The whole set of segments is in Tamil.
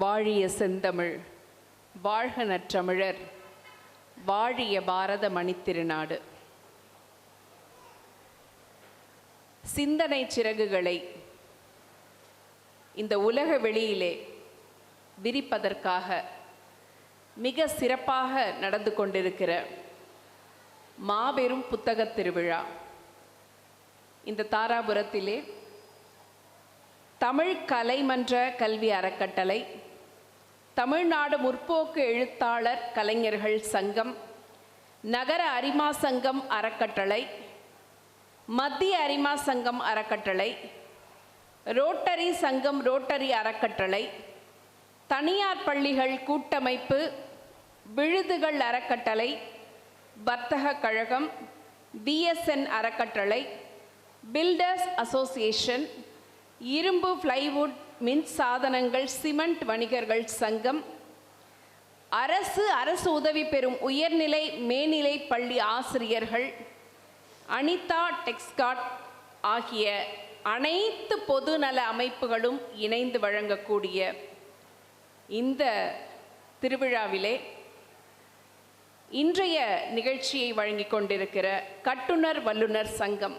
வாழிய செந்தமிழ், வாழ்க நற்றமிழர், வாழிய பாரத மணித்திருநாடு. சிந்தனை சிறகுகளை இந்த உலக வெளியிலே விரிப்பதற்காக மிக சிறப்பாக நடந்து கொண்டிருக்கிற மாபெரும் புத்தகத் திருவிழா இந்த தாராபுரத்திலே தமிழ் கலைமன்ற கல்வி அறக்கட்டளை, தமிழ்நாடு முற்போக்கு எழுத்தாளர் கலைஞர்கள் சங்கம், நகர அரிமா சங்கம் அறக்கட்டளை, மத்திய அரிமா சங்கம் அறக்கட்டளை, ரோட்டரி சங்கம் ரோட்டரி அறக்கட்டளை, தனியார் பள்ளிகள் கூட்டமைப்பு, விழுதுகள் அறக்கட்டளை, வர்த்தக கழகம், பிஎஸ்என் அறக்கட்டளை, பில்டர்ஸ் அசோசியேஷன், இரும்பு பிளைவுட் மின் சாதனங்கள் சிமெண்ட் வணிகர்கள் சங்கம், அரசு உதவி பெறும் உயர்நிலை மேல்நிலை பள்ளி ஆசிரியர்கள், அனிதா டெக்ஸ்காட் ஆகிய அனைத்து பொதுநல அமைப்புகளும் இணைந்து வழங்கக்கூடிய இந்த திருவிழாவிலே இன்றைய நிகழ்ச்சியை வழங்கி கொண்டிருக்கிற கட்டுனர் வல்லுனர் சங்கம்,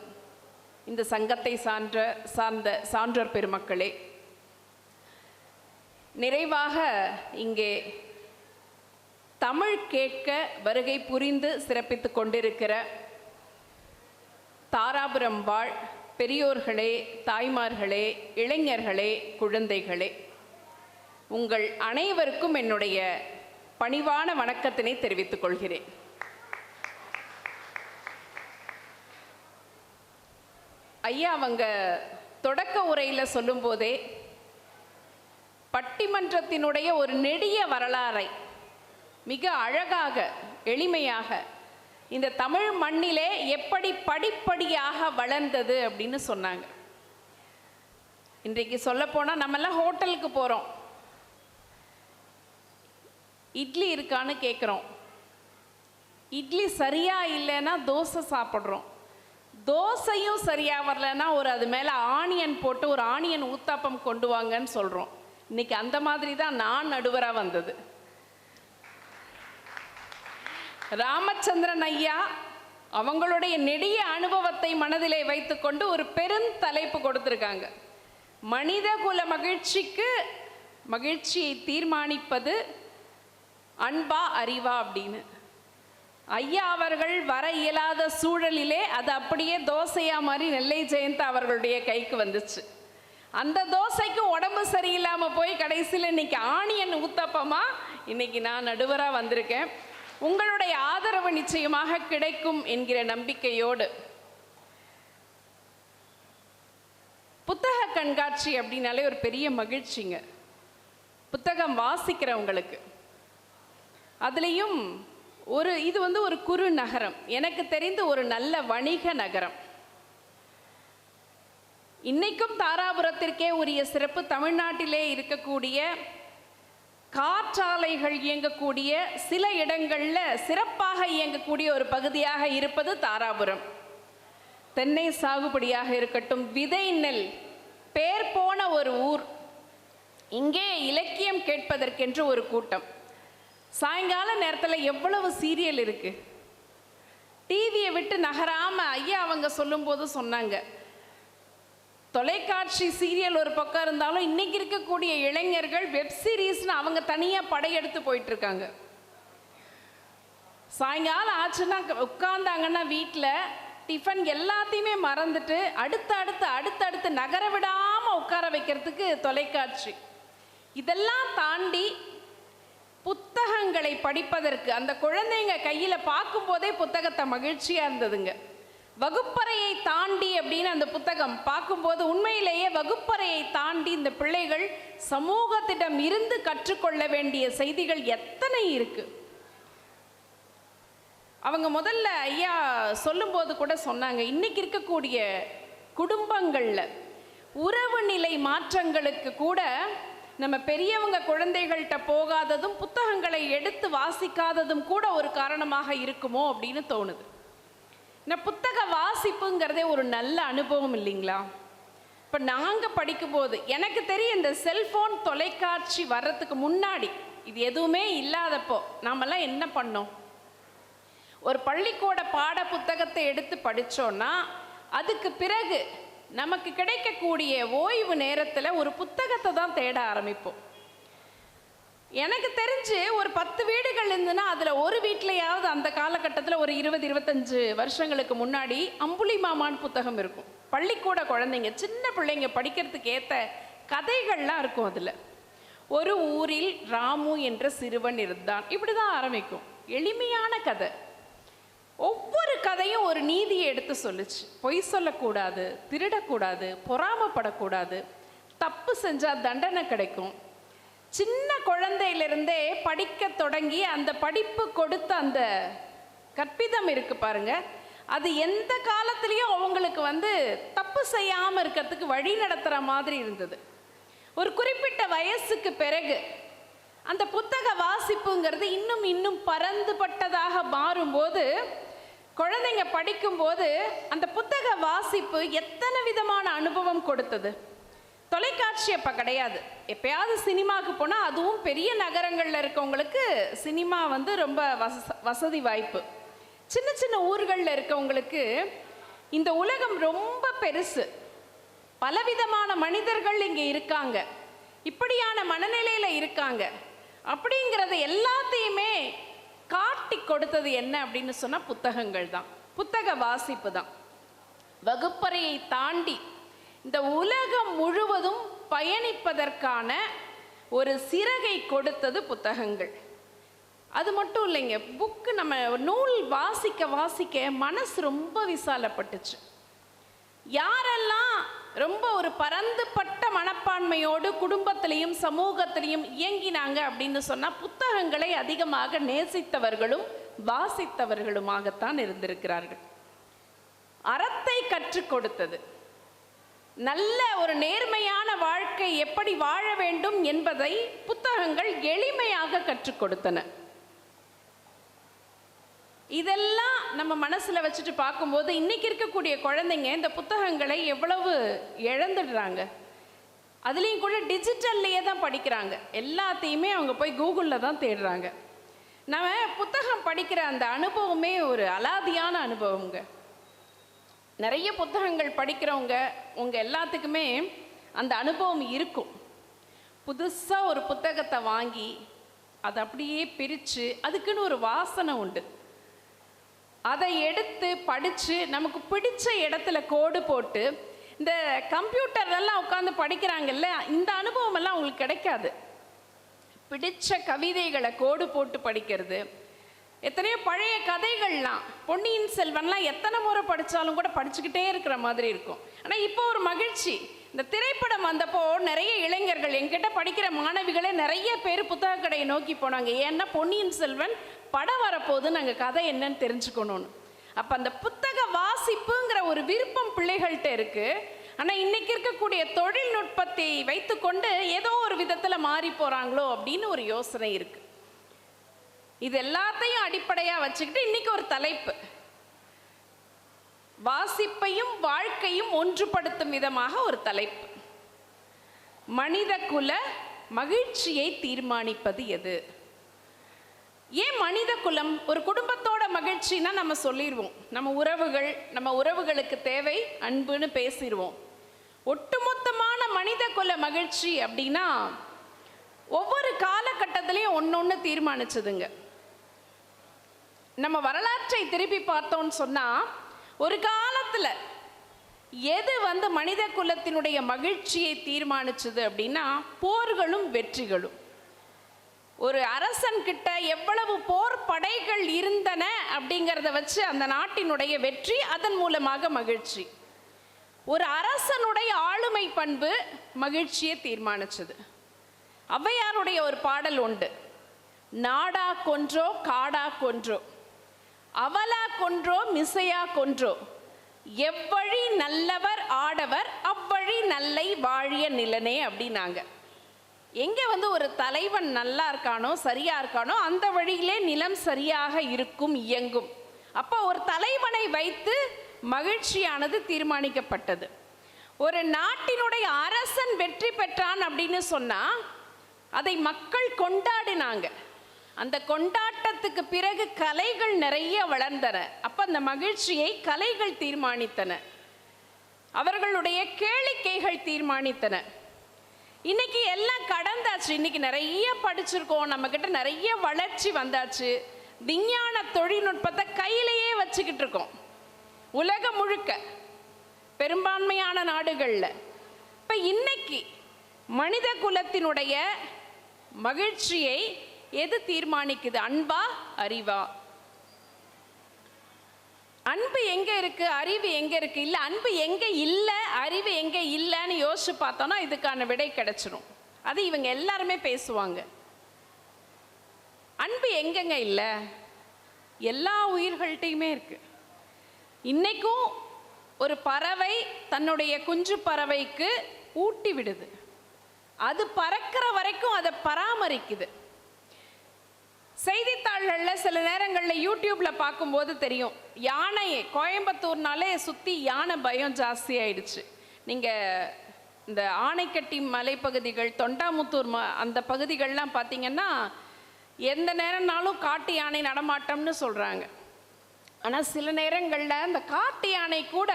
இந்த சங்கத்தை சார்ந்த சான்றோர் பெருமக்களே, நிறைவாக இங்கே தமிழ் கேட்க வருகை புரிந்து சிறப்பித்து கொண்டிருக்கிற தாராபுரம் வாழ் பெரியோர்களே, தாய்மார்களே, இளைஞர்களே, குழந்தைகளே, உங்கள் அனைவருக்கும் என்னுடைய பணிவான வணக்கத்தினை தெரிவித்துக் கொள்கிறேன். ஐயா அவங்க தொடக்க உரையில் சொல்லும்போதே பட்டிமன்றத்தினுடைய ஒரு நெடிய வரலாறை மிக அழகாக எளிமையாக இந்த தமிழ் மண்ணிலே எப்படி படிப்படியாக வளர்ந்தது அப்படின்னு சொன்னாங்க. இன்றைக்கு சொல்லப்போனால் நம்மெல்லாம் ஹோட்டலுக்கு போகிறோம், இட்லி இருக்கான்னு கேட்குறோம், இட்லி சரியா இல்லைன்னா தோசை சாப்பிட்றோம், தோசையும் சரியாக வரலன்னா அது மேலே ஆனியன் போட்டு ஒரு ஆனியன் ஊத்தாப்பம் கொண்டு வாங்கன்னு சொல்கிறோம். இன்னைக்கு அந்த மாதிரி தான் நான் நடுவராக வந்தது. ராமச்சந்திரன் ஐயா அவங்களுடைய நெடிய அனுபவத்தை மனதிலே வைத்துக்கொண்டு ஒரு பெருந்தலைப்பு கொடுத்துருக்காங்க. மனிதகுல மகிழ்ச்சியை தீர்மானிப்பது அன்பா அறிவா அப்படின்னு. ஐயா அவர்கள் வர இயலாத சூழலிலே அது அப்படியே தோசையா மாதிரி நெல்லை ஜெயந்தா அவர்களுடைய கைக்கு வந்துச்சு. அந்த தோசைக்கு உடம்பு சரியில்லாமல் போய் கடைசியில் இன்னைக்கு ஆனியன் ஊத்தப்பமா இன்னைக்கு நான் நடுவராக வந்திருக்கேன். உங்களுடைய ஆதரவு நிச்சயமாக கிடைக்கும் என்கிற நம்பிக்கையோடு, புத்தக கண்காட்சி அப்படின்னாலே ஒரு பெரிய மகிழ்ச்சிங்க. புத்தகம் வாசிக்கிறவங்களுக்கு அதுலேயும் இது ஒரு குறு நகரம், எனக்கு தெரிந்து ஒரு நல்ல வணிக நகரம். இன்னைக்கும் தாராபுரத்திற்கே உரிய சிறப்பு, தமிழ்நாட்டிலே இருக்கக்கூடிய காற்றாலைகள் இயங்கக்கூடிய சில இடங்களில் சிறப்பாக இயங்கக்கூடிய ஒரு பகுதியாக இருப்பது தாராபுரம். தென்னை சாகுபடியாக இருக்கட்டும், விதை நெல் பேர் போன ஒரு ஊர். இங்கே இலக்கியம் கேட்பதற்கென்று ஒரு கூட்டம். சாயங்கால நேரத்தில் எவ்வளவு சீரியல் இருக்கு, டிவியை விட்டு நகராம. ஐயா அவங்க சொல்லும்போது சொன்னாங்க, தொலைக்காட்சி சீரியல் ஒரு பக்கம் இருந்தாலும் இன்னைக்கு இருக்கக்கூடிய இளைஞர்கள் வெப் சீரிஸ்னு அவங்க தனியாக படையெடுத்து போயிட்டு இருக்காங்க. சாயங்காலம் ஆச்சுன்னா உட்கார்ந்தாங்கன்னா வீட்டில் டிஃபன் எல்லாத்தையுமே மறந்துட்டு அடுத்தடுத்து நகர விடாமல் உட்கார வைக்கிறதுக்கு தொலைக்காட்சி. இதெல்லாம் தாண்டி புத்தகங்களை படிப்பதற்கு அந்த குழந்தைங்க கையில் பார்க்கும்போதே புத்தகத்தை மகிழ்ச்சியாக இருந்ததுங்க. வகுப்பறையை தாண்டி அப்படின்னு அந்த புத்தகம் பார்க்கும்போது உண்மையிலேயே வகுப்பறையை தாண்டி இந்த பிள்ளைகள் சமூகத்திடம் இருந்து கற்றுக்கொள்ள வேண்டிய செய்திகள் எத்தனை இருக்கு. அவங்க முதல்ல ஐயா சொல்லும்போது கூட சொன்னாங்க, இன்னைக்கு இருக்கக்கூடிய குடும்பங்களில் உறவு நிலை மாற்றங்களுக்கு கூட நம்ம பெரியவங்க குழந்தைகள்கிட்ட போகாததும் புத்தகங்களை எடுத்து வாசிக்காததும் கூட ஒரு காரணமாக இருக்குமோ அப்படின்னு தோணுது. புத்தக வாசிப்புங்கிறதே ஒரு நல்ல அனுபவம் இல்லைங்களா? இப்போ இப்போ நாங்கள் படிக்கும்போது எனக்கு தெரியும், இந்த செல்ஃபோன் தொலைக்காட்சி வர்றதுக்கு முன்னாடி இது எதுவுமே இல்லாதப்போ நாமெல்லாம் என்ன பண்ணோம்? ஒரு பள்ளிக்கூட பாட புத்தகத்தை எடுத்து படித்தோன்னா அதுக்கு பிறகு நமக்கு கிடைக்கக்கூடிய ஓய்வு நேரத்தில் ஒரு புத்தகத்தை தான் தேட ஆரம்பிப்போம். எனக்கு தெரிஞ்சு ஒரு 10 வீடுகள் இருந்துன்னா அதில் ஒரு வீட்டிலையாவது அந்த காலகட்டத்தில் ஒரு 20-25 வருஷங்களுக்கு முன்னாடி அம்புலி மாமான் புத்தகம் இருக்கும். பள்ளிக்கூட குழந்தைங்க, சின்ன பிள்ளைங்க படிக்கிறதுக்கு ஏற்ற கதைகள்லாம் இருக்கும். அதில் ஒரு ஊரில் ராமு என்ற சிறுவன் இருந்தான், இப்படி தான் ஆரம்பிக்கும். எளிமையான கதை. ஒவ்வொரு கதையும் ஒரு நீதியை எடுத்து சொல்லுச்சு. பொய் சொல்லக்கூடாது, திருடக்கூடாது, பொறாமப்படக்கூடாது, தப்பு செஞ்சால் தண்டனை கிடைக்கும். சின்ன குழந்தையிலிருந்தே படிக்க தொடங்கி அந்த படிப்பு கொடுத்த அந்த கற்பிதம் இருக்கு பாருங்க, அது எந்த காலத்திலையும் அவங்களுக்கு தப்பு செய்யாமல் இருக்கிறதுக்கு வழி நடத்துகிற மாதிரி இருந்தது. ஒரு குறிப்பிட்ட வயசுக்கு பிறகு அந்த புத்தக வாசிப்புங்கிறது இன்னும் பரந்துபட்டதாக மாறும்போது, குழந்தைங்க படிக்கும்போது அந்த புத்தக வாசிப்பு எத்தனை விதமான அனுபவம் கொடுத்தது. தொலைக்காட்சி அப்போ கிடையாது. எப்பயாவது சினிமாவுக்கு போனால், அதுவும் பெரிய நகரங்களில் இருக்கவங்களுக்கு சினிமா ரொம்ப வசதி வாய்ப்பு. சின்ன சின்ன ஊர்களில் இருக்கவங்களுக்கு இந்த உலகம் ரொம்ப பெருசு, பலவிதமான மனிதர்கள் இங்கே இருக்காங்க, இப்படியான மனநிலையில் இருக்காங்க அப்படிங்கிறத எல்லாத்தையுமே காட்டி கொடுத்தது என்ன அப்படின்னு சொன்னால் புத்தகங்கள் தான், புத்தக வாசிப்பு தான். வகுப்பறையை தாண்டி இந்த உலகம் முழுவதும் பயணிப்பதற்கான ஒரு சிறகை கொடுத்தது புத்தகங்கள். அது மட்டும் இல்லைங்க, புக்கு நம்ம நூல் வாசிக்க வாசிக்க மனசு ரொம்ப விசாலப்பட்டுச்சு. யாரெல்லாம் ரொம்ப ஒரு பரந்துபட்ட மனப்பான்மையோடு குடும்பத்திலையும் சமூகத்திலையும் இயங்கினாங்க அப்படின்னு சொன்னால் புத்தகங்களை அதிகமாக நேசித்தவர்களும் வாசித்தவர்களுமாகத்தான் இருந்திருக்கிறார்கள். அறத்தை கற்றுக் கொடுத்தது, நல்ல ஒரு நேர்மையான வாழ்க்கை எப்படி வாழ வேண்டும் என்பதை புத்தகங்கள் எளிமையாக கற்றுக் கொடுத்தன. இதெல்லாம் நம்ம மனசுல வச்சுட்டு பார்க்கும்போது இன்னைக்கு இருக்கக்கூடிய குழந்தைங்க இந்த புத்தகங்களை எவ்வளவு இழந்துடுறாங்க. அதுலேயும் கூட டிஜிட்டல்லையே தான் படிக்கிறாங்க, எல்லாத்தையுமே அவங்க போய் கூகுளில் தான் தேடுறாங்க. நம்ம புத்தகம் படிக்கிற அந்த அனுபவமே ஒரு அலாதியான அனுபவங்க. நிறைய புத்தகங்கள் படிக்கிறவங்க உங்கள் எல்லாத்துக்குமே அந்த அனுபவம் இருக்கும். புதுசாக ஒரு புத்தகத்தை வாங்கி அதை அப்படியே பிரித்து, அதுக்குன்னு ஒரு வாசனை உண்டு, அதை எடுத்து படித்து நமக்கு பிடிச்ச இடத்துல கோடு போட்டு, இந்த கம்ப்யூட்டர்லாம் உட்காந்து படிக்கிறாங்கல்ல, இந்த அனுபவம் எல்லாம் அவங்களுக்கு கிடைக்காது. பிடிச்ச கவிதைகளை கோடு போட்டு படிக்கிறது, எத்தனையோ பழைய கதைகள்லாம், பொன்னியின் செல்வன்லாம் எத்தனை முறை படித்தாலும் கூட படிச்சுக்கிட்டே இருக்கிற மாதிரி இருக்கும். ஆனால் இப்போ ஒரு மகிழ்ச்சி, இந்த திரைப்படம் வந்தப்போ நிறைய இளைஞர்கள், என்கிட்ட படிக்கிற மாணவிகளே நிறைய பேர் புத்தக கடையை நோக்கி போனாங்க. ஏன்னா பொன்னியின் செல்வன் படம் வரப்போது, நாங்கள் கதை என்னன்னு தெரிஞ்சுக்கணும்னு. அப்போ அந்த புத்தக வாசிப்புங்கிற ஒரு விருப்பம் பிள்ளைகள்கிட்ட இருக்குது. ஆனால் இன்னைக்கு இருக்கக்கூடிய தொழில்நுட்பத்தை வைத்துக்கொண்டு ஏதோ ஒரு விதத்தில் மாறி போகிறாங்களோ அப்படின்னு ஒரு யோசனை இருக்குது. இது எல்லாத்தையும் அடிப்படையாக வச்சுக்கிட்டு இன்னைக்கு ஒரு தலைப்பு, வாசிப்பையும் வாழ்க்கையும் ஒன்றுபடுத்தும் விதமாக ஒரு தலைப்பு, மனித குல மகிழ்ச்சியை தீர்மானிப்பது எது? ஏன் மனித குலம்? ஒரு குடும்பத்தோட மகிழ்ச்சின்னா நம்ம சொல்லிடுவோம், நம்ம உறவுகளுக்கு தேவை அன்புன்னு பேசிடுவோம். ஒட்டுமொத்தமான மனித குல மகிழ்ச்சி அப்படின்னா ஒவ்வொரு காலகட்டத்திலையும் ஒன்னொன்னு தீர்மானிச்சதுங்க. நம்ம வரலாற்றை திருப்பி பார்த்தோம்னு சொன்னா, ஒரு காலத்துல எது மனித குலத்தினுடைய மகிழ்ச்சியை தீர்மானிச்சது அப்படின்னா போர்களும் வெற்றிகளும். ஒரு அரசன் கிட்ட எவ்வளவு போர் படைகள் இருந்தன அப்படிங்கிறத வச்சு அந்த நாட்டினுடைய வெற்றி, அதன் மூலமாக மகிழ்ச்சி. ஒரு அரசனுடைய ஆளுமை பண்பு மகிழ்ச்சியை தீர்மானிச்சது. ஔவையாருடைய ஒரு பாடல் உண்டு, நாடா கொன்றோ காடா கொன்றோ, அவலா கொன்றோ மிசையா கொன்றோ, எவ்வழி நல்லவர் ஆடவர் அவ்வழி நல்லை வாழிய நிலனே அப்படின்னாங்க. எங்கே ஒரு தலைவன் நல்லா இருக்கானோ சரியா இருக்கானோ அந்த வழியிலே நிலம் சரியாக இருக்கும், இயங்கும். அப்போ ஒரு தலைவனை வைத்து மகிழ்ச்சியானது தீர்மானிக்கப்பட்டது. ஒரு நாட்டினுடைய அரசன் வெற்றி பெற்றான் அப்படின்னு சொன்னா அதை மக்கள் கொண்டாடினாங்க. அந்த கொண்டாட்டத்துக்கு பிறகு கலைகள் நிறைய வளர்ந்தன. அப்ப அந்த மகிழ்ச்சியை கலைகள் தீர்மானித்தன, அவர்களுடைய கேளிக்கைகள் தீர்மானித்தன. இன்னைக்கு எல்லாம் கடந்தாச்சு. இன்னைக்கு நிறைய படிச்சிருக்கோம், நம்ம கிட்ட நிறைய வளர்ச்சி வந்தாச்சு, விஞ்ஞான தொழில்நுட்பத்தை கையிலேயே வச்சுக்கிட்டு இருக்கோம் உலகம் முழுக்க பெரும்பான்மையான நாடுகள்ல. இப்ப இன்னைக்கு மனித குலத்தினுடைய மகிழ்ச்சியை எது தீர்மானிக்குது? அன்பா அறிவா? அன்பு எங்க இருக்கு, அறிவு எங்க இருக்கு? இல்ல அன்பு எங்க இல்ல, அறிவு எங்க இல்லன்னு யோசிச்சு பார்த்தோம்னா இதுக்கான விடை கிடைச்சிடும். அது இவங்க எல்லாருமே பேசுவாங்க. அன்பு எங்கெங்க இல்ல? எல்லா உயிர்கள்ட்டையுமே இருக்கு. இன்னைக்கும் ஒரு பறவை தன்னுடைய குஞ்சு பறவைக்கு ஊட்டி விடுது, அது பறக்கிற வரைக்கும் அதை பராமரிக்குது. செய்தித்தாள்களில் சில நேரங்களில் யூடியூப்பில் பார்க்கும்போது தெரியும், யானையை கோயம்புத்தூர்னாலே சுற்றி யானை பயம் ஜாஸ்தி ஆயிடுச்சு. நீங்கள் இந்த ஆனைக்கட்டி மலைப்பகுதிகள், தொண்டாமுத்தூர் அந்த பகுதிகள்லாம் பார்த்தீங்கன்னா எந்த நேரம்னாலும் காட்டு யானை நடமாட்டம்னு சொல்கிறாங்க. ஆனால் சில நேரங்களில் அந்த காட்டு யானை கூட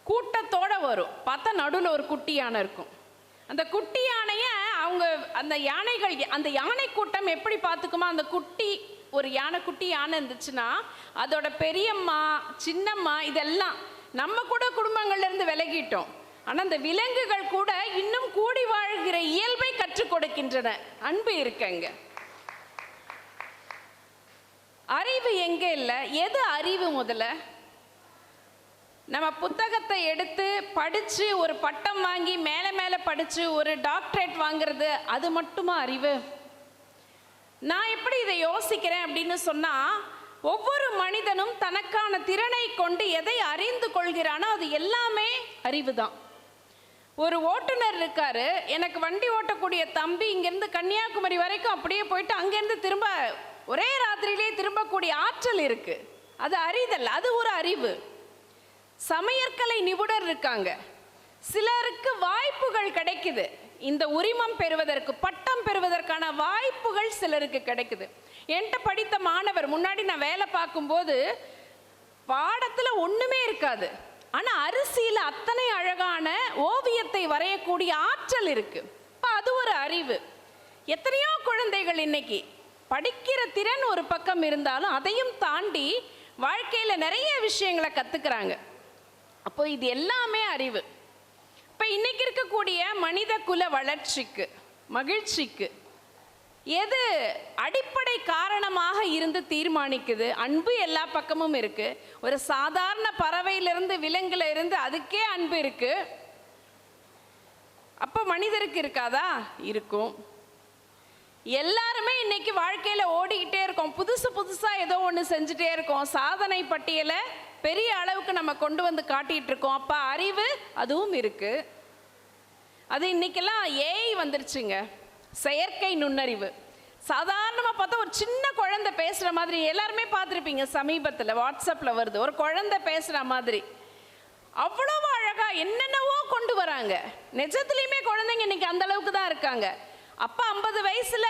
கூட்டத்தோடு வரும். பார்த்தா நடுவில் ஒரு குட்டி யானை இருக்கும். அந்த குட்டி யானையை அவங்க அந்த யானைகள், அந்த யானை கூட்டம் எப்படி பார்த்துக்குமா? அந்த குட்டி ஒரு யானை, குட்டி யானை இருந்துச்சுன்னா அதோட பெரியம்மா சின்னம்மா இதெல்லாம் நம்ம கூட குடும்பங்கள்ல இருந்து விலகிட்டோம். ஆனால் அந்த விலங்குகள் கூட இன்னும் கூடி வாழ்கிற இயல்பை கற்றுக் கொடுக்கின்றன. அன்பு இருக்கங்க. அறிவு எங்கே இல்லை? எது அறிவு? முதல்ல நம்ம புத்தகத்தை எடுத்து படித்து ஒரு பட்டம் வாங்கி மேலே மேலே படித்து ஒரு டாக்டரேட் வாங்கிறது அது மட்டுமா அறிவு? நான் எப்படி இதை யோசிக்கிறேன் அப்படின்னு சொன்னால், ஒவ்வொரு மனிதனும் தனக்கான திறனை கொண்டு எதை அறிந்து கொள்கிறானோ அது எல்லாமே அறிவு தான். ஒரு ஓட்டுநர் இருக்காரு, எனக்கு வண்டி ஓட்டக்கூடிய தம்பி இங்கேருந்து கன்னியாகுமரி வரைக்கும் அப்படியே போயிட்டு அங்கேருந்து திரும்ப ஒரே ராத்திரியிலே திரும்பக்கூடிய ஆற்றல் இருக்கு. அது அறிதல், அது ஒரு அறிவு. சமையற்கலை நிபுணர் இருக்காங்க, சிலருக்கு வாய்ப்புகள் கிடைக்குது, இந்த உரிமம் பெறுவதற்கு பட்டம் பெறுவதற்கான வாய்ப்புகள் சிலருக்கு கிடைக்குது. என்கிட்ட படித்த மாணவர், முன்னாடி நான் வேலை பார்க்கும்போது பாடத்தில் ஒன்றுமே இருக்காது, ஆனால் அரிசியில் அத்தனை அழகான ஓவியத்தை வரையக்கூடிய ஆற்றல் இருக்கு. இப்போ அது ஒரு அறிவு. எத்தனையோ குழந்தைகள் இன்னைக்கு படிக்கிற திறன் ஒரு பக்கம் இருந்தாலும் அதையும் தாண்டி வாழ்க்கையில் நிறைய விஷயங்களை கற்றுக்கிறாங்க. அப்போ இது எல்லாமே அறிவு. இப்போ இன்னைக்கு இருக்கக்கூடிய மனித குல வளர்ச்சிக்கு, மகிழ்ச்சிக்கு எது அடிப்படை காரணமாக இருந்து தீர்மானிக்குது? அன்பு எல்லா பக்கமும் இருக்கு. ஒரு சாதாரண பறவையிலிருந்து விலங்குல இருந்து அதுக்கே அன்பு இருக்கு. அப்போ மனிதருக்கு இருக்காதா? இருக்கும். எல்லாருமே இன்னைக்கு வாழ்க்கையில ஓடிக்கிட்டே இருக்கோம், புதுசு புதுசா ஏதோ ஒன்று செஞ்சுட்டே இருக்கோம், சாதனை பட்டியலை பெரிய அளவுக்கு நம்ம கொண்டு வந்து காட்டிட்டு இருக்கோம். அப்ப அறிவு அதுவும் இருக்கு. அது இன்னைக்கெல்லாம் ஏஐ வந்துருச்சுங்க, செயற்கை நுண்ணறிவு. சாதாரணமாக பார்த்தா ஒரு சின்ன குழந்தை பேசுகிற மாதிரி எல்லாருமே பார்த்துருப்பீங்க. சமீபத்தில் வாட்ஸ்அப்பில் வருது, ஒரு குழந்தை பேசுகிற மாதிரி அவ்வளவு அழகா என்னென்னவோ கொண்டு வராங்க. நிஜத்துலையுமே குழந்தைங்க இன்னைக்கு அந்த அளவுக்கு தான் இருக்காங்க. அப்பா 50 வயசுல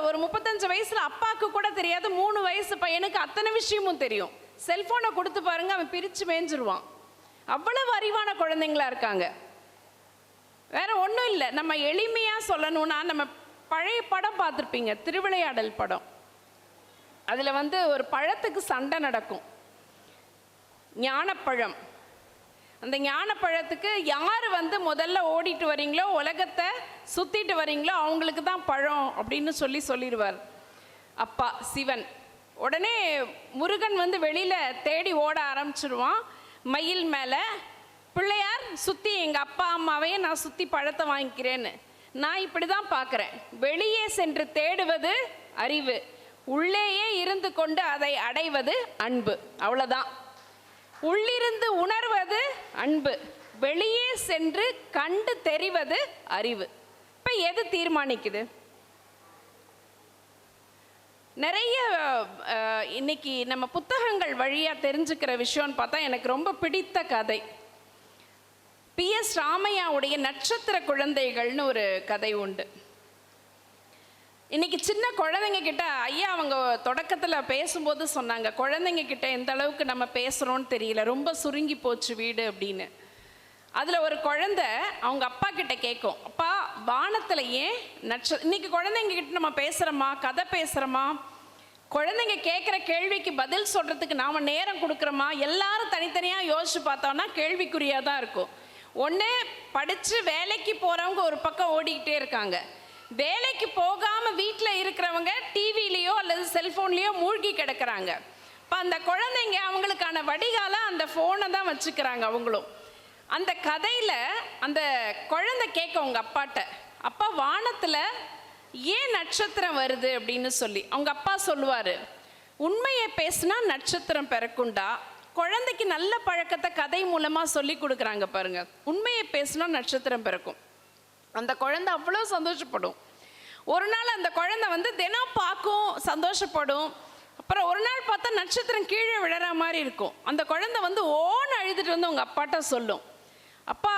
ஒரு 35 வயசுல அப்பாவுக்கு கூட தெரியாது, 3 வயசு பையனுக்கு அத்தனை விஷயமும் தெரியும். செல்போனை கொடுத்து பாருங்க, அவன் பிரிச்சு மேய்ஞ்சிருவான். அவ்வளவு அறிவான குழந்தைங்களா இருக்காங்க. வேற ஒன்றும் இல்லை, நம்ம எளிமையா சொல்லணும்னா நம்ம பழைய படம் பார்த்துருப்பீங்க, திருவிளையாடல் படம். அதில் ஒரு பழத்துக்கு சண்டை நடக்கும், ஞானப்பழம். அந்த ஞானப்பழத்துக்கு யார் முதல்ல ஓடிட்டு வரீங்களோ, உலகத்தை சுற்றிட்டு வரீங்களோ அவங்களுக்கு தான் பழம் அப்படின்னு சொல்லிடுவார் அப்பா சிவன். உடனே முருகன் வெளியில் தேடி ஓட ஆரம்பிச்சிடுவான் மயில் மேலே. பிள்ளையார் சுற்றி எங்கள் அப்பா அம்மாவையே நான் சுற்றி பழத்தை வாங்கிக்கிறேன்னு. நான் இப்படி தான் பார்க்குறேன், வெளியே சென்று தேடுவது அறிவு, உள்ளேயே இருந்து கொண்டு அதை அடைவது அன்பு. அவ்வளோதான். உள்ளிருந்து உணர்வது அன்பு, வெளியே சென்று கண்டு தெரிவது அறிவு. இப்போ எது தீர்மானிக்குது? நிறைய இன்னைக்கு நம்ம புத்தகங்கள் வழியாக தெரிஞ்சுக்கிற விஷயம்னு பார்த்தா எனக்கு ரொம்ப பிடித்த கதை. PS ராமையாவுடைய நட்சத்திர குழந்தைகள்னு ஒரு கதை உண்டு. இன்னைக்கு சின்ன குழந்தைங்க கிட்ட ஐயா அவங்க தொடக்கத்தில் பேசும்போது சொன்னாங்க, குழந்தைங்க கிட்ட எந்த அளவுக்கு நம்ம பேசுகிறோன்னு தெரியல, ரொம்ப சுருங்கி போச்சு வீடு அப்படின்னு. அதில் ஒரு குழந்தை அவங்க அப்பா கிட்ட கேட்கும், அப்பா வானத்தில் ஏன் இன்னைக்கு குழந்தைங்க கிட்ட நம்ம பேசுகிறோமா, கதை பேசுகிறோமா, குழந்தைங்க கேட்குற கேள்விக்கு பதில் சொல்கிறதுக்கு நாம் நேரம் கொடுக்குறோமா, எல்லாரும் தனித்தனியாக யோசிச்சு பார்த்தோன்னா கேள்விக்குறியாக தான் இருக்கும். ஒன்று படித்து வேலைக்கு போகிறவங்க ஒரு பக்கம் ஓடிக்கிட்டே இருக்காங்க, வேலைக்கு போகாமல் வீட்டில் இருக்கிறவங்க டிவிலேயோ அல்லது செல்ஃபோன்லேயோ மூழ்கி கிடக்கிறாங்க. இப்போ அந்த குழந்தைங்க அவங்களுக்கான வடிகால அந்த ஃபோனை தான் வச்சுக்கிறாங்க அவங்களும். அந்த கதையில் அந்த குழந்தை கேட்க அவங்க அப்பாட்ட, அப்பா வானத்தில் ஏன் நட்சத்திரம் வருது அப்படின்னு சொல்லி. அவங்க அப்பா சொல்லுவார், உண்மையை பேசுனா நட்சத்திரம் பிறக்குண்டா. குழந்தைக்கு நல்ல பழக்கத்தை கதை மூலமாக சொல்லி கொடுக்குறாங்க பாருங்க. உண்மையை பேசுனா நட்சத்திரம் பிறக்கும். அந்த குழந்தை அவ்வளோ சந்தோஷப்படும். ஒரு நாள் அந்த குழந்தை வந்து தினம் பார்க்கும், சந்தோஷப்படும். அப்புறம் ஒரு நாள் பார்த்தா நட்சத்திரம் கீழே விழற மாதிரி இருக்கும். அந்த குழந்தை வந்து ஓன்னு அழுதுட்டு வந்து உங்கள் அப்பாட்ட சொல்லும், அப்பா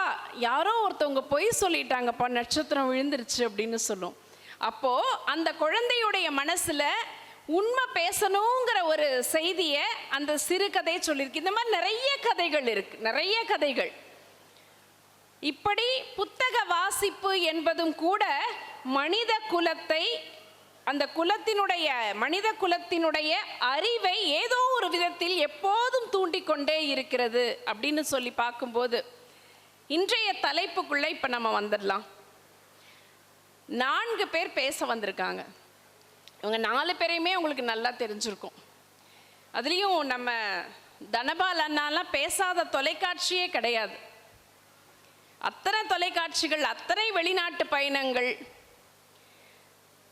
யாரோ ஒருத்தவங்க பொய் சொல்லிட்டாங்கப்பா, நட்சத்திரம் விழுந்துருச்சு அப்படின்னு சொல்லும். அப்போது அந்த குழந்தையுடைய மனசில் உண்மை பேசணுங்கிற ஒரு செய்தியை அந்த சிறுகதை சொல்லியிருக்கு. இந்த மாதிரி நிறைய கதைகள் இருக்கு, நிறைய கதைகள். இப்படி புத்தக வாசிப்பு என்பதும் கூட மனித குலத்தை, அந்த குலத்தினுடைய மனித குலத்தினுடைய அறிவை ஏதோ ஒரு விதத்தில் எப்போதும் தூண்டிக்கொண்டே இருக்கிறது அப்படின்னு சொல்லி பார்க்கும்போது இன்றைய தலைப்புக்குள்ளே இப்போ நம்ம வந்துடலாம். 4 பேர் பேச வந்திருக்காங்க. இவங்க 4 பேரையுமே உங்களுக்கு நல்லா தெரிஞ்சிருக்கும். அதுலேயும் நம்ம தனபால் அண்ணாலாம் பேசாத தொலைக்காட்சியே கிடையாது. அத்தனை தொலைக்காட்சிகள், அத்தனை வெளிநாட்டு பயணங்கள்,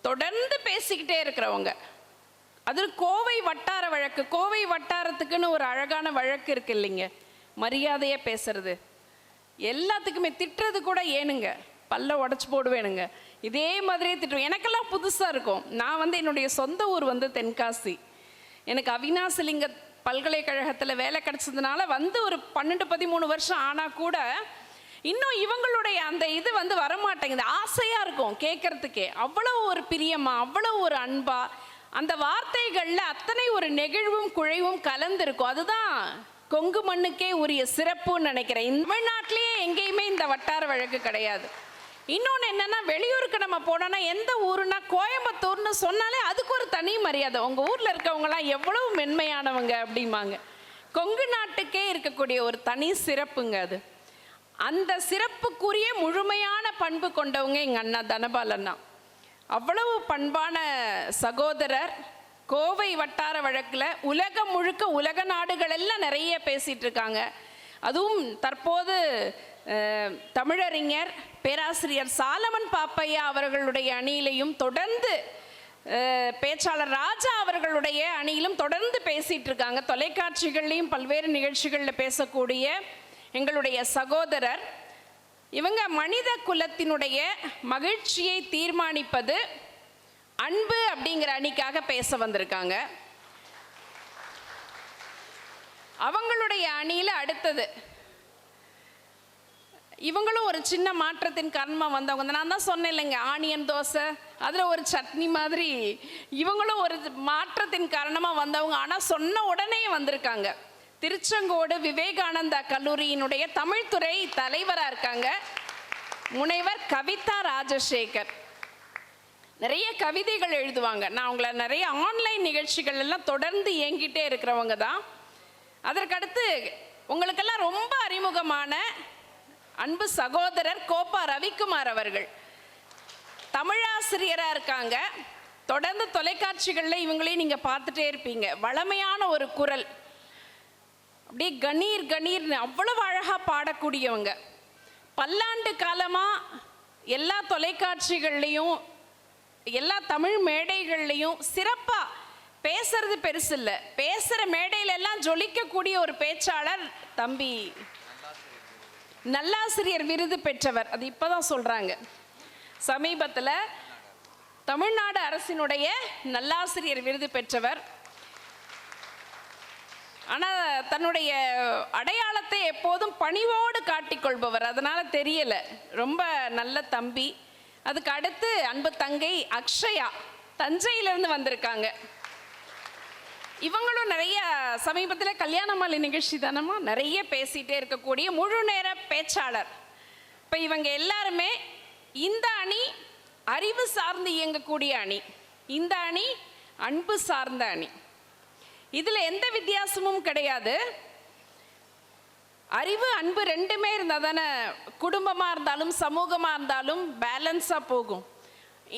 தொடர்ந்து பேசிக்கிட்டே இருக்கிறவங்க. அது கோவை வட்டார வழக்கு. கோவை வட்டாரத்துக்குன்னு ஒரு அழகான வழக்கு இருக்கு இல்லைங்க, மரியாதையே பேசுறது. எல்லாத்துக்குமே திட்டுறது கூட ஏனுங்க, பல்ல உடச்சி போடுவேனுங்க, இதே மாதிரியே திட்டுவேன். எனக்கெல்லாம் புதுசாக இருக்கும். நான் வந்து என்னுடைய சொந்த ஊர் வந்து தென்காசி. எனக்கு அவினாசிலிங்க பல்கலைக்கழகத்தில் வேலை கிடச்சதுனால வந்து ஒரு 12-13 வருஷம் ஆனால் கூட இன்னும் இவங்களுடைய அந்த இது வந்து வரமாட்டேங்குது. ஆசையாக இருக்கும் கேட்கறதுக்கே. அவ்வளோ ஒரு பிரியமா, அவ்வளோ ஒரு அன்பா, அந்த வார்த்தைகளில் அத்தனை ஒரு நெகிழ்வும் குழைவும் கலந்துருக்கும். அதுதான் கொங்கு மண்ணுக்கே உரிய சிறப்புன்னு நினைக்கிறேன். தமிழ்நாட்டிலேயே எங்கேயுமே இந்த வட்டார வழக்கு கிடையாது. இன்னொன்று என்னென்னா, வெளியூருக்கு நம்ம போனோன்னா எந்த ஊருன்னா கோயம்புத்தூர்னு சொன்னாலே அதுக்கு ஒரு தனி மரியாதை. உங்கள் ஊரில் இருக்கவங்களாம் எவ்வளவு மென்மையானவங்க அப்படிம்பாங்க. கொங்கு நாட்டுக்கே இருக்கக்கூடிய ஒரு தனி சிறப்புங்க அது. அந்த சிறப்புக்குரிய முழுமையான பண்பு கொண்டவங்க எங்கள் அண்ணா தனபால் அண்ணா. அவ்வளவு பண்பான சகோதரர். கோவை வட்டார வழக்கில் உலகம் முழுக்க, உலக நாடுகள் எல்லாம் நிறைய பேசிகிட்டு இருக்காங்க. அதுவும் தற்போது தமிழறிஞர் பேராசிரியர் சாலமன் பாப்பையா அவர்களுடைய அணியிலையும் தொடர்ந்து பேச்சாளர் ராஜா அவர்களுடைய அணியிலும் தொடர்ந்து பேசிகிட்டு இருக்காங்க. தொலைக்காட்சிகள்லையும் பல்வேறு நிகழ்ச்சிகளில் பேசக்கூடிய எங்களுடைய சகோதரர். இவங்க மனித குலத்தினுடைய மகிழ்ச்சியை தீர்மானிப்பது அன்பு அப்படிங்கிற அணிக்காக பேச வந்திருக்காங்க. அவங்களுடைய அணியில் அடுத்தது இவங்களும் ஒரு சின்ன மாற்றத்தின் காரணமாக வந்தவங்க. நான் தான் சொன்னேன் இல்லைங்க, ஆனியன் தோசை அதில் ஒரு சட்னி மாதிரி இவங்களும் ஒரு மாற்றத்தின் காரணமாக வந்தவங்க. ஆனால் சொன்ன உடனே வந்திருக்காங்க. திருச்செங்கோடு விவேகானந்தா கல்லூரியினுடைய தமிழ்துறை தலைவராக இருக்காங்க முனைவர் கவிதா ராஜசேகர். நிறைய கவிதைகள் எழுதுவாங்க. நான் உங்களை நிறைய ஆன்லைன் நிகழ்ச்சிகள் எல்லாம் தொடர்ந்து இயங்கிட்டே இருக்கிறவங்க தான். அதற்கடுத்து உங்களுக்கெல்லாம் ரொம்ப அறிமுகமான அன்பு சகோதரர் கோப்பா ரவிக்குமார் அவர்கள் தமிழாசிரியராக இருக்காங்க. தொடர்ந்து தொலைக்காட்சிகளில் இவங்களையும் நீங்கள் பார்த்துட்டே இருப்பீங்க. வளமையான ஒரு குரல், அப்படியே கணீர் கணீர்னு அவ்வளவு அழகாக பாடக்கூடியவங்க. பல்லாண்டு காலமாக எல்லா தொலைக்காட்சிகள்லையும் எல்லா தமிழ் மேடைகள்லையும் சிறப்பாக பேசுறது பெருசு இல்லை, பேசுகிற மேடையில எல்லாம் ஜொலிக்கக்கூடிய ஒரு பேச்சாளர் தம்பி நல்லாசிரியர் விருது பெற்றவர். அது இப்போதான் சொல்கிறாங்க. சமீபத்தில் தமிழ்நாடு அரசினுடைய நல்லாசிரியர் விருது பெற்றவர். ஆனால் தன்னுடைய அடையாளத்தை எப்போதும் பணிவோடு காட்டிக்கொள்பவர், அதனால தெரியல. ரொம்ப நல்ல தம்பி. அதுக்கு அடுத்து அன்பு தங்கை அக்ஷயா, தஞ்சையிலிருந்து வந்திருக்காங்க. இவங்களும் நிறைய சமீபத்தில் கல்யாணமாலை நிகழ்ச்சி தானமா நிறைய பேசிகிட்டே இருக்கக்கூடிய முழு நேர பேச்சாளர். இப்போ இவங்க எல்லாருமே இந்த அணி அறிவு சார்ந்து இயங்கக்கூடிய அணி, இந்த அணி அன்பு சார்ந்த அணி. இதில் எந்த வித்தியாசமும் கிடையாது. அறிவு அன்பு ரெண்டுமே இருந்தால் தானே குடும்பமாக இருந்தாலும் சமூகமாக இருந்தாலும் பேலன்ஸாக போகும்.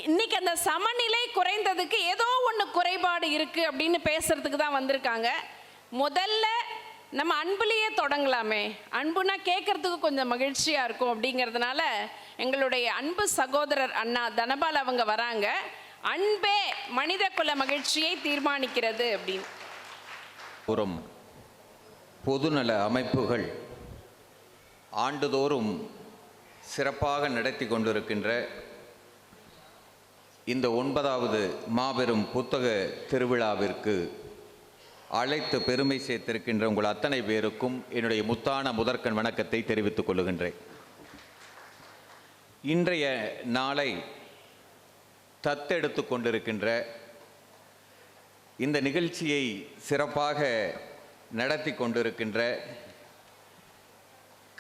இன்னைக்கு அந்த சமநிலை குறைந்ததுக்கு ஏதோ ஒன்று குறைபாடு இருக்குது அப்படின்னு பேசுறதுக்கு தான் வந்திருக்காங்க. முதல்ல நம்ம அன்புலேயே தொடங்கலாமே, அன்புனா கேட்கறதுக்கு கொஞ்சம் மகிழ்ச்சியாக இருக்கும். அப்படிங்கிறதுனால எங்களுடைய அன்பு சகோதரர் அண்ணா தனபால் அவங்க வராங்க. அன்பே மனித குல மகிழ்ச்சியை தீர்மானிக்கிறது அப்படின்னு. பொதுநல அமைப்புகள் ஆண்டுதோறும் சிறப்பாக நடத்தி கொண்டிருக்கின்ற இந்த 9வது மாபெரும் புத்தக திருவிழாவிற்கு அழைத்து பெருமை சேர்த்திருக்கின்ற உங்கள் அத்தனை பேருக்கும் என்னுடைய முத்தான முதற்கண் வணக்கத்தை தெரிவித்துக் கொள்கின்றேன். இன்றைய நாளை தத்தெடுத்து கொண்டிருக்கின்ற இந்த நிகழ்ச்சியை சிறப்பாக நடத்தி கொண்டிருக்கின்ற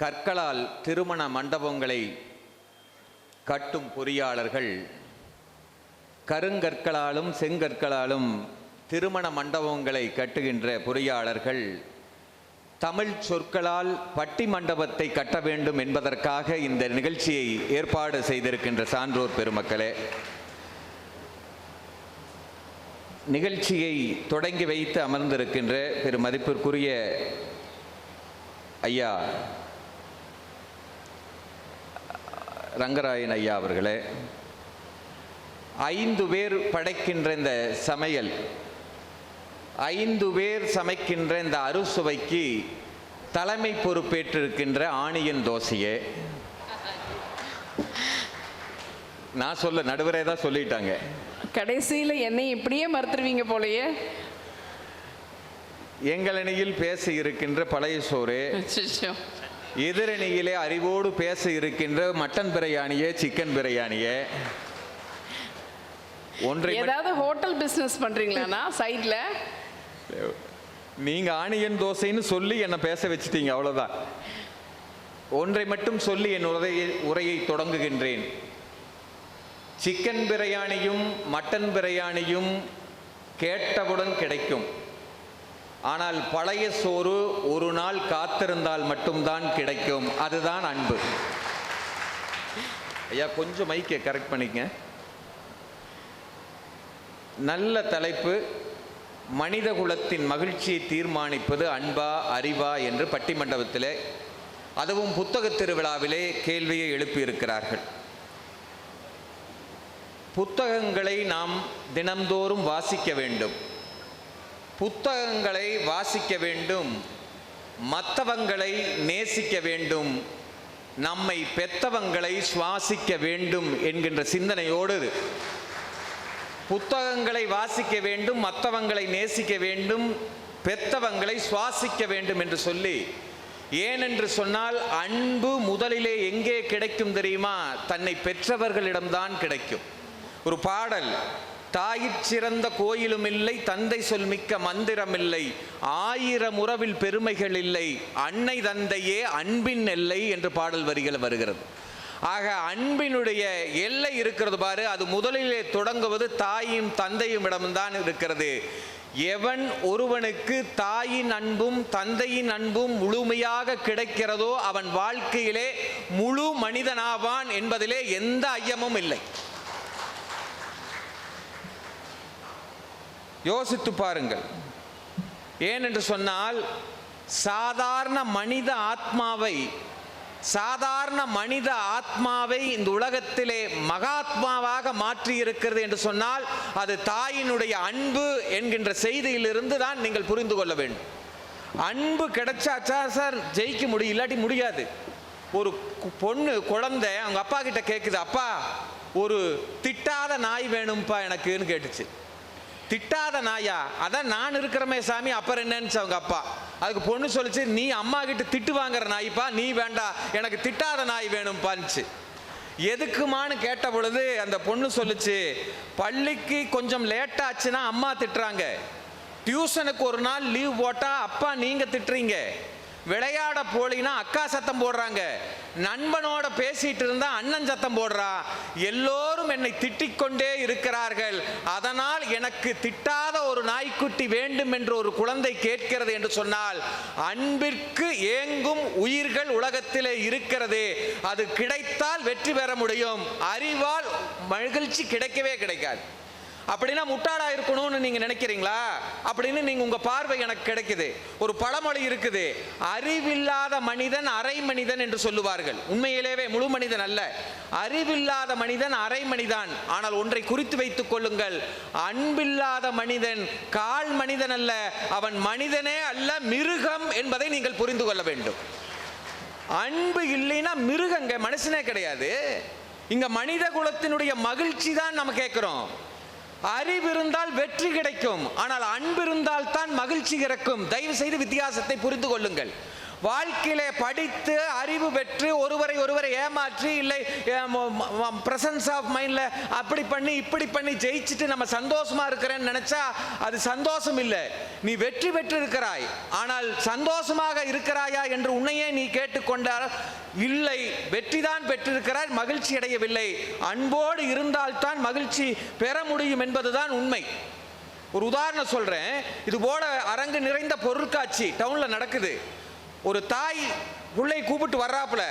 கற்களால் திருமண மண்டபங்களை கட்டும் பொறியாளர்கள், கருங்கற்களாலும் செங்கற்களாலும் திருமண மண்டபங்களை கட்டுகின்ற பொறியாளர்கள், தமிழ் சொற்களால் பட்டி மண்டபத்தை கட்ட வேண்டும் என்பதற்காக இந்த நிகழ்ச்சியை ஏற்பாடு செய்திருக்கின்ற சான்றோர் பெருமக்களே, நிகழ்ச்சியை தொடங்கி வைத்து அமர்ந்திருக்கின்ற பெருமதிப்பிற்குரிய ஐயா ரங்கராயன் ஐயா அவர்களே, 5 பேர் படைக்கின்ற இந்த சமையல், 5 பேர் சமைக்கின்ற இந்த அறுசுவைக்கு தலைமை பொறுப்பேற்றிருக்கின்ற ஆணியன் தோசையே, நான் சொல்ல நடுவரே தான் சொல்லிட்டாங்க. கடைசியில் என்னை இப்படியே மறுத்துருவீங்க போலயே. எங்களணியில் பேச இருக்கின்ற பழைய சோறு, எதிரணியிலே அறிவோடு பேச இருக்கின்ற மட்டன் பிரியாணியே, சிக்கன் பிரியாணியே. ஏதாவது ஹோட்டல் பிசினஸ் பண்றீங்களா சைட்ல? நீங்க ஆணியன் தோசைன்னு சொல்லி என்ன பேச வச்சிட்டீங்க, அவ்வளவுதான். ஒன்றை மட்டும் சொல்லி என் உரையை தொடங்குகின்றேன். சிக்கன் பிரியாணியும் மட்டன் பிரியாணியும் கேட்டவுடன் கிடைக்கும். ஆனால் பழைய சோறு ஒரு நாள் காத்திருந்தால் மட்டும்தான் கிடைக்கும். அதுதான் அன்பு. ஐயா கொஞ்சம் மைக்கை கரெக்ட் பண்ணிக்க. நல்ல தலைப்பு, மனித குலத்தின் மகிழ்ச்சியை தீர்மானிப்பது அன்பா அறிவா என்று பட்டிமண்டபத்திலே, அதுவும் புத்தக திருவிழாவிலே கேள்வியை எழுப்பியிருக்கிறார்கள். புத்தகங்களை நாம் தினம்தோறும் வாசிக்க வேண்டும். புத்தகங்களை வாசிக்க வேண்டும், மற்றவங்களை நேசிக்க வேண்டும், நம்மை பெற்றவங்களை சுவாசிக்க வேண்டும் என்கின்ற சிந்தனையோடு புத்தகங்களை வாசிக்க வேண்டும், மற்றவங்களை நேசிக்க வேண்டும், பெற்றவங்களை சுவாசிக்க வேண்டும் என்று சொல்லி, ஏனென்று சொன்னால் அன்பு முதலிலே எங்கே கிடைக்கும் தெரியுமா? தன்னை பெற்றவர்களிடம்தான் கிடைக்கும். ஒரு பாடல், தாயிற் சிறந்த கோயிலும் இல்லை, தந்தை சொல்மிக்க மந்திரம் இல்லை, 1000 உறவில் பெருமைகள் இல்லை, அன்னை தந்தையே அன்பின் எல்லை என்று பாடல் வரிகள் வருகிறது. ஆக அன்பினுடைய எல்லை இருக்கிறது பாரு, அது முதலிலே தொடங்குவது தாயும் தந்தையும் இடம்தான் இருக்கிறது. எவன் ஒருவனுக்கு தாயின் அன்பும் தந்தையின் அன்பும் முழுமையாக கிடைக்கிறதோ அவன் வாழ்க்கையிலே முழு மனிதனாவான் என்பதிலே எந்த ஐயமும் இல்லை. யோசித்து பாருங்கள். ஏனென்று சொன்னால் சாதாரண மனித ஆத்மாவை இந்த உலகத்திலே மகாத்மாவாக மாற்றி இருக்கிறது என்று சொன்னால் அது தாயினுடைய அன்பு என்கின்ற செய்தியிலிருந்து தான் நீங்கள் புரிந்து கொள்ள வேண்டும். அன்பு கிடைச்சாச்சா சார் ஜெயிக்க முடியும், இல்லாட்டி முடியாது. ஒரு குழந்தை அவங்க அப்பா கிட்ட கேட்குது, அப்பா ஒரு திட்டாத நாய் வேணும்ப்பா எனக்குன்னு கேட்டுச்சு. திட்டாத நாயா, அதான் நான் இருக்கிறமே சாமி, அப்புறம் என்னன்னு அவங்க அப்பா. அதுக்கு பொண்ணு சொல்லிச்சு, நீ அம்மா கிட்ட திட்டு வாங்குற நாய்ப்பா, நீ வேண்டாம், எனக்கு திட்டாத நாய் வேணும்ப்பான்ச்சு. எதுக்குமான்னு கேட்ட பொழுது அந்த பொண்ணு சொல்லுச்சு, பள்ளிக்கு கொஞ்சம் லேட்டாச்சுன்னா அம்மா திட்டுறாங்க, டியூஷனுக்கு ஒரு நாள் லீவ் போட்டா அப்பா நீங்க திட்டுறீங்க, விளையாட போலினா அக்கா சத்தம் போடுறாங்க, நண்பனோட பேசிட்டு இருந்தா அண்ணன் சத்தம் போடுறா, எல்லோரும் என்னை திட்டிக் கொண்டே இருக்கிறார்கள், அதனால் எனக்கு திட்டாத ஒரு நாய்க்குட்டி வேண்டும் என்று ஒரு குழந்தை கேட்கிறது என்று சொன்னால், அன்பிற்கு ஏங்கும் உயிர்கள் உலகத்திலே இருக்கிறது, அது கிடைத்தால் வெற்றி பெற முடியும், அறிவால் மகிழ்ச்சி கிடைக்கவே கிடைக்காது. அப்படின்னா முட்டாளா இருக்கணும்னு நீங்க நினைக்கிறீங்களா? அப்படின்னு நீங்க உங்க பார்வை எனக்கு கிடைக்குது. ஒரு பழமொழி இருக்குது, அறிவில்லாத மனிதன் அரை மனிதன் என்று சொல்லுவார்கள். உண்மையிலேயே முழு மனிதன் அல்ல, அறிவில்லாத மனிதன் அரை மனிதன். ஆனால் ஒன்றை குறித்து வைத்துக் கொள்ளுங்கள், அன்பில்லாத மனிதன் கால் மனிதன் அல்ல, அவன் மனிதனே அல்ல, மிருகம் என்பதை நீங்கள் புரிந்து கொள்ள வேண்டும். அன்பு இல்லைன்னா மிருகங்க, மனுஷனே கிடையாது. இங்க மனித குலத்தினுடைய மகிழ்ச்சி தான் நம்ம கேட்கிறோம். அறிவு இருந்தால் வெற்றி கிடைக்கும், ஆனால் அன்பு இருந்தால் தான் மகிழ்ச்சி கிடைக்கும். தயவு செய்து வித்தியாசத்தை புரிந்து கொள்ளுங்கள். வாழ்க்கையிலே படித்து அறிவு பெற்று ஒருவரை ஏமாற்றி, இல்லை பிரசன்ஸ் ஆஃப் மைண்ட்ல அப்படி பண்ணி இப்படி பண்ணி ஜெயிச்சுட்டு நம்ம சந்தோஷமா இருக்கிறேன்னு நினைச்சா அது சந்தோஷம் இல்லை. நீ வெற்றி பெற்று இருக்கிறாய், ஆனால் சந்தோஷமாக இருக்கிறாயா என்று உன்னையே நீ கேட்டுக்கொண்டால் இல்லை, வெற்றி தான் பெற்றிருக்கிறாய், மகிழ்ச்சி அடையவில்லை. அன்போடு இருந்தால்தான் மகிழ்ச்சி பெற முடியும் என்பதுதான் உண்மை. ஒரு உதாரணம் சொல்றேன். இது போல அரங்கு நிறைந்த பொருட்காட்சி டவுன்ல நடக்குது. ஒரு தாய் பிள்ளை கூப்பிட்டு வர்றாப்புல,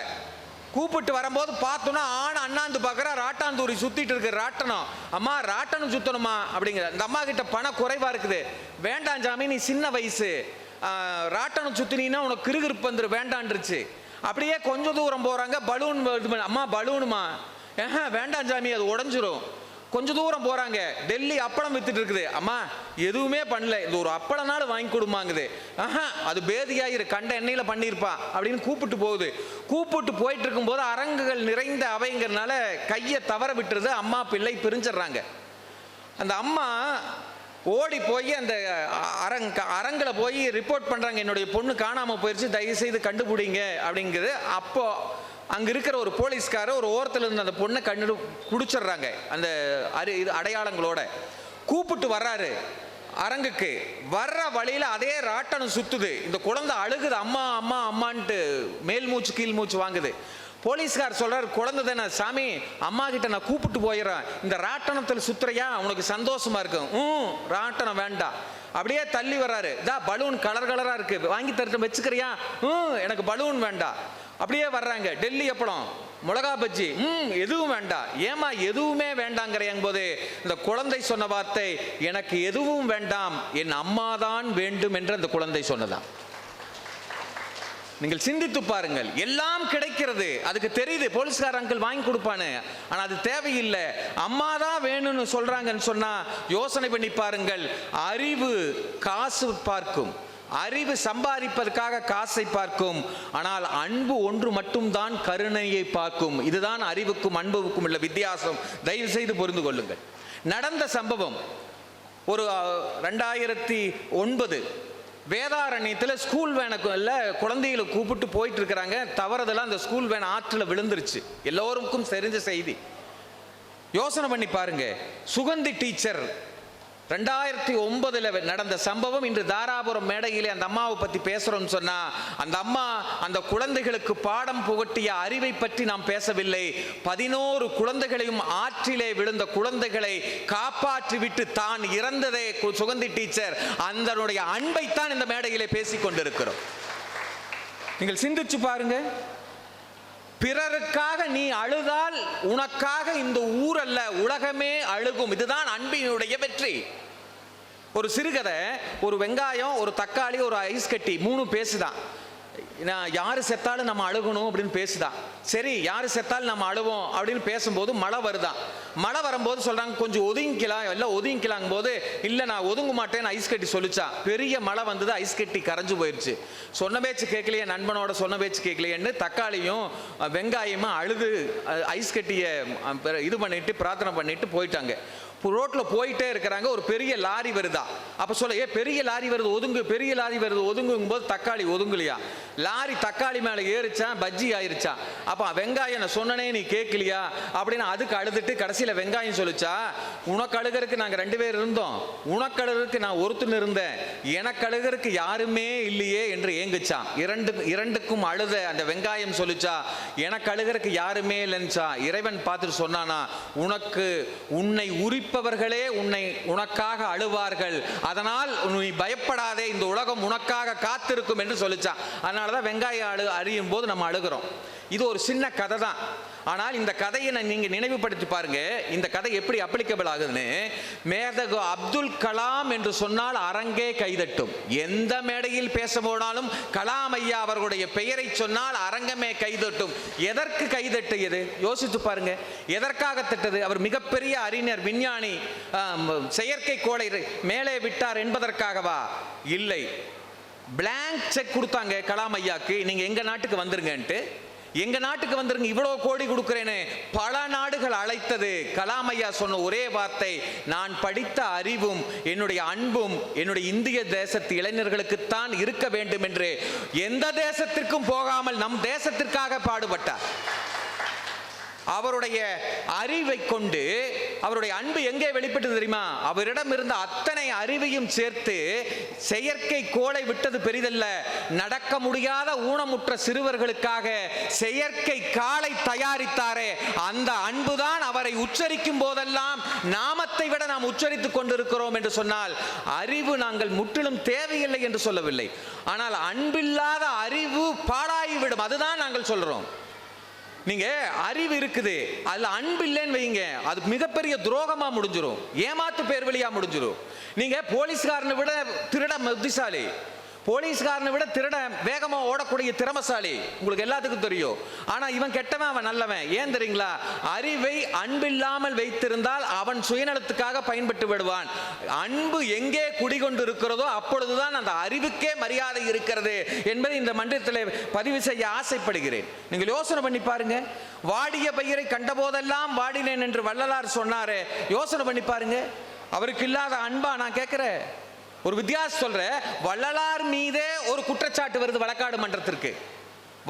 கூப்பிட்டு வரும்போது பார்த்தோன்னா ஆண் அண்ணாந்து பார்க்குறா, ராட்டாந்தூரி சுத்திட்டு இருக்கு ராட்டனம். அம்மா ராட்டனம் சுத்தணுமா அப்படிங்கிற. இந்த அம்மா கிட்ட பணம் குறைவா இருக்குது. வேண்டாம் ஜாமி, நீ சின்ன வயசு, ராட்டனம் சுத்தினா உனக்கு கிருகிருப்பு வந்துரு, வேண்டான்ருச்சு. அப்படியே கொஞ்சம் தூரம் போறாங்க, பலூன், அம்மா பலூனுமா, வேண்டாம் ஜாமி அது உடஞ்சிரும். கொஞ்சம் தூரம் போறாங்க, டெல்லி அப்பளம் வித்துட்டு இருக்குது, அம்மா எதுவுமே பண்ணல, இந்த ஒரு அப்பளம்னாலும் வாங்கி கொடுமாங்குது. அது பேதியாயிரு, கண்ட எண்ணெயில பண்ணியிருப்பா அப்படின்னு கூப்பிட்டு போகுது. கூப்பிட்டு போயிட்டு இருக்கும் போது அரங்குகள் நிறைந்த அவைங்கிறதுனால கையை தவற விட்டுருது, அம்மா பிள்ளை பிரிஞ்சிடுறாங்க. அந்த அம்மா ஓடி போய் அந்த அரங்கில் போய் ரிப்போர்ட் பண்றாங்க, என்னுடைய பொண்ணு காணாம போயிடுச்சு, தயவு செய்து கண்டுபிடிங்க அப்படிங்கிறது. அப்போ அங்க இருக்கிற ஒரு போலீஸ்கார ஒரு ஓரத்தில் இருந்து அந்த பொண்ணை குடிச்சிடுறாங்க, அந்த அடையாளங்களோட. கூப்பிட்டு வர்றாரு அரங்குக்கு. வர்ற வழியில அதே ராட்டனம் சுத்துது. இந்த குழந்தை அழுகுது, அம்மா அம்மா அம்மான்ட்டு மேல் மூச்சு கீழ் மூச்சு வாங்குது. போலீஸ்கார் சொல்றாரு, குழந்தை தானே சாமி, அம்மா கிட்ட நான் கூப்பிட்டு போயிடுறேன், இந்த ராட்டனத்தில் சுத்துறையா, உனக்கு சந்தோஷமா இருக்கும். ராட்டனம் வேண்டாம். அப்படியே தள்ளி வர்றாரு, இதா பலூன் கலர் கலரா இருக்கு, வாங்கி தரட்டும் வச்சுக்கிறியா? எனக்கு பலூன் வேண்டாம். அப்படியே வர்றாங்க, டெல்லி அப்பளம், மிளகா பஜ்ஜி, எதுவும் வேண்டாம். ஏமா எதுவுமே வேண்டாங்கிறேன் போது இந்த குழந்தை சொன்ன வார்த்தை, எனக்கு எதுவும் வேண்டாம், என் அம்மாதான் வேண்டும் என்று அந்த குழந்தை சொன்னதான். நீங்கள் சிந்தித்து பாருங்கள். எல்லாம் கிடைக்கிறது, அதுக்கு தெரியுது போலீஸ்கார அங்கிள் வாங்கி கொடுப்பானு, ஆனா அது தேவையில்லை. அம்மா தான் வேணும்னு சொல்றாங்கன்னு சொன்னா யோசனை பண்ணி பாருங்கள். அறிவு காசு பார்க்கும், அறிவு சம்பாதிப்பதற்காக காசை பார்க்கும், ஆனால் அன்பு ஒன்று மட்டும்தான் கருணையை பார்க்கும். இதுதான் அறிவுக்கும் அன்புக்கும் உள்ள வித்தியாசம். தயவு செய்து புரிந்து கொள்ளுங்கள். நடந்த சம்பவம் ஒரு 2009 வேதாரண்யத்தில் ஸ்கூல் வேனுக்குள்ள குழந்தைகளை கூப்பிட்டு போயிட்டு இருக்கிறாங்க. தவறுதெல்லாம் அந்த ஸ்கூல் வேன் ஆற்றில் விழுந்துருச்சு. எல்லோருக்கும் தெரிஞ்ச செய்தி. யோசனை பண்ணி பாருங்க. சுகந்தி டீச்சர் 2009 நடந்த சம்பவம். இன்று தாராபுரம் மேடையிலே அந்த அம்மாவை பற்றி பேசுறோம்னு சொன்னா, அந்த அம்மா அந்த குழந்தைகளுக்கு பாடம் புகட்டிய அறிவை பற்றி நாம் பேசவில்லை. 11 குழந்தைகளையும் ஆற்றிலே விழுந்த குழந்தைகளை காப்பாற்றி விட்டு தான் இறந்ததே சுகந்தி டீச்சர். அதனுடைய அன்பைத்தான் இந்த மேடையிலே பேசிக் கொண்டிருக்கிறோம். நீங்கள் சிந்திச்சு பாருங்க. பிறருக்காக நீ அழுதால் உனக்காக இந்த ஊர் அல்ல உலகமே அழுகும். இதுதான் அன்பினுடைய வெற்றி. ஒரு சிறுகதை, ஒரு வெங்காயம், ஒரு தக்காளி, ஒரு ஐஸ் கட்டி, 3 பேசுதான். யாரு செத்தாலும் நம்ம அழுகணும் அப்படின்னு பேசுதான். சரி, யாரு செத்தாலும் நம்ம அழுவோம் அப்படின்னு பேசும்போது மழை வருதான். மழை வரும்போது சொல்றாங்க, கொஞ்சம் ஒதுங்கிக்கலாம், எல்லாம் ஒதுங்கிக்கலாங்க போது, இல்லை நான் ஒதுங்க மாட்டேன்னு ஐஸ் கட்டி சொல்லிச்சா. பெரிய மழை வந்தது, ஐஸ் கட்டி கரைஞ்சு போயிடுச்சு. சொன்ன பேச்சு கேட்கலையே, நண்பனோட சொன்ன பேச்சு கேட்கலையேன்னு தக்காளியும் வெங்காயமும் அழுது ஐஸ் கட்டியை இது பண்ணிட்டு பிரார்த்தனை பண்ணிட்டு போயிட்டாங்க. ரோட்ல போயிட்டே இருக்கிறாங்க, ஒரு பெரிய லாரி வருதா. அப்ப சொல்ல, ஏ பெரிய லாரி வருது ஒதுங்கு, பெரிய லாரி வருது ஒதுங்கும் போது தக்காளி ஒதுங்கலையா? லாரி தக்காளி மேல ஏறிச்சான், பஜ்ஜி ஆயிருச்சா. அப்ப வெங்காயம் நான் சொன்னனே நீ கேட்கலையா அப்படின்னு அதுக்கு அழுதுட்டு கடைசியில வெங்காயம் சொல்லிச்சா, உனக்கு அழுகிறதுக்கு நாங்க 2 பேர் இருந்தோம், உனக்கு அழுகிறதுக்கு நான் ஒருத்தன் இருந்தேன், எனக்கு அழுகிறதுக்கு யாருமே இல்லையே என்று ஏங்குச்சான். இரண்டுக்கும் அழுத அந்த வெங்காயம் சொல்லிச்சா, எனக்கு அழுகிறதுக்கு யாருமே இல்லைன்னுச்சா. இறைவன் பார்த்துட்டு சொன்னானா, உன்னை உரிப்பவர்களே உனக்காக அழுவார்கள், அதனால் நீ பயப்படாதே, இந்த உலகம் உனக்காக காத்திருக்கும் என்று சொல்லிச்சான். அதனாலதான் வெங்காயம் அறியும் போது நம்ம அழுகிறோம். இது ஒரு சின்ன கதை தான். ஆனால் இந்த கதையை நீங்க நினைவுபடுத்தி பாருங்க, இந்த கதை எப்படி அப்ளிகபிள் ஆகுதுன்னு. மேதகு அப்துல் கலாம் என்று சொன்னால் அரங்கே கைதட்டும். எந்த மேடையில் பேச போனாலும் கலாம் ஐயா அவர்களுடைய பெயரை சொன்னால் அரங்கமே கைதட்டும். எதற்கு கைதட்டியது யோசித்து பாருங்க. எதற்காக தட்டது? அவர் மிகப்பெரிய அறிஞர், விஞ்ஞானி, செயற்கைக்கோளை மேலே விட்டார் என்பதற்காகவா? இல்லை. பிளாங்க் செக் கொடுத்தாங்க கலாம் ஐயாக்கு, நீங்க எங்க நாட்டுக்கு வந்துருங்கன்ட்டு. எங்க நாட்டுக்கு வந்துருங்க, இவ்வளவு கோடி கொடுக்கிறேன்னு பல நாடுகள் அழைத்தது. கலாம் ஐயா சொன்ன ஒரே வார்த்தை, நான் படித்த அறிவும் என்னுடைய அன்பும் என்னுடைய இந்திய தேசத்து இளைஞர்களுக்குத்தான் இருக்க வேண்டும் என்று எந்த தேசத்திற்கும் போகாமல் நம் தேசத்திற்காக பாடுபட்டார். அவருடைய அறிவை கொண்டு அவருடைய அன்பு எங்கே வெளிப்பட்டது தெரியுமா? அவரிடம் இருந்த அத்தனை அறிவையும் சேர்த்து செயற்கை கோளை விட்டது பெரிதல்ல, நடக்க முடியாத ஊனமுற்ற சிறுவர்களுக்காக செயற்கை காலை தயாரித்தாரே, அந்த அன்புதான் அவரை உச்சரிக்கும் போதெல்லாம் நாமத்தை விட நாம் உச்சரித்துக் கொண்டிருக்கிறோம் என்று சொன்னால், அறிவு நாங்கள் முற்றிலும் தேவையில்லை என்று சொல்லவில்லை, ஆனால் அன்பில்லாத அறிவு பாழாகிவிடும், அதுதான் நாங்கள் சொல்றோம். நீங்க அறிவு இருக்குது, அதுல அன்பு இல்லைன்னு வைங்க, அது மிகப்பெரிய துரோகமா முடிஞ்சிடும், ஏமாத்து பேர் வழியா முடிஞ்சிடும். நீங்க போலீஸ்காரனை விட திருட புத்திசாலி, போலீஸ்காரனை விட திருட வேகமா ஓடக்கூடிய திறமசாலி, உங்களுக்கு எல்லாத்துக்கும் தெரியும். ஆனா இவன் கெட்டவன், அவன் நல்லவன். ஏன் தெரியுங்களா? அறிவை அன்பில்லாமல் வைத்திருந்தால் அவன் சுயநலத்துக்காக பயன்பட்டு விடுவான். அன்பு எங்கே குடிகொண்டு இருக்கிறதோ அப்பொழுதுதான் அந்த அறிவுக்கே மரியாதை இருக்கிறது என்பதை இந்த மன்றத்தில் பதிவு செய்ய ஆசைப்படுகிறேன். நீங்கள் யோசனை பண்ணி பாருங்க. வாடிய பயிரை கண்ட போதெல்லாம் வாடினேன் என்று வள்ளலார் சொன்னாரே, யோசனை பண்ணி பாருங்க. அவருக்கு இல்லாத அன்பா நான் கேட்கிறேன். ஒரு வித்தியாசம் சொல்ற, வள்ளலார் மீதே ஒரு குற்றச்சாட்டு வருது வழக்காடு மன்றத்திற்கு.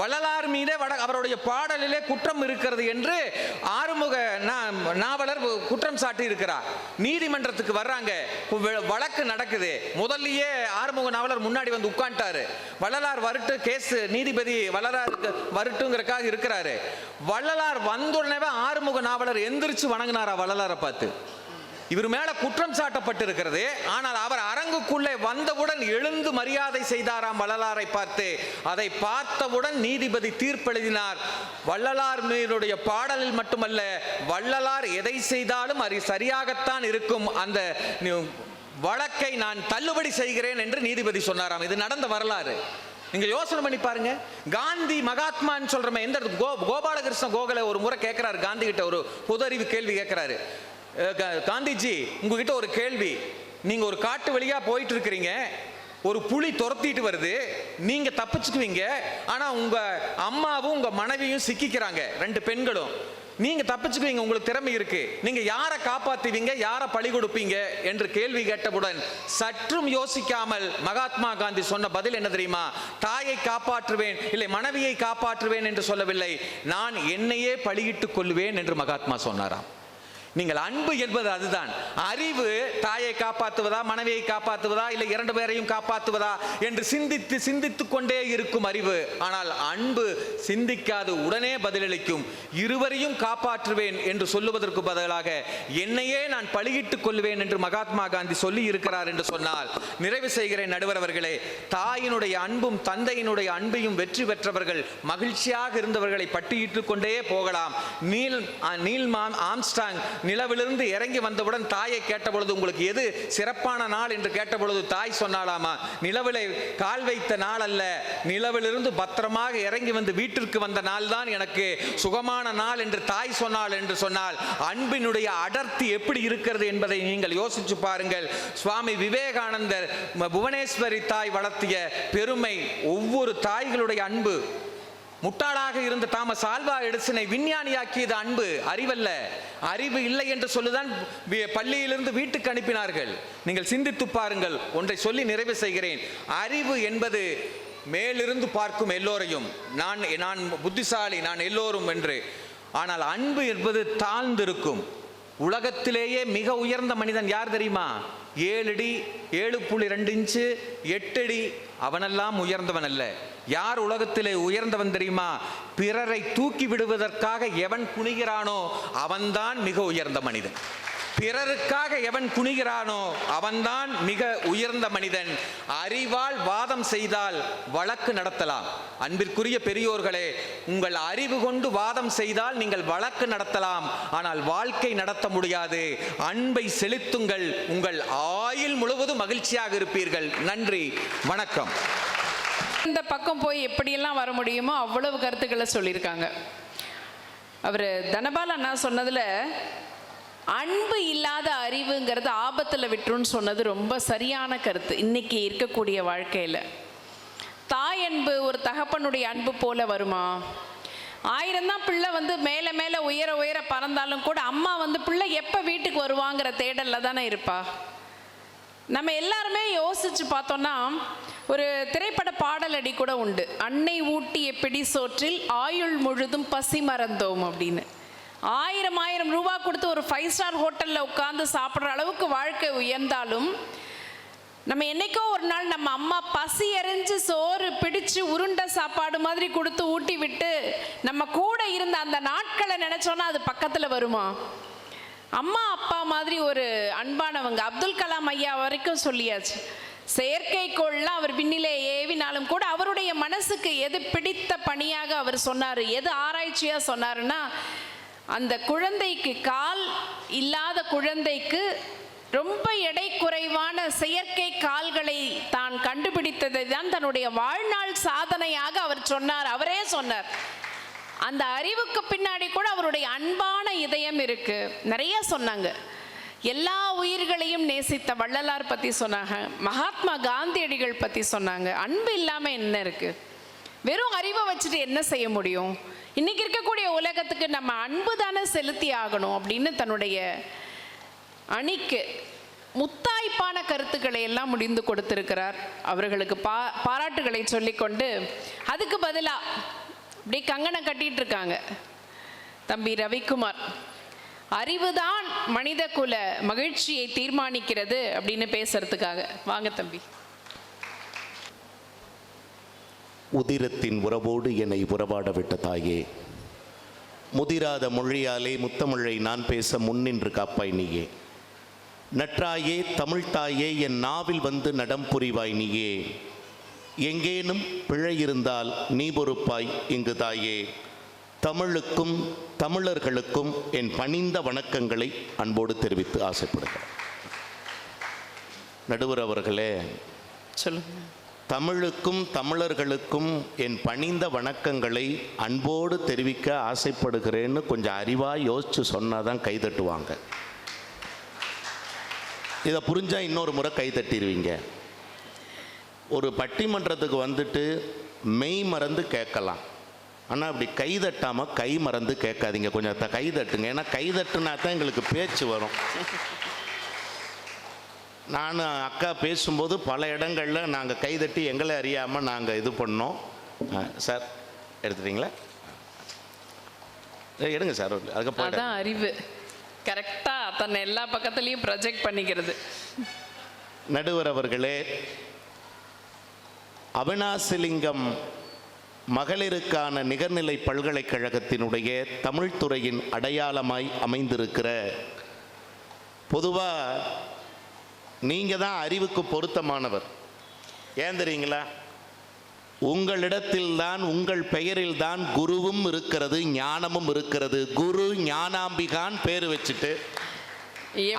வள்ளலார் மீதே அவருடைய பாடலிலே குற்றம் இருக்கிறது என்று ஆறுமுக நாவலர் குற்றம் சாட்டி இருக்கிறார். நீதிமன்றத்துக்கு வர்றாங்க, வழக்கு நடக்குது. முதல்லயே ஆறுமுக நாவலர் முன்னாடி வந்து உட்கார்ந்தாரு. வள்ளலார் வரட்டு கேஸ், நீதிபதி வள்ளலாருக்கு வரட்டுங்கிறதுக்காக இருக்கிறாரு. வள்ளலார் வந்துடனே ஆறுமுக நாவலர் எந்திரிச்சு வணங்கினாரா வள்ளலாரை பார்த்து. இவர் மேல குற்றம் சாட்டப்பட்டிருக்கிறது, ஆனால் அவர் அரங்குக்குள்ளே வந்தவுடன் எழுந்து மரியாதை செய்தாராம் வள்ளலாரை பார்த்து. அதை பார்த்தவுடன் நீதிபதி தீர்ப்பெழுதினார். வள்ளலார் மீதுடைய பாடலில் மட்டுமல்ல, வள்ளலார் எதை செய்தாலும் அது சரியாகத்தான் இருக்கும், அந்த வழக்கை நான் தள்ளுபடி செய்கிறேன் என்று நீதிபதி சொன்னாராம். இது நடந்த வரலாறு. நீங்க யோசனை பண்ணி பாருங்க. காந்தி மகாத்மான்னு சொல்றமே, எந்த கோபாலகிருஷ்ண கோகலே ஒரு முறை கேட்கிறாரு காந்தி கிட்ட, ஒரு பொது அறிவு கேள்வி கேட்கிறாரு. காந்திஜி, உங்ககிட்ட ஒரு கேள்வி. நீங்க ஒரு காட்டு வழியா போயிட்டு இருக்கிறீங்க, ஒரு புலி துரத்திட்டு வருது, நீங்க தப்பிச்சுக்குவீங்க, ஆனா உங்க அம்மாவும் உங்க மனைவியும் சிக்கிக்கிறாங்க, 2 பெண்களும். நீங்க தப்பிச்சுக்குவீங்க, உங்களுக்கு திறமை இருக்கு, நீங்க யாரை காப்பாத்துவீங்க, யாரை பழி கொடுப்பீங்க என்று கேள்வி கேட்டவுடன் சற்றும் யோசிக்காமல் மகாத்மா காந்தி சொன்ன பதில் என்ன தெரியுமா? தாயை காப்பாற்றுவேன், இல்லை மனைவியை காப்பாற்றுவேன் என்று சொல்லவில்லை, நான் என்னையே பழியிட்டுக் கொள்வேன் என்று மகாத்மா சொன்னாராம். நீங்கள் அன்பு என்பது அதுதான். அறிவு தாயை காப்பாற்றுவதா, மனைவியை காப்பாற்றுவதா, இல்லை 2 பேரையும் காப்பாற்றுவதா என்று சிந்தித்துக் கொண்டே இருக்கும் அறிவு. ஆனால் அன்பு சிந்திக்காது, உடனே பதிலளிக்கும். இருவரையும் காப்பாற்றுவேன் என்று சொல்லுவதற்கு பதிலாக என்னையே நான் பழியிட்டுக் கொள்வேன் என்று மகாத்மா காந்தி சொல்லி இருக்கிறார் என்று சொன்னால், நிறைவு செய்கிறேன் நடுவர் அவர்களே. தாயினுடைய அன்பும் தந்தையினுடைய அன்பையும் வெற்றி பெற்றவர்கள், மகிழ்ச்சியாக இருந்தவர்களை பட்டியிட்டுக் கொண்டே போகலாம். நீல் ஆம்ஸ்ட்ராங் நிலவிலிருந்து இறங்கி வந்தவுடன் தாயை கேட்டபொழுது, உங்களுக்கு எது சிறப்பான நாள் என்று கேட்டபொழுது தாய் சொன்னாலாமா, நிலவிலே கால் வைத்த நாள் அல்ல, நிலவிலிருந்து பத்திரமாக இறங்கி வந்து வீட்டிற்கு வந்த நாள் தான் எனக்கு சுகமான நாள் என்று தாய் சொன்னாள் என்று சொன்னால், அன்பினுடைய அடர்த்தி எப்படி இருக்கிறது என்பதை நீங்கள் யோசிச்சு பாருங்கள். சுவாமி விவேகானந்தர் புவனேஸ்வரி தாய் வளர்த்திய பெருமை, ஒவ்வொரு தாய்களுடைய அன்பு முட்டாளாக இருந்த தாமஸ் ஆல்வா எடிசனை விஞ்ஞானியாக்கியது அன்பு, அறிவல்ல. அறிவு இல்லை என்று சொல்லுதான் பள்ளியிலிருந்து வீட்டுக்கு அனுப்பினார்கள். நீங்கள் சிந்தித்து பாருங்கள். ஒன்றை சொல்லி நிறைவு செய்கிறேன். அறிவு என்பது மேலிருந்து பார்க்கும் எல்லோரையும், நான் புத்திசாலி, நான் எல்லோரும் என்று. ஆனால் அன்பு என்பது தாழ்ந்திருக்கும். உலகத்திலேயே மிக உயர்ந்த மனிதன் யார் தெரியுமா? 7 அடி 7.2 இன்ச்சு 8 அடி, அவனெல்லாம் உயர்ந்தவன் அல்ல. யார் உலகத்திலே உயர்ந்தவன் தெரியுமா? பிறரை தூக்கி விடுவதற்காக எவன் குனிகிறானோ அவன்தான் மிக உயர்ந்த மனிதன். பிறருக்காக எவன் குனிகிறானோ அவன்தான் மிக உயர்ந்த மனிதன். அறிவால் வாதம் செய்தால் வழக்கு நடத்தலாம். அன்பிற்குரிய பெரியோர்களே, உங்கள் அறிவு கொண்டு வாதம் செய்தால் நீங்கள் வழக்கு நடத்தலாம், ஆனால் வாழ்க்கை நடத்த முடியாது. அன்பை செலுத்துங்கள், உங்கள் ஆயுள் முழுவதும் மகிழ்ச்சியாக இருப்பீர்கள். நன்றி, வணக்கம். இந்த பக்கம் போய் எப்படியெல்லாம் வர முடியுமோ அவ்வளவு கருத்துக்களை சொல்லியிருக்காங்க. அவர் தனபால் அண்ணா சொன்னதுல அன்பு இல்லாத அறிவுங்கிறது ஆபத்தில் விட்டுருன்னு சொன்னது ரொம்ப சரியான கருத்து. இன்னைக்கு இருக்கக்கூடிய வாழ்க்கையில் தாய் அன்பு ஒரு தகப்பனுடைய அன்பு போல வருமா? 1000 தான் பிள்ளை மேலே மேலே உயர உயர பறந்தாலும் கூட அம்மா பிள்ளை எப்போ வீட்டுக்கு வருவாங்கிற தேடலில் தானே இருப்பா. நம்ம எல்லாருமே யோசிச்சு பார்த்தோன்னா ஒரு திரைப்பட பாடலடி கூட உண்டு. அன்னை ஊட்டிய பிடி சோற்றில் ஆயுள் முழுதும் பசி மறந்தோம் அப்படின்னு. 1000 ரூபா கொடுத்து ஒரு 5 ஸ்டார் ஹோட்டலில் உட்காந்து சாப்பிட்ற அளவுக்கு வாழ்க்கை உயர்ந்தாலும் நம்ம என்னைக்கோ ஒரு நாள் நம்ம அம்மா பசி எறிஞ்சு சோறு பிடிச்சு உருண்டை சாப்பாடு மாதிரி கொடுத்து ஊட்டி விட்டு நம்ம கூட இருந்த அந்த நாட்களை நினைச்சோன்னா அது பக்கத்தில் வருமா? அம்மா அப்பா மாதிரி ஒரு அன்பானவங்க. அப்துல் கலாம் ஐயா வரைக்கும் சொல்லியாச்சு. செயற்கைக்கோள்லாம் அவர் விண்ணிலே ஏவினாலும் கூட அவருடைய மனசுக்கு எது பிடித்த பணியாக அவர் சொன்னார், எது ஆராய்ச்சியாக சொன்னாருன்னா, அந்த குழந்தைக்கு கால் இல்லாத குழந்தைக்கு ரொம்ப எடை குறைவான செயற்கை கால்களை தான் கண்டுபிடித்ததை தான் தன்னுடைய வாழ்நாள் சாதனையாக அவர் சொன்னார். அவரே சொன்னார். அந்த அறிவுக்கு பின்னாடி கூட அவருடைய அன்பான இதயம் இருக்கு. நிறைய சொன்னாங்க. எல்லா உயிர்களையும் நேசித்த வள்ளலார் பற்றி சொன்னாங்க. மகாத்மா காந்தியடிகள் பற்றி சொன்னாங்க. அன்பு இல்லாமல் என்ன இருக்கு? வெறும் அறிவை வச்சுட்டு என்ன செய்ய முடியும்? இன்னைக்கு இருக்கக்கூடிய உலகத்துக்கு நம்ம அன்பு தானே செலுத்தி ஆகணும் அப்படின்னு தன்னுடைய அணிக்கு முத்தாய்ப்பான கருத்துக்களை எல்லாம் முடிந்து கொடுத்திருக்கிறார். அவர்களுக்கு பாராட்டுகளை சொல்லிக்கொண்டு அதுக்கு பதிலாக அப்படி கங்கணம் கட்டிட்டு இருக்காங்க தம்பி ரவிக்குமார். அறிவுதான் மனித குல மகிழ்ச்சியை தீர்மானிக்கிறது அப்படின்னு பேசுறதுக்காக. வாங்க தம்பி. உதிரத்தின் உறவோடு என்னை உறவாட விட்ட தாயே, முதிராத மொழியாலே முத்தமிழை நான் பேச முன்னின்று காப்பாய் நீயே. நற்றாயே தமிழ்த்தாயே என் நாவில் வந்து நடம் புரிவாய் நீயே. எங்கேனும் பிழை இருந்தால் நீ பொறுப்பாய் இங்கு தாயே. தமிழுக்கும் தமிழர்களுக்கும் என் பணிந்த வணக்கங்களை அன்போடு தெரிவித்து ஆசைப்படுகிறேன். நடுவர் அவர்களே, சொல்லுங்க. தமிழுக்கும் தமிழர்களுக்கும் என் பணிந்த வணக்கங்களை அன்போடு தெரிவிக்க ஆசைப்படுகிறேன்னு கொஞ்சம் அறிவாக யோசித்து சொன்னால் தான் கைதட்டுவாங்க. இதை புரிஞ்சால் இன்னொரு முறை கைதட்டிடுவீங்க. ஒரு பட்டிமன்றத்துக்கு வந்துட்டு மெய் மறந்து கேட்கலாம், ஆனால் அப்படி கைதட்டாமல் கை மறந்து கேட்காதீங்க. கொஞ்சம் கைதட்டுங்க. ஏன்னா கைதட்டுனா தான் எங்களுக்கு பேச்சு வரும். நான் அக்கா பேசும்போது பல இடங்களில் நாங்கள் கைதட்டி எங்களை அறியாமல் நாங்கள் இது பண்ணோம். சார் எடுத்துட்டீங்களா? எடுங்க சார். அதுக்கப்புறம் அதான் அறிவு. கரெக்டாக தன்னை எல்லா பக்கத்துலேயும் ப்ரொஜெக்ட் பண்ணிக்கிறது. நடுவர் அவர்களே, அவினாசிலிங்கம் மகளிருக்கான நிகர்நிலை பல்கலைக்கழகத்தினுடைய தமிழ்துறையின் அடையாளமாய் அமைந்திருக்கிற, பொதுவாக நீங்கள் தான் அறிவுக்கு பொருத்தமானவர். ஏன் தெரியுங்களா? உங்களிடத்தில்தான், உங்கள் பெயரில்தான் குருவும் இருக்கிறது, ஞானமும் இருக்கிறது. குரு ஞானாம்பிகான் பேர் வச்சுட்டு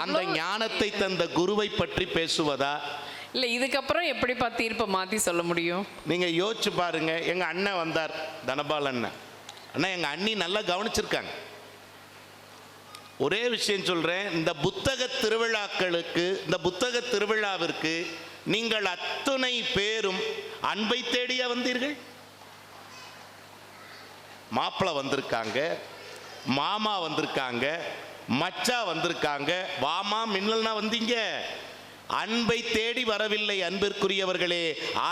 அந்த ஞானத்தை தந்த குருவை பற்றி பேசுவதா? இல்லை, இதுக்கப்புறம் எப்படிப்பா தீர்ப்பை மாற்றி சொல்ல முடியும்? நீங்கள் யோசிச்சு பாருங்க. எங்கள் அண்ணன் வந்தார், தனபால் அண்ணன். அண்ணா, எங்கள் அண்ணி நல்லா கவனிச்சிருக்காங்க. ஒரே விஷயம் சொல்கிறேன். இந்த புத்தக திருவிழாக்களுக்கு, இந்த புத்தக திருவிழாவிற்கு நீங்கள் அத்தனை பேரும் அன்பை தேடியா வந்தீர்கள்? மாப்பிள்ளை வந்திருக்காங்க, மாமா வந்திருக்காங்க, மச்சா வந்திருக்காங்க. வாமா மின்னல்னா வந்தீங்க. அன்பை தேடி வரவில்லை அன்பிற்குரியவர்களே,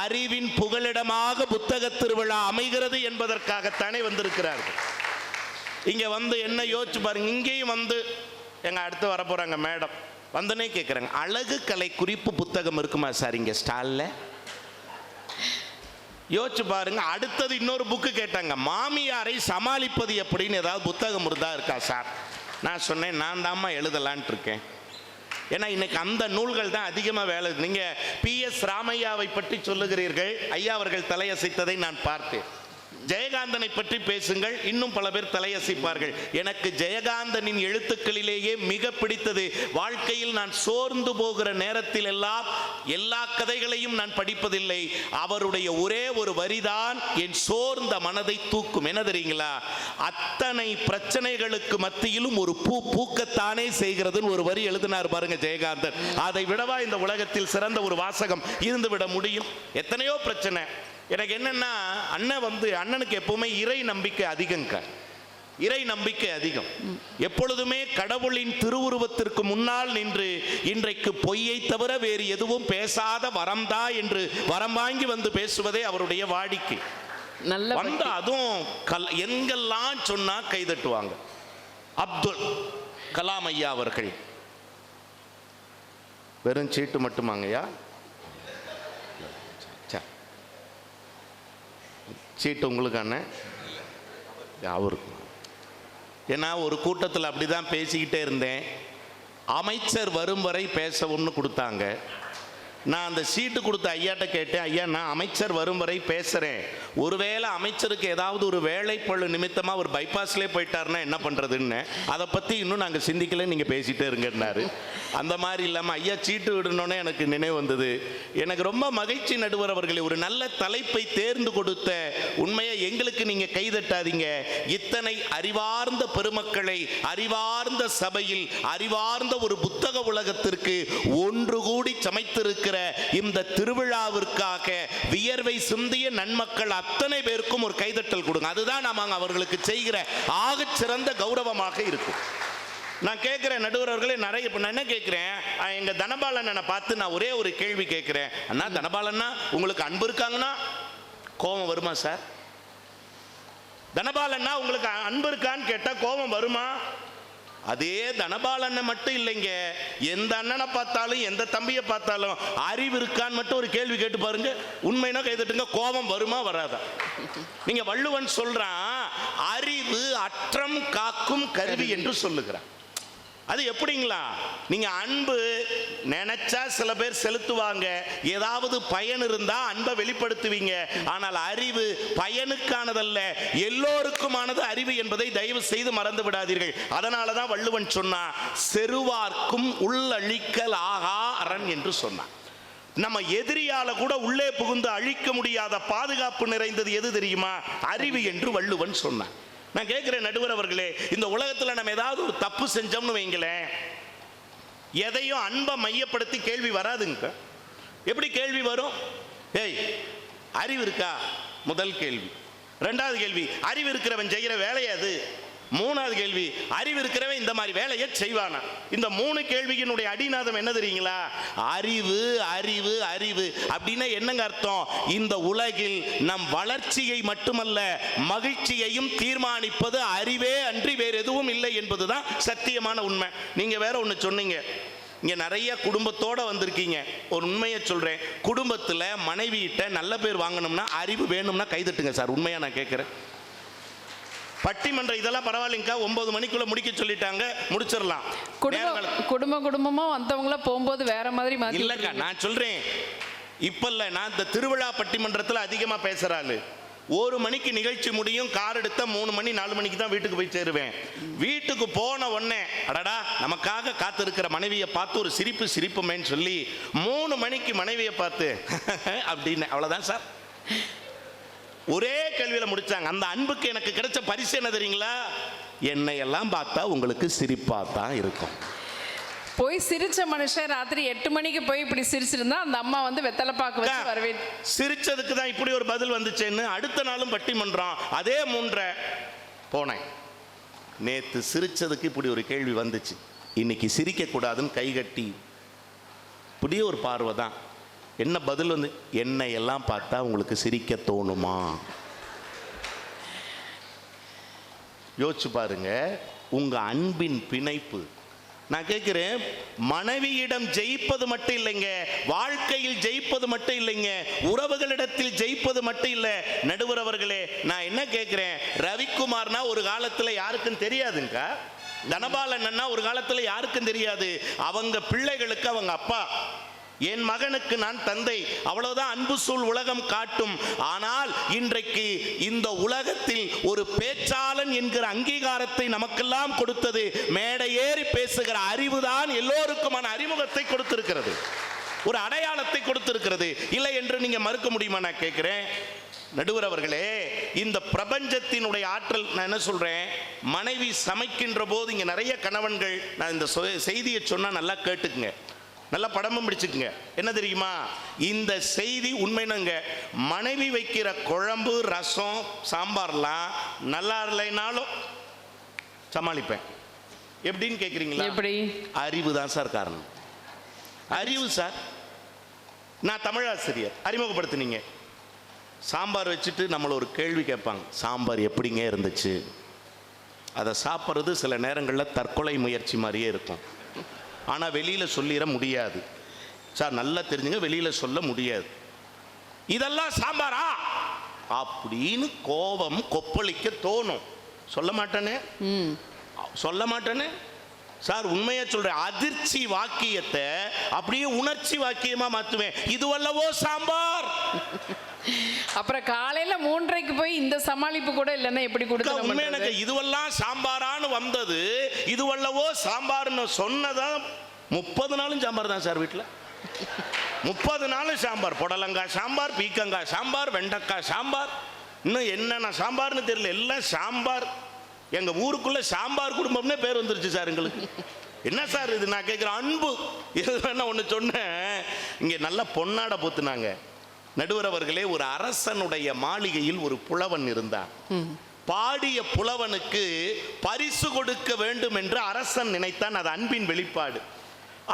அறிவின் புகலிடமாக புத்தக திருவிழா அமைகிறது என்பதற்காகத்தானே வந்திருக்கிறார்கள். இங்க வந்து என்ன யோசிச்சு பாருங்க. இங்கேயும் வந்து எங்க அடுத்து வர போறாங்க மேடம் வந்தனே கேட்குறாங்க, அழகு கலை குறிப்பு புத்தகம் இருக்குமா சார் இங்க ஸ்டால்ல? யோசிச்சு பாருங்க. அடுத்தது இன்னொரு புக்கு கேட்டாங்க, மாமியாரை சமாளிப்பது எப்படின்னு ஏதாவது புத்தகம் இருந்தா இருக்கா சார்? நான் சொன்னேன், நான் தாம்மா எழுதலான் இருக்கேன். ஏன்னா இன்னைக்கு அந்த நூல்கள் தான் அதிகமாக வேலை. நீங்கள் PS ராமையாவை பற்றி சொல்லுகிறீர்கள், ஐயா அவர்கள் தலையசைத்ததை நான் பார்த்தேன். ஜெயகாந்தனை பற்றி பேசுங்கள், இன்னும் பல பேர் தலையசைப்பார்கள். எனக்கு ஜெயகாந்தனின் எழுத்துக்களிலேயே மிக பிடித்தது, வாழ்க்கையில் நான் சோர்ந்து போகிற நேரத்தில் எல்லாம் எல்லா கதைகளையும் நான் படிப்பதில்லை, அவருடைய ஒரே ஒரு வரிதான் என் சோர்ந்த மனதை தூக்கும். என்ன தெரியுங்களா? அத்தனை பிரச்சனைகளுக்கு மத்தியிலும் ஒரு பூ பூக்கத்தானே செய்கிறதுன்னு ஒரு வரி எழுதினார் பாருங்க ஜெயகாந்தன். அதை விடவா இந்த உலகத்தில் சிறந்த ஒரு வாசகம் இருந்து விட முடியும்? எத்தனையோ பிரச்சனை. எனக்கு என்னன்னா, அண்ணனுக்கு எப்பவுமே இறை நம்பிக்கை அதிகங்க. இறை நம்பிக்கை அதிகம். எப்பொழுதுமே கடவுளின் திருவுருவத்திற்கு முன்னால் நின்று இன்றைக்கு பொய்யை தவிர வேறு எதுவும் பேசாத வரம்தா என்று வரம் வாங்கி வந்து பேசுவதே அவருடைய வாடிக்கை. வந்து அதுவும் எங்கெல்லாம் சொன்னா கைதட்டுவாங்க. அப்துல் கலாம் ஐயா அவர்கள் வெறும் சீட்டு மட்டுமாங்கய்யா? சீட்டு உங்களுக்கான அவருக்கு. ஏன்னா ஒரு கூட்டத்தில் அப்படிதான் பேசிக்கிட்டே இருந்தேன். அமைச்சர் வரும் வரை பேச ஒன்று கொடுத்தாங்க. நான் அந்த சீட்டு கொடுத்த ஐயாட்ட கேட்டேன், ஐயா நான் அமைச்சர் வரும் வரை பேசுகிறேன், ஒருவேளை அமைச்சருக்கு ஏதாவது ஒரு வேலைப்பழு நிமித்தமாக ஒரு பைபாஸ்லேயே போயிட்டாருன்னா என்ன பண்ணுறதுன்னு, அதை பற்றி இன்னும் நாங்கள் சிந்திக்கல, நீங்கள் பேசிகிட்டே இருங்கன்னாரு. அந்த மாதிரி இல்லாமல் ஐயா சீட்டு விடணுன்னே எனக்கு நினைவு வந்தது. எனக்கு ரொம்ப மகிழ்ச்சி நடுவர் அவர்களே, ஒரு நல்ல தலைப்பை தேர்ந்து கொடுத்த உண்மையை எங்களுக்கு நீங்கள் கைதட்டாதீங்க. இத்தனை அறிவார்ந்த பெருமக்களை அறிவார்ந்த சபையில் அறிவார்ந்த ஒரு புத்தக உலகத்திற்கு ஒன்று கூடி சமைத்திருக்கிற இந்த திருவிழாவிற்காக வியர்வை சிந்திய நன்மக்கள் அத்தனை பேருக்கும் ஒரு கைதட்டல் கொடுங்க. அதுதான் நாம அவர்களுக்கு செய்கிற ஆகச் சிறந்த கௌரவமாக இருக்கும். நான் கேட்கிறேன் நடுவர்களே, நிறைய நான் என்ன கேட்கிறேன், எங்க தனபாலனை பார்த்து நான் ஒரே ஒரு கேள்வி கேட்கிறேன். அண்ணா தனபாலன்னா உங்களுக்கு அன்பு இருக்காங்கன்னா கோபம் வருமா சார்? தனபாலன்னா உங்களுக்கு அன்பு இருக்கான்னு கேட்டா கோபம் வருமா? அதே தனபாலனை மட்டும் இல்லைங்க, எந்த அண்ணனை பார்த்தாலும் எந்த தம்பியை பார்த்தாலும் அறிவு இருக்கான்னு மட்டும் ஒரு கேள்வி கேட்டு பாருங்க, உண்மைனா கைதட்டுங்க, கோபம் வருமா வராதா? நீங்க வள்ளுவன் சொல்றான், அறிவு அற்றம் காக்கும் கருவி என்று சொல்லுகிறான். அது எப்படிங்களா? நீங்க அன்பு நினைச்சா சில பேர் செலுத்துவாங்க, ஏதாவது பயன் இருந்தா அன்பை வெளிப்படுத்துவீங்க. ஆனால் அறிவு பயனுக்கானதல்ல, எல்லோருக்குமானது அறிவு என்பதை தயவு செய்து மறந்து விடாதீர்கள். அதனாலதான் வள்ளுவன் சொன்னா, செருவார்க்கும் உள்ளழிக்கல் ஆகா அரண் என்று சொன்னான். நம்ம எதிரியால கூட உள்ளே புகுந்து அழிக்க முடியாத பாதுகாப்பு நிறைந்தது எது தெரியுமா? அறிவு என்று வள்ளுவன் சொன்னான். நான் கேட்கிறேன் நடுவர் அவர்களே, இந்த உலகத்தில் நம்ம ஏதாவது ஒரு தப்பு செஞ்சோம்னு வைங்களேன், எதையும் அன்பை மையப்படுத்தி கேள்வி வராதுங்க. எப்படி கேள்வி வரும்? ஏய் அறிவு இருக்கா? முதல் கேள்வி. ரெண்டாவது கேள்வி, அறிவு இருக்கிறவன் செய்கிற வேலையாது. மூணாவது கேள்வி, அறிவு இருக்கிறவன் இந்த மாதிரி வேலையை செய்வானா? இந்த மூணு கேள்வியினுடைய அடிநாதம் என்ன தெரியுங்களா? அறிவு அறிவு அறிவு. அப்படின்னா என்னங்க அர்த்தம்? இந்த உலகில் நம் வளர்ச்சியை மட்டுமல்ல மகிழ்ச்சியையும் தீர்மானிப்பது அறிவே அன்றி வேறு எதுவும் இல்லை என்பதுதான் சத்தியமான உண்மை. நீங்க வேற ஒன்று சொன்னீங்க, இங்கே நிறைய குடும்பத்தோட வந்திருக்கீங்க. ஒரு உண்மையை சொல்றேன், குடும்பத்தில் மனைவியிட்ட நல்ல பேர் வாங்கணும்னா அறிவு வேணும்னா கைதட்டுங்க சார். உண்மையா நான் கேட்குறேன். பட்டிமன்றம் இதெல்லாம் பரவாயில்லைங்கக்கா, 9 மணிக்குள்ள முடிக்க சொல்லிட்டாங்க, முடிச்சிடலாம். குடும்பமா வந்தவங்கள போகும்போது வேற மாதிரி இல்லக்கா, நான் சொல்றேன் இப்ப இல்ல, நான் இந்த திருவிழா பட்டிமன்றத்தில் அதிகமா பேசுறாள். 1 மணிக்கு நிகழ்ச்சி முடியும், கார் எடுத்த 3 மணி 4 மணிக்கு தான் வீட்டுக்கு போய் சேருவேன். வீட்டுக்கு போன உடனே அடடா நமக்காக காத்திருக்கிற மனைவியை பார்த்து ஒரு சிரிப்பு சிரிப்புமேன்னு சொல்லி 3 மணிக்கு மனைவியை பார்த்து அப்படின்னு, அவ்வளவுதான் சார். ஒரே கேள்வியில முடிச்சாங்க. அந்த அன்புக்கு எனக்கு கிடைச்ச பரிசு என்ன தெரியுங்களா? என்னை எல்லாம் பார்த்தா உங்களுக்கு சிரிப்பா தான் இருக்கும். போய் சிரிச்ச மனுஷன் ராத்திரி 8 மணிக்கு போய் இப்படி சிரிச்சிருந்தா அந்த அம்மா வந்து வெத்தலைப்பாக்கு வச்சு வரவேற்று சிரிச்சதுக்கு தான் இப்படி ஒரு பதில் வந்துச்சேன்னு அடுத்த நாளும் பட்டிமன்றம் அதே 3:30 போனேன். நேத்து சிரிச்சதுக்கு இப்படி ஒரு கேள்வி வந்துச்சு, இன்னைக்கு சிரிக்க கூடாதுன்னு கைகட்டி இப்படியே ஒரு பார்வை தான். என்ன பதில் வந்து, என்னை எல்லாம் பார்த்தா உங்களுக்கு சிரிக்க தோணுமா? யோசிச்சு பாருங்க உங்க அன்பின் பிணைப்பு. நான் கேட்கிறேன், மனைவியிடம் ஜெயிப்பது மட்டும் இல்லைங்க, வாழ்க்கையில் ஜெயிப்பது மட்டும் இல்லைங்க, உறவுகளிடத்தில் ஜெயிப்பது மட்டும் இல்லை. நடுவர் அவர்களே, நான் என்ன கேட்கிறேன், ரவிக்குமார்னா ஒரு காலத்துல யாருக்கும் தெரியாதுங்க, தனபாலன்னா ஒரு காலத்துல யாருக்கும் தெரியாது. அவங்க பிள்ளைகளுக்கு அவங்க அப்பா, என் மகனுக்கு நான் தந்தை, அவ்வளவுதான் அன்பு சூழ் உலகம் காட்டும். ஆனால் இன்றைக்கு இந்த உலகத்தில் ஒரு பேச்சாளன் என்கிற அங்கீகாரத்தை நமக்கெல்லாம் கொடுத்தது மேடை ஏறி பேசுகிற அறிவுதான் எல்லோருக்குமான அறிமுகத்தை கொடுத்திருக்கிறது, ஒரு அடையாளத்தை கொடுத்திருக்கிறது. இல்லை என்று நீங்க மறுக்க முடியுமா? நான் கேட்கிறேன் நடுவர் அவர்களே, இந்த பிரபஞ்சத்தினுடைய ஆற்றல். நான் என்ன சொல்றேன், மனைவி சமைக்கின்ற போது இங்க நிறைய கணவன்கள், நான் இந்த செய்தியை சொன்னா நல்லா கேட்டுக்குங்க, நல்லா படமும் பிடிச்சுக்குங்க. என்ன தெரியுமா, இந்த செய்தி உண்மைனுங்க, மனைவி வைக்கிற குழம்பு ரசம் சாம்பார்லாம் நல்லா இல்லைனாலும் சமாளிப்பேன். எப்படின்னு கேட்குறீங்களா? எப்படி? அறிவு தான் சார் காரணம், அறிவு சார். நான் தமிழாசிரியர், அறிமுகப்படுத்தினீங்க. சாம்பார் வச்சுட்டு நம்மளை ஒரு கேள்வி கேட்பாங்க, சாம்பார் எப்படிங்க இருந்துச்சு? அதை சாப்பிட்றது சில நேரங்களில் தற்கொலை முயற்சி மாதிரியே இருக்கும். ஆனால் வெளியில் சொல்லிட முடியாது சார், நல்லா தெரிஞ்சுங்க, வெளியில் சொல்ல முடியாது. இதெல்லாம் சாம்பாரா அப்படின்னு கோபம் கொப்பளிக்க தோணும். சொல்ல மாட்டேனே சார், உண்மையை சொல்றேன். அதிர்ச்சி வாக்கியத்தை அப்படியே உணர்ச்சி வாக்கியமா மாத்துவேன். இதுவல்லவோ சாம்பார். அப்புறம் காலையில 3:30க்கு போய் இந்த சமாளிப்பு கூட இல்லைன்னா எப்படி கொடுக்க? உண்மை எனக்கு இதுவெல்லாம் சாம்பாரான்னு வந்தது, இதுவல்லவோ சாம்பார்னு சொன்னதா 30 நாளும் சாம்பார் தான் சார் வீட்டில். 30 நாளும் சாம்பார், புடலங்காய் சாம்பார், பீக்கங்காய் சாம்பார், வெண்டைக்காய் சாம்பார், இன்னும் என்னென்ன சாம்பார்னு தெரியல, எல்லாம் சாம்பார். எங்க ஊருக்குள்ள சாம்பார் குடும்பம்னே பேர் வந்துருச்சு சார் எங்களுக்கு. என்ன சார் இது? நான் கேட்குறேன், அன்பு. இது வேணா ஒன்று சொன்னேன், இங்கே நல்லா பொன்னாடை போத்துனாங்க. நடுவர் அவர்களே, ஒரு அரசனுடைய மாளிகையில் ஒரு புலவன் இருந்தான். பாடிய புலவனுக்கு பரிசு கொடுக்க வேண்டும் என்று அரசன் நினைத்தான். அது அன்பின் வெளிப்பாடு.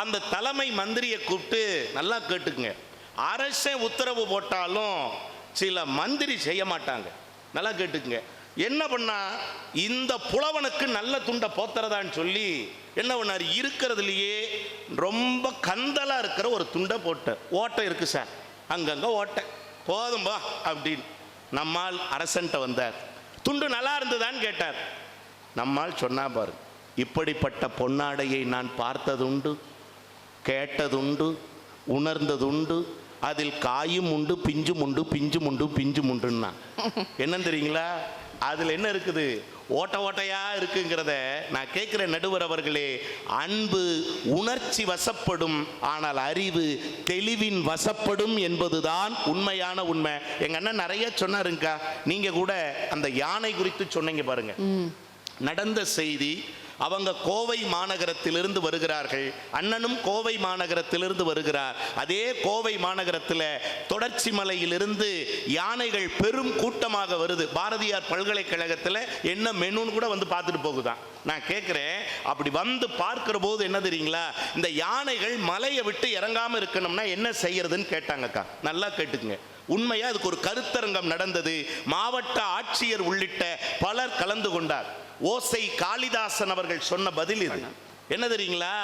அந்த தலைமை மந்திரியை கூப்பிட்டு, நல்லா கேட்டுக்குங்க, அரசன் உத்தரவு போட்டாலும் சில மந்திரி செய்ய மாட்டாங்க. நல்லா கேட்டுக்குங்க, என்ன பண்ணா, இந்த புலவனுக்கு நல்ல துண்டை போத்துறதான்னு சொல்லி என்ன பண்ணார், இருக்கிறதுலையே ரொம்ப கந்தலா இருக்கிற ஒரு துண்டை போட்ட. ஓட்டை இருக்கு சார், அங்கங்க ஓட்டை, போதும்பா அப்படின்னு. நம்மால் அரசன்ட்ட வந்தார், துண்டு நல்லா இருந்ததான்னு கேட்டார். நம்மால் சொன்னா பாரு, இப்படிப்பட்ட பொன்னாடையை நான் பார்த்ததுண்டு, கேட்டதுண்டு, உணர்ந்ததுண்டு, அதில் காயும் உண்டு, பிஞ்சும் உண்டு, பிஞ்சும் உண்டு, பிஞ்சும் உண்டுன்னா. என்னன்னு தெரியுங்களா, அதில் என்ன இருக்குது, ஓட்ட ஓட்டையா இருக்குங்கிறத நான் கேட்கிறேன். நடுவர் அவர்களே, அன்பு உணர்ச்சி வசப்படும், ஆனால் அறிவு தெளிவின் வசப்படும் என்பதுதான் உண்மையான உண்மை. எங்க அண்ணன் நிறைய சொன்னாருங்கக்கா, நீங்க கூட அந்த யானை குறித்து சொன்னீங்க பாருங்க. நடந்த செய்தி, அவங்க கோவை மாநகரத்திலிருந்து வருகிறார்கள், அண்ணனும் கோவை மாநகரத்திலிருந்து வருகிறார். அதே கோவை மாநகரத்தில் தொடர்ச்சி மலையிலிருந்து யானைகள் பெரும் கூட்டமாக வருது. பாரதியார் பல்கலைக்கழகத்தில் என்ன மெனுன்னு கூட வந்து பார்த்துட்டு போகுதான். நான் கேட்குறேன், அப்படி வந்து பார்க்கிற போது என்ன தெரியுங்களா, இந்த யானைகள் மலையை விட்டு இறங்காமல் இருக்கணும்னா என்ன செய்யறதுன்னு கேட்டாங்கக்கா. நல்லா கேட்டுக்குங்க, உண்மையா அதுக்கு ஒரு கருத்தரங்கம் நடந்தது. மாவட்ட ஆட்சியர் உள்ளிட்ட பலர் கலந்து கொண்டார். ஓசை காளிதாசன் அவர்கள் சொன்ன பதில் இது. என்ன தெரியுங்களா,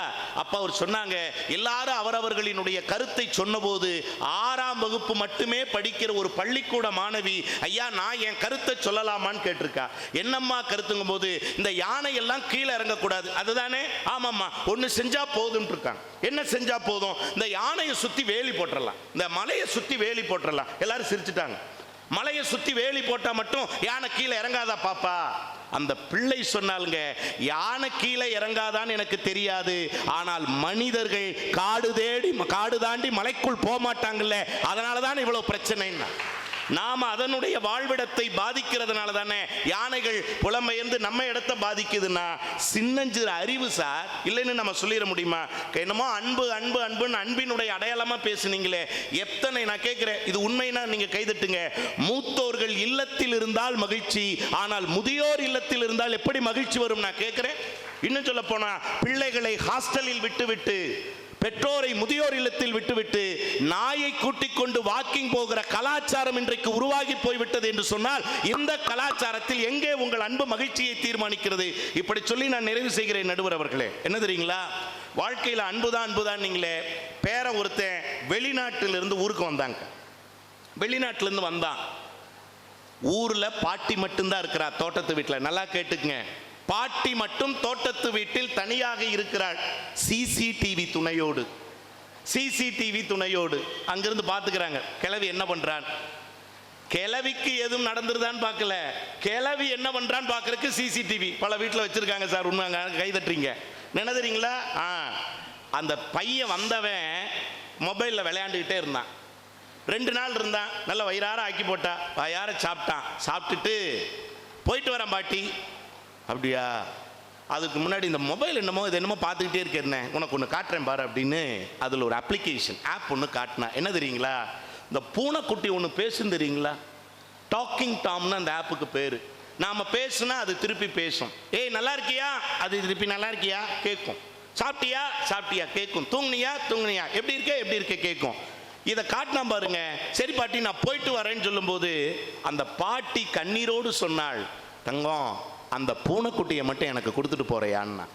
அப்ப அவர் சொன்னாங்க, எல்லாரும் அவரவர்களினுடைய கருத்தை சொன்னபோது 6ஆம் வகுப்பு மட்டுமே படிக்கிற ஒரு பள்ளிக்கூட மாணவி, ஐயா நான் என் கருத்தை சொல்லலாமான்னு கேட்டிருக்கா. என்னம்மா கருத்துங்கும் போது, இந்த யானை எல்லாம் கீழே இறங்கக்கூடாது, அதுதானே? ஆமாம்மா, ஒன்று செஞ்சா போதும் இருக்காங்க. என்ன செஞ்சா போதும், இந்த யானையை சுத்தி வேலி போட்டுடலாம், இந்த மலையை சுத்தி வேலி போட்டுடலாம். எல்லாரும் சிரிச்சுட்டாங்க. மலையை சுத்தி வேலி போட்டா மட்டும் யானை கீழே இறங்காதா பாப்பா? அந்த பிள்ளை சொன்னாலுங்க, யானை கீழே இறங்காதான்னு எனக்கு தெரியாது, ஆனால் மனிதர்கள் காடு தாண்டி மலைக்குள் போக மாட்டாங்கல்ல, அதனால தான் இவ்வளவு பிரச்சனைன்னா. நாம அதனுடைய வாழ்விடத்தை பாதிக்கிறதுனால தானே யானைகள் புலம்பெயர்ந்து நம்ம இடத்தை பாதிக்குதுன்னா சின்னஞ்சிறு அறிவு சார், இல்லைன்னு நம்ம சொல்லிட முடியுமா? என்னமோ அன்பு அன்பு அன்புன்னு அன்பினுடைய அடையாளமா பேசுனீங்களே, எத்தனை, நான் கேட்கிறேன், இது உண்மைனா நீங்க கைதட்டுங்க. மூத்தோர்கள் இல்லத்தில் இருந்தால் மகிழ்ச்சி, ஆனால் முதியோர் இல்லத்தில் இருந்தால் எப்படி மகிழ்ச்சி வரும்? நான் கேட்கிறேன். இன்னும் சொல்ல போனா, பிள்ளைகளை ஹாஸ்டலில் விட்டுவிட்டு, பெற்றோரை முதியோர் இல்லத்தில் விட்டுவிட்டு நாயை கூட்டிக் கொண்டு வாக்கிங் போகிற கலாச்சாரம் இன்றைக்கு உருவாகி போய்விட்டது என்று சொன்னால், இந்த கலாச்சாரத்தில் எங்கே உங்கள் அன்பு மகிழ்ச்சியை தீர்மானிக்கிறது? இப்படி சொல்லி நான் நிறைவு செய்கிறேன். நடுவர் அவர்களே, என்ன தெரியுங்களா, வாழ்க்கையில் அன்புதான் அன்புதான் நீங்களே. பேர ஒருத்தன் வெளிநாட்டிலிருந்து ஊருக்கு வந்தாங்க. வெளிநாட்டிலிருந்து வந்தான். ஊர்ல பாட்டி மட்டும்தான் இருக்கிறா தோட்டத்து வீட்டில். நல்லா கேட்டுக்குங்க, பாட்டி மட்டும் தோட்டத்து வீட்டில் தனியாக இருக்கிறாள். சிசிடிவி துணையோடு, சிசிடிவி துணையோடு அங்கிருந்து பார்த்துக்கிறாங்க. கிழவி என்ன பண்றான், கிழவிக்கு எதுவும் நடந்துருதான்னு பார்க்கல, கிழவி என்ன பண்றான்னு பார்க்கறதுக்கு சிசிடிவி பல வீட்டில் வச்சிருக்காங்க சார். உண்மைங்க, கை தட்டுறீங்க. நினைக்கிறீங்களா? அந்த பையன் வந்தவன் மொபைலில் விளையாண்டுக்கிட்டே இருந்தான். 2 நாள் இருந்தான், நல்ல வயிறார ஆக்கி போட்டா, வயிறார சாப்பிட்டான். சாப்பிட்டுட்டு போயிட்டு வரேன் பாட்டி. அப்படியா, அதுக்கு முன்னாடி இந்த மொபைல் என்னமோ இது என்னமோ பார்த்துக்கிட்டே இருக்கேன், உனக்கு ஒன்று காட்டுறேன் பாரு அப்படின்னு அதில் ஒரு அப்ளிகேஷன் ஆப் ஒன்று காட்டினா. என்ன தெரியுங்களா, இந்த பூனைக்குட்டி ஒன்று பேசுன்னு தெரியுங்களா, டாக்கிங் டாம்னு அந்த ஆப்புக்கு பேர். நாம் பேசுனா அது திருப்பி பேசும். ஏய் நல்லா இருக்கியா, அது திருப்பி நல்லா இருக்கியா கேட்கும். சாப்பிட்டியா சாப்பிட்டியா கேட்கும். தூங்குனியா தூங்குனியா, எப்படி இருக்க எப்படி இருக்க கேட்கும். இதை காட்டினா பாருங்க. சரி பாட்டி நான் போயிட்டு வரேன்னு சொல்லும்போது அந்த பாட்டி கண்ணீரோடு சொன்னாள், தங்கம் அந்த பூனைக்குட்டியை மட்டும் எனக்கு கொடுத்துட்டு போறியான்னா.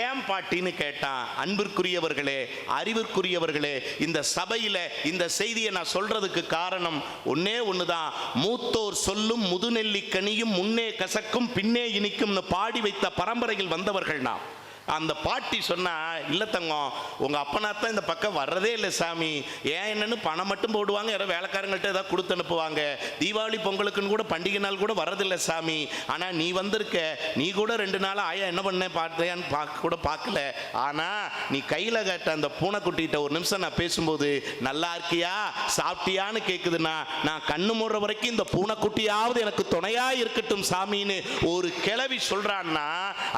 ஏன் பாட்டின்னு கேட்டான். அன்பிற்குரியவர்களே, அறிவிற்குரியவர்களே, இந்த சபையில இந்த செய்தியை நான் சொல்றதுக்கு காரணம் ஒன்னே ஒண்ணுதான். மூத்தோர் சொல்லும் முதுநெல்லி கனியும் முன்னே கசக்கும் பின்னே இனிக்கும்னு பாடி வைத்த பரம்பரையில் வந்தவர்கள் நாம். அந்த பாட்டி சொன்னா, இல்லை தங்கம் உங்க அப்பனாத்தான் இந்த பக்கம் வர்றதே இல்லை சாமி. ஏன் என்னன்னு பணம் மட்டும் போடுவாங்க, யாரோ வேலைக்காரங்கள்ட்ட ஏதாவது கொடுத்து அனுப்புவாங்க. தீபாவளி பொங்கலுக்குன்னு கூட பண்டிகை நாள் கூட வர்றதில்லை சாமி. ஆனா நீ வந்திருக்க, நீ கூட 2 நாள் ஆயா என்ன பண்ண பார்த்தேன்னு கூட பார்க்கல. ஆனா நீ கையில கேட்ட அந்த பூனைக்குட்டிகிட்ட ஒரு நிமிஷம் நான் பேசும்போது நல்லா இருக்கியா சாப்பிட்டியான்னு கேட்குதுன்னா, நான் கண்ணு மூடுற வரைக்கும் இந்த பூனைக்குட்டியாவது எனக்கு துணையா இருக்கட்டும் சாமின்னு ஒரு கிழவி சொல்றான்னா,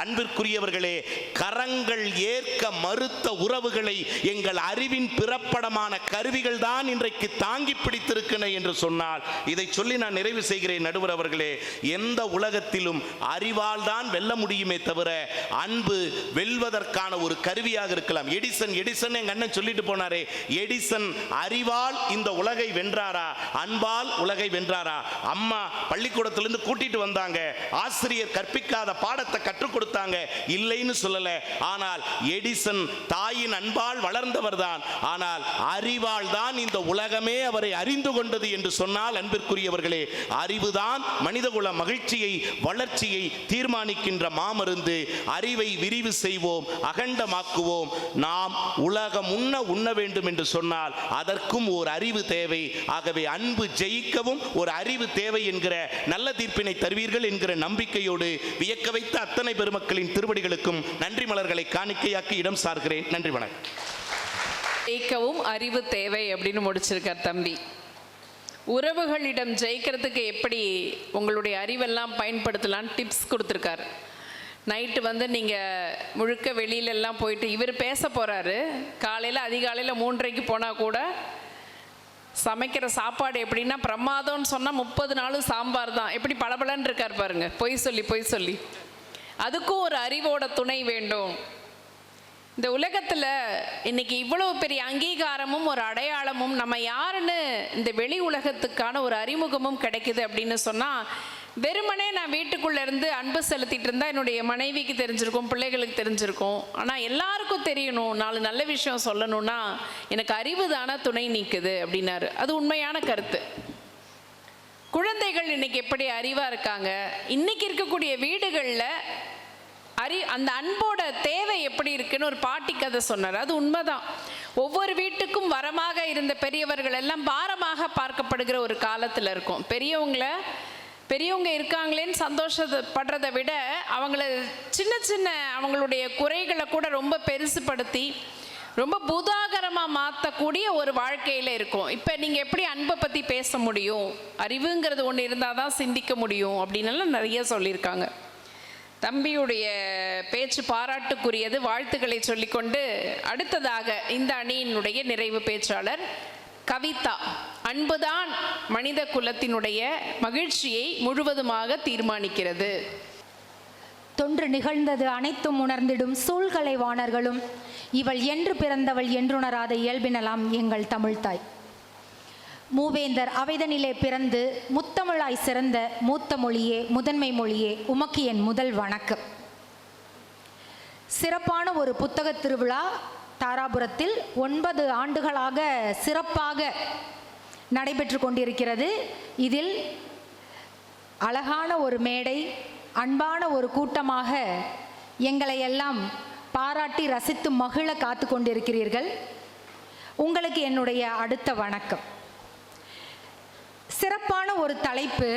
அன்பிற்குரியவர்களே, கரங்கள் ஏற்க மறுத்த உறவுகளை எங்கள் அறிவின் பிறப்படமான கருவிகள் தான் இன்றைக்கு தாங்கி பிடித்திருக்கின்றன என்று சொன்னால், இதை சொல்லி நான் நிறைவு செய்கிறேன். நடுவர் அவர்களே, எந்த உலகத்திலும் அறிவால் தான் வெல்ல முடியுமே தவிர அன்பு வெல்வதற்கான ஒரு கருவியாக இருக்கலாம். எடிசன் எங்க அண்ணன் சொல்லிட்டு போனாரே, எடிசன் அறிவால் இந்த உலகை வென்றாரா, அன்பால் உலகை வென்றாரா? அம்மா பள்ளிக்கூடத்திலிருந்து கூட்டிட்டு வந்தாங்க, ஆசிரியர் கற்பிக்காத பாடத்தை கற்றுக் கொடுத்தாங்க, இல்லைன்னு சொல்லல. ஆனால் எடிசன் தாயின் அன்பால் வளர்ந்தவர் தான். ஆனால் அறிவால் தான் இந்த உலகமே அவரை அறிந்து கொண்டது என்று சொன்னால், அன்பிற்குரியவர்களே, அறிவுதான் மனிதகுல மகிழ்ச்சியை வளர்ச்சியை தீர்மானிக்கின்ற மாமருந்து. அறிவை விரிவு செய்வோம், அகண்டமாக்குவோம். நாம் உலகம் உண்ண வேண்டும் என்று சொன்னால் அதற்கும் ஒரு அறிவு தேவை. ஆகவே அன்பு ஜெயிக்கவும் ஒரு அறிவு தேவை என்கிற நல்ல தீர்ப்பினை தருவீர்கள் என்கிற நம்பிக்கையோடு வியக்க வைத்த அத்தனை பெருமக்களின் திருவடிகளுக்கும் நன்றி மலர்களை காணிக்கையாக்கி இடம் சார்கிறேன். நன்றி வணக்கம். ஜெயிக்கவும் அறிவு தேவை அப்படின்னு முடிச்சிருக்கார் தம்பி. உறவுகளிடம் ஜெயிக்கிறதுக்கு எப்படி உங்களுடைய அறிவெல்லாம் பயன்படுத்தலான்னு டிப்ஸ் கொடுத்துருக்காரு. நைட்டு நீங்கள் முழுக்க வெளியிலெல்லாம் போயிட்டு இவர் பேச போகிறாரு. காலையில் அதிகாலையில் 3:30 போனால் கூட சமைக்கிற சாப்பாடு எப்படின்னா பிரமாதம்னு சொன்னால் 30 நாளும் சாம்பார் தான். எப்படி பளபளன்னு இருக்கார் பாருங்க, பொய் சொல்லி. அதுக்கும் ஒரு அறிவோட துணை வேண்டும். இந்த உலகத்தில் இன்னைக்கு இவ்வளவு பெரிய அங்கீகாரமும் ஒரு அடையாளமும் நம்ம யாருன்னு இந்த வெளி உலகத்துக்கான ஒரு அறிமுகமும் கிடைக்குது அப்படின்னு சொன்னால், வெறுமனே நான் வீட்டுக்குள்ளே இருந்து அன்பு செலுத்திட்டு இருந்தால் என்னுடைய மனைவிக்கு தெரிஞ்சிருக்கும், பிள்ளைகளுக்கு தெரிஞ்சிருக்கும். ஆனால் எல்லாருக்கும் தெரியணும், 4 நல்ல விஷயம் சொல்லணும்னா எனக்கு அறிவு தானே துணை நீக்குது அப்படின்னாரு. அது உண்மையான கருத்து. குழந்தைகள் இன்னைக்கு எப்படி அறிவாக இருக்காங்க, இன்னைக்கு இருக்கக்கூடிய வீடுகளில் அந்த அன்போட தேவை எப்படி இருக்குன்னு ஒரு பாட்டி கதை சொன்னார். அது உண்மைதான். ஒவ்வொரு வீட்டுக்கும் வரமாக இருந்த பெரியவர்கள் எல்லாம் பாரமாக பார்க்கப்படுகிற ஒரு காலத்தில் இருக்கும். பெரியவங்க இருக்காங்களேன்னு சந்தோஷப்படுறதை விட அவங்கள சின்ன அவங்களுடைய குறைகளை கூட ரொம்ப பெருசுப்படுத்தி ரொம்ப பூதாகரமாக மாற்றக்கூடிய ஒரு வாழ்க்கையில் இருக்கும். இப்போ நீங்கள் எப்படி அன்பை பற்றி பேச முடியும், அறிவுங்கிறது ஒன்று இருந்தால் தான் சிந்திக்க முடியும் அப்படின்னலாம் நிறைய சொல்லியிருக்காங்க. தம்பியுடைய பேச்சு பாராட்டுக்குரியது, வாழ்த்துக்களை சொல்லிக்கொண்டு அடுத்ததாக இந்த அணியினுடைய நிறைவு பேச்சாளர் கவிதா. அன்புதான் மனித குலத்தினுடைய மகிழ்ச்சியை முழுவதுமாக தீர்மானிக்கிறது. தொன்று நிகழ்ந்தது அனைத்தும் உணர்ந்திடும் சூழ்கலை வாணர்களும் இவள் என்று பிறந்தவள் என்றுணராத இயல்பினலாம் எங்கள் தமிழ்தாய். மூவேந்தர் அவைதனிலே பிறந்து முத்தமிழாய் சிறந்த மூத்த மொழியே முதன்மை மொழியே உமக்கு என் முதல் வணக்கம். சிறப்பான ஒரு புத்தக திருவிழா தாராபுரத்தில் 9 ஆண்டுகளாக சிறப்பாக நடைபெற்று கொண்டிருக்கிறது. இதில் அழகான ஒரு மேடை, அன்பான ஒரு கூட்டமாக எங்களை எல்லாம் பாராட்டி ரசித்து மகிழ காத்து கொண்டிருக்கிறீர்கள். உங்களுக்கு என்னுடைய அடுத்த வணக்கம். சிறப்பான ஒரு தலைப்பு,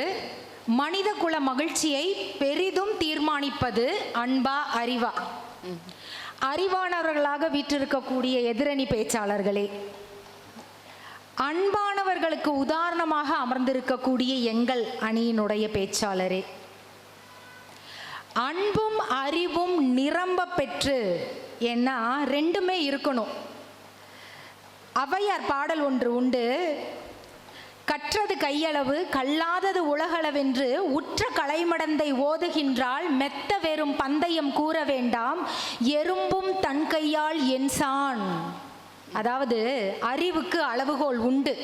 மனித குல மகிழ்ச்சியை பெரிதும் தீர்மானிப்பது அன்பா அறிவா. அறிவானவர்களாக வீற்றிருக்கக்கூடிய எதிரணி பேச்சாளர்களே, அன்பானவர்களுக்கு உதாரணமாக அமர்ந்திருக்கக்கூடிய எங்கள் அணியினுடைய பேச்சாளரே, அன்பும் அறிவும் நிரம்ப பெற்று, ஏன்னா ரெண்டுமே இருக்கணும். ஔவையார் பாடல் ஒன்று உண்டு, கற்றது கையளவு கல்லாதது உலகளவென்று உற்ற கலைமடந்தை ஓதுகின்றால் மெத்த வெறும் பந்தயம் கூற வேண்டாம் எறும்பும் தன் கையால் என்சான். அதாவது அறிவுக்கு அளவுகோல் உண்டு,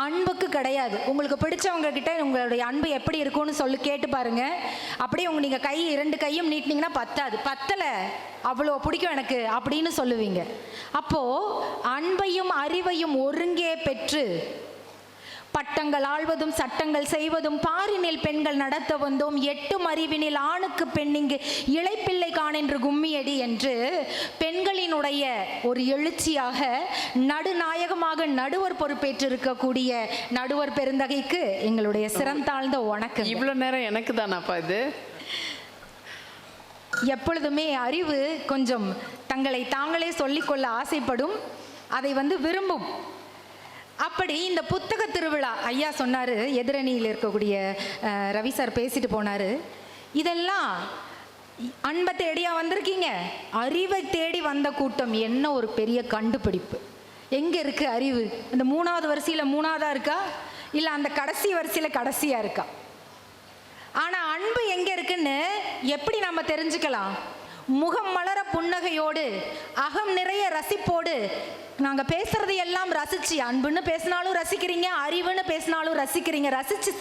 அன்புக்கு கிடையாது. உங்களுக்கு பிடிச்சவங்க கிட்ட உங்களுடைய அன்பு எப்படி இருக்கும்னு சொல்லி கேட்டு பாருங்க. அப்படியே நீங்கள் கை 2 கையும் நீட்டினீங்கன்னா பத்தலை, அவ்வளோ பிடிக்கும் எனக்கு அப்படின்னு சொல்லுவீங்க. அப்போ அன்பையும் அறிவையும் ஒருங்கே பெற்று பட்டங்கள் ஆள்வதும் சட்டங்கள் செய்வதும் பாரினில் பெண்கள் நடத்த வந்தோம் எட்டும் அறிவினில் ஆணுக்கு பெண்ணிங்கு இளைப்பிள்ளை காணென்று கும்மியடி என்று பெண்களினுடைய ஒரு எழுச்சியாக நடுநாயகமாக நடுவர் பொறுப்பேற்றிருக்கக்கூடிய நடுவர் பெருந்தகைக்கு எங்களுடைய சிறந்தாழ்ந்த வணக்கம். இவ்வளோ நேரம் எனக்கு தானாப்பா இது? எப்பொழுதுமே அறிவு கொஞ்சம் தங்களை தாங்களே சொல்லிக்கொள்ள ஆசைப்படும், அதை விரும்பும். அப்படி இந்த புத்தக திருவிழா, ஐயா சொன்னார், எதிரணியில் இருக்கக்கூடிய ரவி சார் பேசிட்டு போனார், இதெல்லாம் அன்பை தேடியா வந்திருக்கீங்க, அறிவை தேடி வந்த கூட்டம். என்ன ஒரு பெரிய கண்டுபிடிப்பு. எங்கே இருக்குது அறிவு? இந்த 3வது வரிசையில் 3ஆவதாக இருக்கா, இல்லை அந்த கடைசி வரிசையில் கடைசியாக இருக்கா? ஆனால் அன்பு எங்கே இருக்குன்னு எப்படி நம்ம தெரிஞ்சுக்கலாம்? முகம் மலர புன்னகையோடு, அகம் நிறைய ரசிப்போடு, நாங்கள் பேசுறது எல்லாம் ரசிச்சு, அன்புன்னு பேசினாலும் ரசிக்கிறீங்க, அறிவுன்னு பேசினாலும் ரசிக்கிறீங்க. ரசிச்சு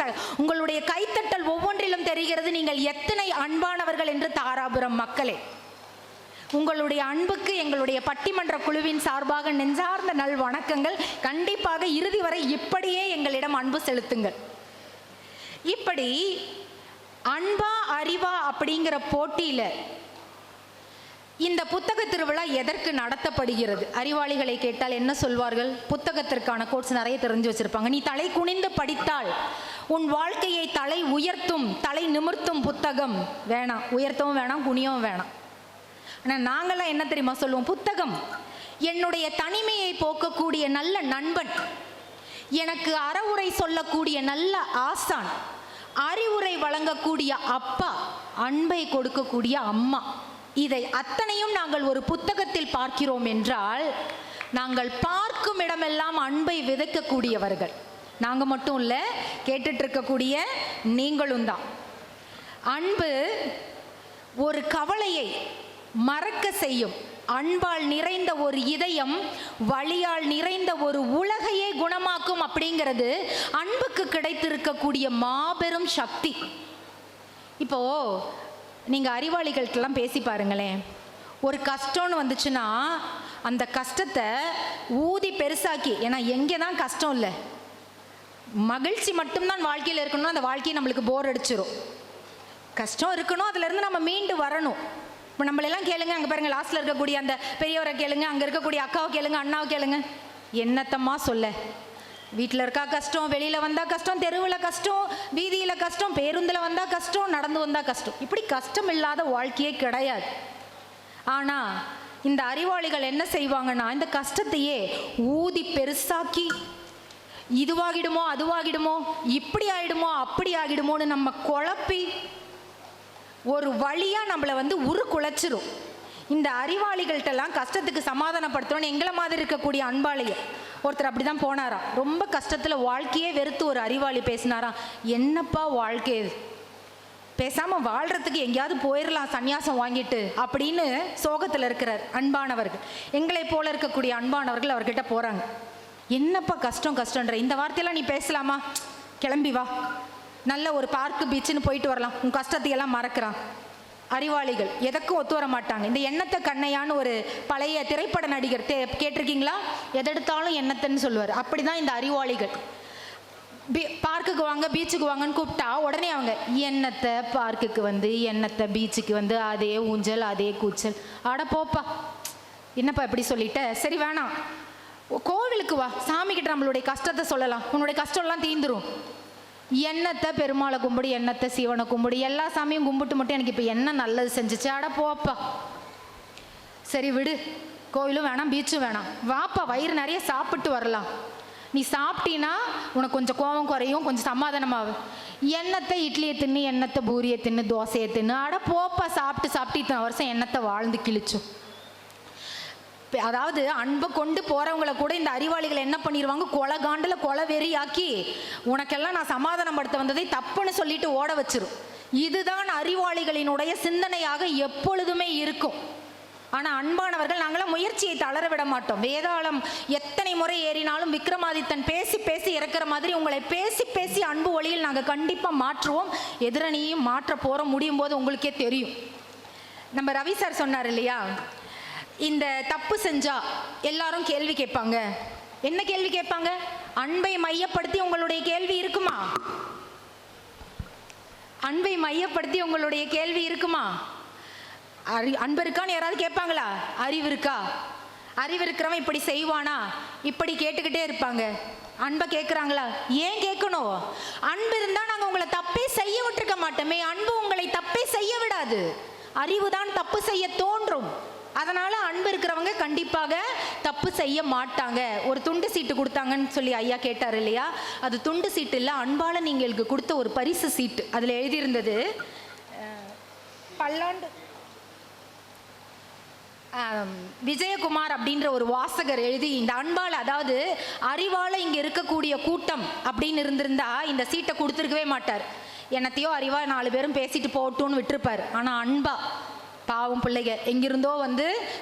உங்களுடைய கைத்தட்டல் ஒவ்வொன்றிலும் தெரிகிறது நீங்கள் எத்தனை அன்பானவர்கள் என்று. தாராபுரம் மக்களே, உங்களுடைய அன்புக்கு எங்களுடைய பட்டிமன்ற குழுவின் சார்பாக நெஞ்சார்ந்த நல் வணக்கங்கள். கண்டிப்பாக இறுதி வரை இப்படியே எங்களிடம் அன்பு செலுத்துங்கள். இப்படி அன்பா அறிவா அப்படிங்கிற போட்டியில் இந்த புத்தக திருவிழா எதற்கு நடத்தப்படுகிறது? அறிவாளிகளை கேட்டால் என்ன சொல்வார்கள்? புத்தகத்திற்கான கோட்ஸ் நிறைய தெரிஞ்சு வச்சிருப்பாங்க. நீ தலை குனிந்து படித்தால் உன் வாழ்க்கையை தலை உயர்த்தும், தலை நிமிர்த்தும் புத்தகம் வேணாம், உயர்த்தவும் வேணாம், குனியவும் வேணாம். ஆனால் நாங்களாம் என்ன தெரியுமா சொல்லுவோம்? புத்தகம் என்னுடைய தனிமையை போக்கக்கூடிய நல்ல நண்பன், எனக்கு அறவுரை சொல்லக்கூடிய நல்ல ஆசான், அறிவுரை வழங்கக்கூடிய அப்பா, அன்பை கொடுக்கக்கூடிய அம்மா. இதை அத்தனையும் நாங்கள் ஒரு புத்தகத்தில் பார்க்கிறோம் என்றால், நாங்கள் பார்க்கும் இடமெல்லாம் அன்பை விதைக்கக்கூடியவர்கள். நாங்கள் மட்டும் இல்லை, கேட்டுட்டு இருக்கக்கூடிய நீங்களும் தான். அன்பு ஒரு கவலையை மறக்க செய்யும். அன்பால் நிறைந்த ஒரு இதயம் வலியால் நிறைந்த ஒரு உலகையே குணமாக்கும். அப்படிங்கிறது அன்புக்கு கிடைத்திருக்கக்கூடிய மாபெரும் சக்தி. இப்போ நீங்கள் அறிவாளிகள்கிட்டலாம் பேசி பாருங்களேன். ஒரு கஷ்டம்னு வந்துச்சுன்னா அந்த கஷ்டத்தை ஊதி பெருசாக்கி, ஏன்னா எங்கே தான் கஷ்டம் இல்லை, மகிழ்ச்சி மட்டும்தான் வாழ்க்கையில் இருக்கணும், அந்த வாழ்க்கையை நம்மளுக்கு போர் அடிச்சிடும். கஷ்டம் இருக்கணும், அதுலேருந்து நம்ம மீண்டு வரணும். இப்போ நம்மளெல்லாம் கேளுங்க, அங்கே பாருங்கள், லாஸ்ட்டில் இருக்கக்கூடிய அந்த பெரியவரை கேளுங்க, அங்கே இருக்கக்கூடிய அக்காவை கேளுங்க, அண்ணாவை கேளுங்க, என்னத்தம்மா சொல்ல. வீட்டில் இருக்கா கஷ்டம், வெளியில் வந்தால் கஷ்டம், தெருவில் கஷ்டம், வீதியில் கஷ்டம், பேருந்தில் வந்தால் கஷ்டம், நடந்து வந்தால் கஷ்டம். இப்படி கஷ்டம் இல்லாத வாழ்க்கையே கிடையாது. ஆனால் இந்த அறிவாளிகள் என்ன செய்வாங்கன்னா, இந்த கஷ்டத்தையே ஊதி பெருசாக்கி, இதுவாகிடுமோ அதுவாகிடுமோ, இப்படி ஆகிடுமோ அப்படி ஆகிடுமோன்னு நம்ம குழப்பி ஒரு வழியா நம்மளை உருக்குலைச்சிரும். இந்த அறிவாளிகள்கிட்டலாம் கஷ்டத்துக்கு சமாதானப்படுத்தணும்னு எங்களை மாதிரி இருக்கக்கூடிய அன்பாளிய ஒருத்தர் அப்படிதான் போனாராம். ரொம்ப கஷ்டத்துல வாழ்க்கையே வெறுத்து ஒரு அறிவாளி பேசினாராம், என்னப்பா வாழ்க்கை இது, பேசாம வாழ்றதுக்கு எங்கேயாவது போயிடலாம் சன்னியாசம் வாங்கிட்டு அப்படின்னு சோகத்துல இருக்கிறார் அன்பானவர்கள். எங்களை போல இருக்கக்கூடிய அன்பானவர்கள் அவர்கிட்ட போறாங்க. என்னப்பா கஷ்டம் கஷ்டன்ற இந்த வார்த்தையெல்லாம் நீ பேசலாமா, கிளம்பி வா, நல்ல ஒரு பார்க்கு பீச்சுன்னு போயிட்டு வரலாம், உன் கஷ்டத்தையெல்லாம் மறக்கிறான். அறிவாளிகள் எதற்கும் ஒத்து வர மாட்டாங்க. இந்த எண்ணத்தை கண்ணையான்னு ஒரு பழைய திரைப்பட நடிகர் கேட்டிருக்கீங்களா? எதெடுத்தாலும் எண்ணத்தைன்னு சொல்லுவார். அப்படிதான் இந்த அறிவாளிகள். பார்க்குக்கு வாங்க பீச்சுக்கு வாங்கன்னு கூப்பிட்டா உடனே அவங்க எண்ணத்தை பார்க்குக்கு எண்ணத்தை பீச்சுக்கு அதே ஊஞ்சல் அதே கூச்சல். ஆட போப்பா, என்னப்பா எப்படி சொல்லிட்ட, சரி வேணாம், கோவிலுக்கு வா, சாமி கிட்ட நம்மளுடைய கஷ்டத்தை சொல்லலாம், உன்னுடைய கஷ்டம்லாம் தீந்துரும். எண்ணத்தை பெருமாளை கும்பிடு, எண்ணத்தை சிவனை கும்பிடு, எல்லா சாமியும் கும்பிட்டு மட்டும் எனக்கு இப்போ என்ன நல்லது செஞ்சுச்சு, ஆட போப்பா, சரி விடு, கோவிலும் வேணாம் பீச்சும் வேணாம், வாப்பா வயிறு நிறைய சாப்பிட்டு வரலாம், நீ சாப்பிட்டீன்னா உனக்கு கொஞ்சம் கோபம் குறையும், கொஞ்சம் சமாதானமாகும். எண்ணத்தை இட்லியை தின்னு, எண்ணத்தை பூரியை தின்னு, தோசையை தின்னு, ஆட போப்பா, சாப்பிட்டு சாப்பிட்டு இத்தனை வருஷம் எண்ணத்தை வாழ்ந்து கிழிச்சோம். அதாவது அன்பை கொண்டு போறவங்களை கூட இந்த அறிவாளிகள் என்ன பண்ணிடுவாங்க, கொலை காண்டில் கொலை வெறியாக்கி உனக்கெல்லாம் நான் சமாதானப்படுத்த வந்ததை தப்புன்னு சொல்லிட்டு ஓட வச்சிரும். இதுதான் அறிவாளிகளினுடைய சிந்தனையாக எப்பொழுதுமே இருக்கும். ஆனால் அன்பானவர்கள் நாங்களாம் முயற்சியை தளர விட மாட்டோம். வேதாளம் எத்தனை முறை ஏறினாலும் விக்ரமாதித்தன் பேசி பேசி இறக்குற மாதிரி உங்களை பேசி பேசி அன்பு ஒளியில் நாங்கள் கண்டிப்பாக மாற்றுவோம். எதிரணியையும் மாற்ற போகிறோம். முடியும் போது உங்களுக்கே தெரியும். நம்ம ரவி சார் சொன்னார் இல்லையா, இந்த தப்பு செஞ்சா எல்லாரும் கேள்வி கேட்பாங்க. என்ன கேள்வி கேட்பாங்க? அன்பை மையப்படுத்தி உங்களுடைய கேள்வி இருக்குமா? அன்பை மையப்படுத்தி உங்களுடைய கேள்வி இருக்குமா? அன்பு இருக்கான்னு யாராவது கேட்பாங்களா? அறிவு இருக்கா? அறிவு இருக்கிறவன் இப்படி செய்வானா? இப்படி கேட்டுக்கிட்டே இருப்பாங்க. அன்பை கேட்குறாங்களா? ஏன் கேட்கணும்? அன்பு இருந்தா நாங்கள் உங்களை தப்பே செய்ய விட்டுருக்க மாட்டோமே. அன்பு உங்களை தப்பே செய்ய விடாது. அறிவு தான் தப்பு செய்ய தோன்றும். அதனால அன்பு இருக்கிறவங்க கண்டிப்பாக தப்பு செய்ய மாட்டாங்க. ஒரு துண்டு சீட்டு கொடுத்தாங்கன்னு சொல்லி ஐயா கேட்டார் இல்லையா, அது துண்டு சீட்டு இல்லை, அன்பால நீங்களுக்கு கொடுத்த ஒரு பரிசு சீட்டு. அதில் எழுதியிருந்தது பல்லாண்டு விஜயகுமார் அப்படின்ற ஒரு வாசகர் எழுதி இந்த அன்பால், அதாவது அறிவால இங்க இருக்கக்கூடிய கூட்டம் அப்படின்னு இருந்திருந்தா இந்த சீட்டை கொடுத்துருக்கவே மாட்டார். என்னத்தையோ அறிவா 4 பேரும் பேசிட்டு போட்டுன்னு விட்டுருப்பார். ஆனா அன்பா, பாவம் பிள்ளைங்க எங்கிருந்தோ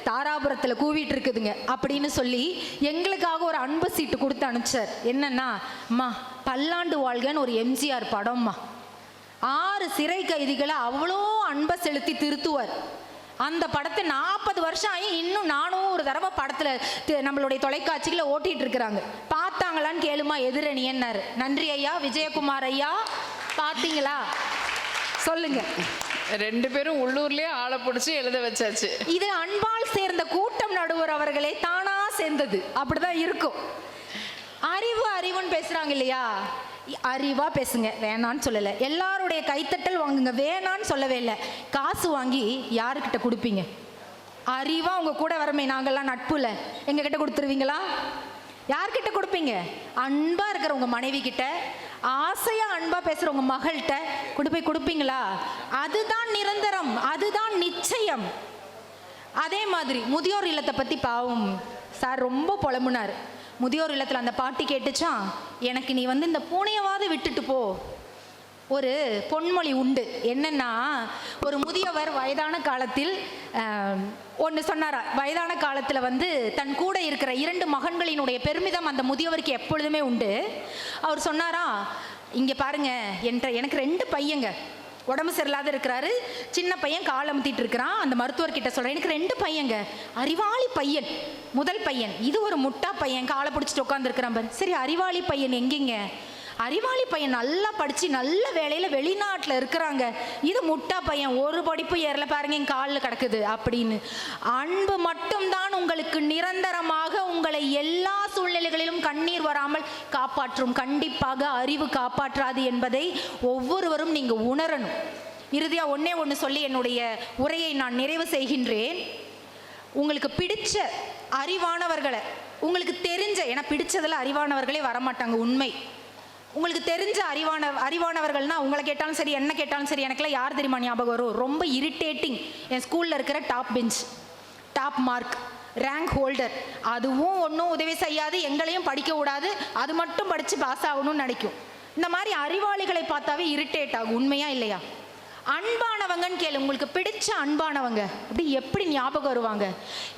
தாராபுரத்தில் கூவிட்டு இருக்குதுங்க அப்படின்னு சொல்லி எங்களுக்காக ஒரு அன்பு சீட்டு கொடுத்து அனுப்பிச்சார். என்னன்னா, அம்மா பல்லாண்டு வாழ்கன்னு ஒரு எம்ஜிஆர் படம்மா, 6 சிறை கைதிகளை அவ்வளோ அன்பை செலுத்தி திருத்துவார். அந்த படத்தை 40 வருஷம் ஆகி இன்னும் நானும் ஒரு தடவை படத்தில் நம்மளுடைய தொலைக்காட்சிகளை ஓட்டிட்டு இருக்கிறாங்க. பார்த்தாங்களான்னு கேளுமா எதிரணியன்னாரு. நன்றி ஐயா, விஜயகுமார் ஐயா, பார்த்தீங்களா சொல்லுங்க. 2 பேரும் உள்ளூர்லயே ஆளை பிடிச்சி எழுத வச்சாச்சு. இது அன்பால் சேர்ந்த கூட்டம் நடுவர் அவர்களே தானா சேர்ந்தது. அப்படிதான் இருக்கும். அறிவு அறிவுன்னு பேசுறாங்க இல்லையா, அறிவா பேசுங்க, வேணான்னு சொல்லலை. எல்லாருடைய கைத்தட்டல் வாங்குங்க, வேணான்னு சொல்லவே இல்லை. காசு வாங்கி யாருக்கிட்ட கொடுப்பீங்க? அறிவா உங்க கூட வரமே, நாங்கள்லாம் நட்புல எங்க கிட்ட கொடுத்துருவீங்களா? யார்கிட்ட கொடுப்பீங்க? அன்பா இருக்கிற உங்க மனைவி கிட்ட, ஆசையா அன்பா பேசுற உங்க மகள்கிட்ட போய் கொடுப்பீங்களா? அதுதான் நிரந்தரம், அதுதான் நிச்சயம். அதே மாதிரி முதியோர் இல்லத்தை பத்தி பாவம் சார் ரொம்ப புலம்புனார். முதியோர் இல்லத்தில் அந்த பாட்டி கேட்டுச்சான், எனக்கு நீ இந்த பூனையவாது விட்டுட்டு போ. ஒரு பொன்மொழி உண்டு. என்னன்னா, ஒரு முதியவர் வயதான காலத்தில் ஒன்று சொன்னாரா, வயதான காலத்தில் தன் கூட இருக்கிற 2 மகன்களினுடைய பெருமிதம் அந்த முதியவருக்கு எப்பொழுதுமே உண்டு. அவர் சொன்னாரா, இங்கே பாருங்க, எனக்கு 2 பையங்க, உடம்பு சரியில்லாத இருக்கிறாரு, சின்ன பையன் கால் அமுத்திட்டு இருக்கிறான். அந்த மருத்துவர்கிட்ட சொல்கிறேன், எனக்கு 2 பையங்க, அறிவாளி பையன் முதல் பையன், இது ஒரு முட்டா பையன் காலை பிடிச்சிட்டு உட்காந்துருக்கிறான் பாரு. சரி, அறிவாளி பையன் எங்கேங்க? அறிவாளி பையன் நல்லா படித்து நல்ல வேலையில் வெளிநாட்டில் இருக்கிறாங்க, இது முட்டா பையன் ஒரு படிப்பு ஏறல பாருங்க, என் காலில் கிடக்குது அப்படின்னு. அன்பு மட்டும்தான் உங்களுக்கு நிரந்தரமாக உங்களை எல்லா சூழ்நிலைகளிலும் கண்ணீர் வராமல் காப்பாற்றும். கண்டிப்பாக அறிவு காப்பாற்றாது என்பதை ஒவ்வொருவரும் நீங்கள் உணரணும். இறுதியாக ஒன்றே ஒன்று சொல்லி என்னுடைய உரையை நான் நிறைவு செய்கின்றேன். உங்களுக்கு பிடிச்ச அறிவானவர்களை, உங்களுக்கு தெரிஞ்ச, ஏன்னா பிடிச்சதில் அறிவானவர்களே வரமாட்டாங்க, உண்மை. உங்களுக்கு தெரிஞ்ச அறிவானவர்கள்னா உங்களை கேட்டாலும் சரி, என்ன கேட்டாலும் சரி, எனக்குலாம் யார் தெரியுமா ஞாபகம் வரும்? ரொம்ப இரிட்டேட்டிங், என் ஸ்கூலில் இருக்கிற top bench, top mark, rank holder. அதுவும் ஒன்றும் உதவி செய்யாது, எங்களையும் படிக்க விடாது, அது மட்டும் படித்து பாஸ் ஆகணும்னு நினைக்கும். இந்த மாதிரி அறிவாளிகளை பார்த்தாவே இரிட்டேட் ஆகும். உண்மையா இல்லையா? அன்பானவங்கன்னு கேளு, உங்களுக்கு பிடிச்ச அன்பானவங்க அப்படி எப்படி ஞாபகம் வருவாங்க?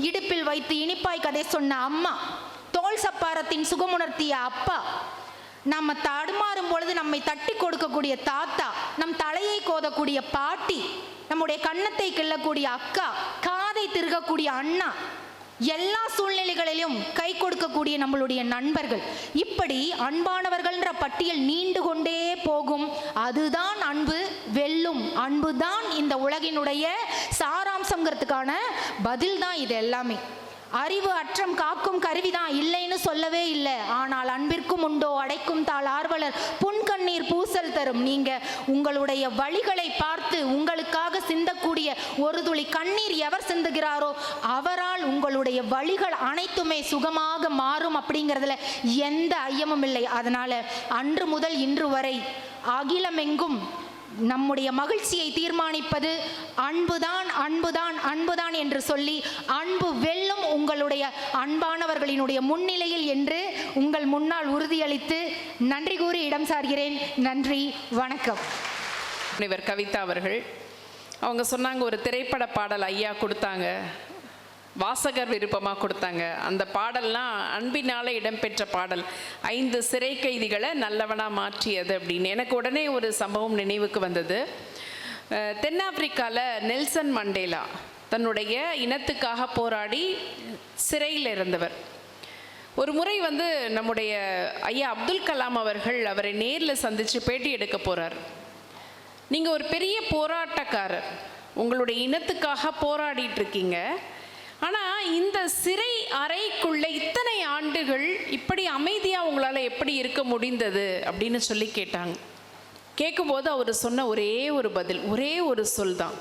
இடுப்பில் வைத்து இனிப்பாய் கதை சொன்ன அம்மா, தோல் சப்பாரத்தின் சுகமுணர்த்திய அப்பா, நம்ம தடுமாறும் பொழுது நம்மை தட்டி கொடுக்கக்கூடிய தாத்தா, நம் தலையை கோதக்கூடிய பாட்டி, நம்முடைய கன்னத்தை கிள்ளக்கூடிய அக்கா, காதை திருகக்கூடிய அண்ணா, எல்லா சூழ்நிலைகளிலும் கை கொடுக்கக்கூடிய நம்மளுடைய நண்பர்கள், இப்படி அன்பானவர்கள்ன்ற பட்டியல் நீண்டு கொண்டே போகும். அதுதான் அன்பு வெல்லும். அன்புதான் இந்த உலகினுடைய சாராம்சங்கிறதுக்கான பதில் தான் இது எல்லாமே. அறிவு அற்றம் காக்கும் கருவிதான், இல்லைன்னு சொல்லவே இல்லை. ஆனால் அன்பிற்கும் உண்டோ அடைக்கும் தாள் ஆர்வலர் புன்கண்ணீர் பூசல் தரும். நீங்க உங்களுடைய வழிகளை பார்த்து உங்களுக்காக சிந்தக்கூடிய ஒரு துளி கண்ணீர் எவர் சிந்துகிறாரோ அவரால் உங்களுடைய வழிகள் அனைத்துமே சுகமாக மாறும் அப்படிங்கிறதுல எந்த ஐயமும் இல்லை. அதனால அன்று முதல் இன்று வரை அகிலமெங்கும் நம்முடைய மகிழ்ச்சியை தீர்மானிப்பது அன்புதான், அன்புதான், அன்புதான் என்று சொல்லி அன்பு வெல்லும் உங்களுடைய அன்பானவர்களினுடைய முன்னிலையில் என்று உங்கள் முன்னால் உறுதியளித்து நன்றி கூறி இடம் சார்கிறேன். நன்றி, வணக்கம். இவர் கவிதா அவர்கள் அவங்க சொன்னாங்க, ஒரு திரைப்பட பாடல் ஐயா கொடுத்தாங்க, வாசகர் விருப்பமாக கொடுத்தாங்க. அந்த பாடல்லாம் அன்பினால இடம்பெற்ற பாடல், 5 சிறை கைதிகளை நல்லவனாக மாற்றியது அப்படின்னு. எனக்கு உடனே ஒரு சம்பவம் நினைவுக்கு வந்தது. தென்னாப்பிரிக்காவில் நெல்சன் மண்டேலா தன்னுடைய இனத்துக்காக போராடி சிறையில் இருந்தவர். ஒரு முறை நம்முடைய ஐயா அப்துல் கலாம் அவர்கள் அவரை நேரில் சந்தித்து பேட்டி எடுக்க போகிறார். நீங்கள் ஒரு பெரிய போராட்டக்காரர், உங்களுடைய இனத்துக்காக போராடிட்டு இருக்கீங்க, ஆனால் இந்த சிறை அறைக்குள்ள இத்தனை ஆண்டுகள் இப்படி அமைதியாக உங்களால் எப்படி இருக்க முடிந்தது அப்படின்னு சொல்லி கேட்டாங்க. கேட்கும்போது அவர் சொன்ன ஒரே ஒரு பதில், ஒரே ஒரு சொல் தான்,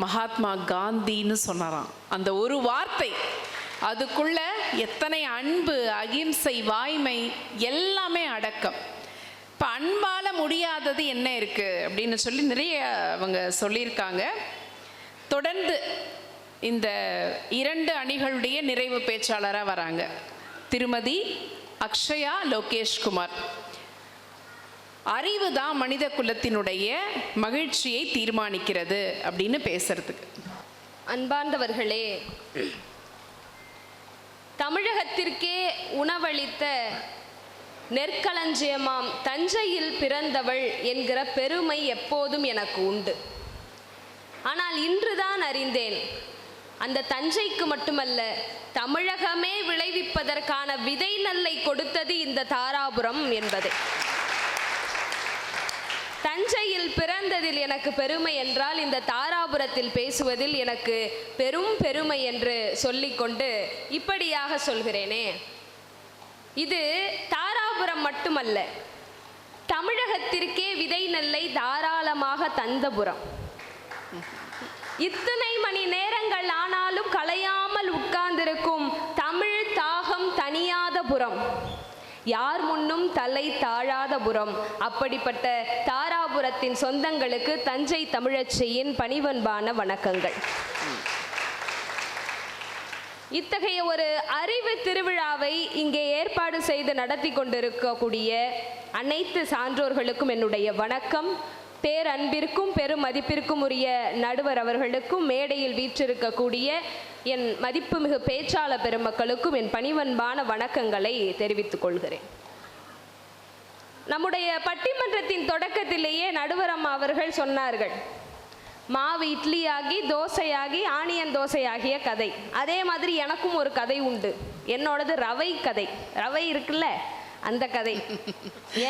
மகாத்மா காந்தின்னு சொன்னாராம். அந்த ஒரு வார்த்தை, அதுக்குள்ள எத்தனை அன்பு, அகிம்சை, வாய்மை எல்லாமே அடக்கம். இப்போ அன்பால் முடியாதது என்ன இருக்குது அப்படின்னு சொல்லி நிறைய அவங்க சொல்லியிருக்காங்க. தொடர்ந்து இந்த 2 அணிகளுடைய நிறைவு பேச்சாளராக வராங்க திருமதி அக்ஷயா லோகேஷ்குமார். அறிவு தான் மனித குலத்தினுடைய மகிழ்ச்சியை தீர்மானிக்கிறது அப்படின்னு பேசுறதுக்கு. அன்பார்ந்தவர்களே, தமிழகத்திற்கே உணவளித்த நெற்களஞ்சியமாம் தஞ்சையில் பிறந்தவள் என்கிற பெருமை எப்போதும் எனக்கு உண்டு. ஆனால் இன்றுதான் அறிந்தேன், அந்த தஞ்சைக்கு மட்டுமல்ல, தமிழகமே விளைவிப்பதற்கான விதை நெல்லை கொடுத்தது இந்த தாராபுரம் என்பதை. தஞ்சையில் பிறந்ததில் எனக்கு பெருமை என்றால், இந்த தாராபுரத்தில் பேசுவதில் எனக்கு பெரும் பெருமை என்று சொல்லிக்கொண்டு இப்படியாக சொல்கிறேனே, இது தாராபுரம் மட்டுமல்ல, தமிழகத்திற்கே விதை நெல்லை தாராளமாக தந்தபுரம். இத்தனை மணி நேரங்கள் ஆனாலும் கலையாமல் உட்கார்ந்திருக்கும் தமிழ் தாகம் தனியாத புறம், யார் முன்னும் தலை தாழாத புறம். அப்படிப்பட்ட தாராபுரத்தின் சொந்தங்களுக்கு தஞ்சை தமிழச்சியின் பணிவன்பான வணக்கங்கள். இத்தகைய ஒரு அறிவு திருவிழாவை இங்கே ஏற்பாடு செய்து நடத்தி கொண்டிருக்கக்கூடிய அனைத்து சான்றோர்களுக்கும் என்னுடைய வணக்கம். பேரன்பிற்கும் பெரும் மதிப்பிற்கும் உரிய நடுவர் அவர்களுக்கும், மேடையில் வீற்றிருக்கக்கூடிய என் மதிப்புமிகு பேச்சாளர் பெருமக்களுக்கும் என் பணிவன்பான வணக்கங்களை தெரிவித்துக் கொள்கிறேன். நம்முடைய பட்டிமன்றத்தின் தொடக்கத்திலேயே நடுவரம்மா அவர்கள் சொன்னார்கள், மாவு இட்லியாகி தோசையாகி ஆனியன் தோசையாகிய கதை. அதே மாதிரி எனக்கும் ஒரு கதை உண்டு. என்னோடது ரவை கதை. ரவை இருக்குல்ல, அந்த கதை.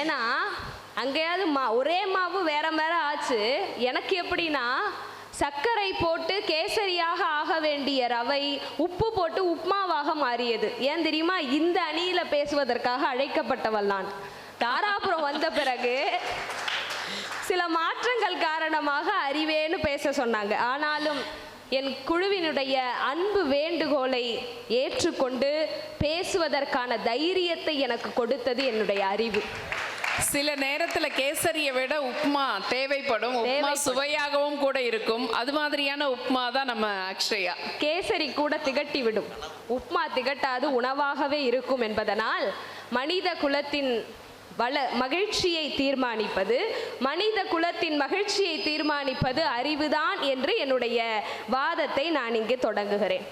ஏன்னா அங்கேயாவது ஒரே மாவு வேற வேற ஆச்சு. எனக்கு எப்படின்னா, சர்க்கரை போட்டு கேசரியாக ஆக வேண்டிய ரவை உப்பு போட்டு உப்மாவாக மாறியது. ஏன் தெரியுமா? இந்த அணியில பேசுவதற்காக அழைக்கப்பட்டவள் நான். தாராபுரம் வந்த பிறகு சில மாற்றங்கள் காரணமாக அறிவேன்னு பேச சொன்னாங்க. ஆனாலும் என் குழுவினுடைய அன்பு வேண்டுகோளை ஏற்றுக்கொண்டு பேசுவதற்கான தைரியத்தை எனக்கு கொடுத்தது என்னுடைய அறிவு. சில நேரத்துல கேசரியை விட உப்புமா தேவைப்படும். உப்புமா சுவையாகவும் கூட இருக்கும். அது மாதிரியான உப்புமா தான் நம்ம அக்ஷயா. கேசரி கூட திகட்டி விடும், உப்புமா திகட்டாது, உணவாகவே இருக்கும் என்பதனால் மனித குலத்தின் மகிழ்ச்சியை தீர்மானிப்பது, மனித குலத்தின் மகிழ்ச்சியை தீர்மானிப்பது அறிவுதான் என்று என்னுடைய வாதத்தை நான் இங்கே தொடங்குகிறேன்.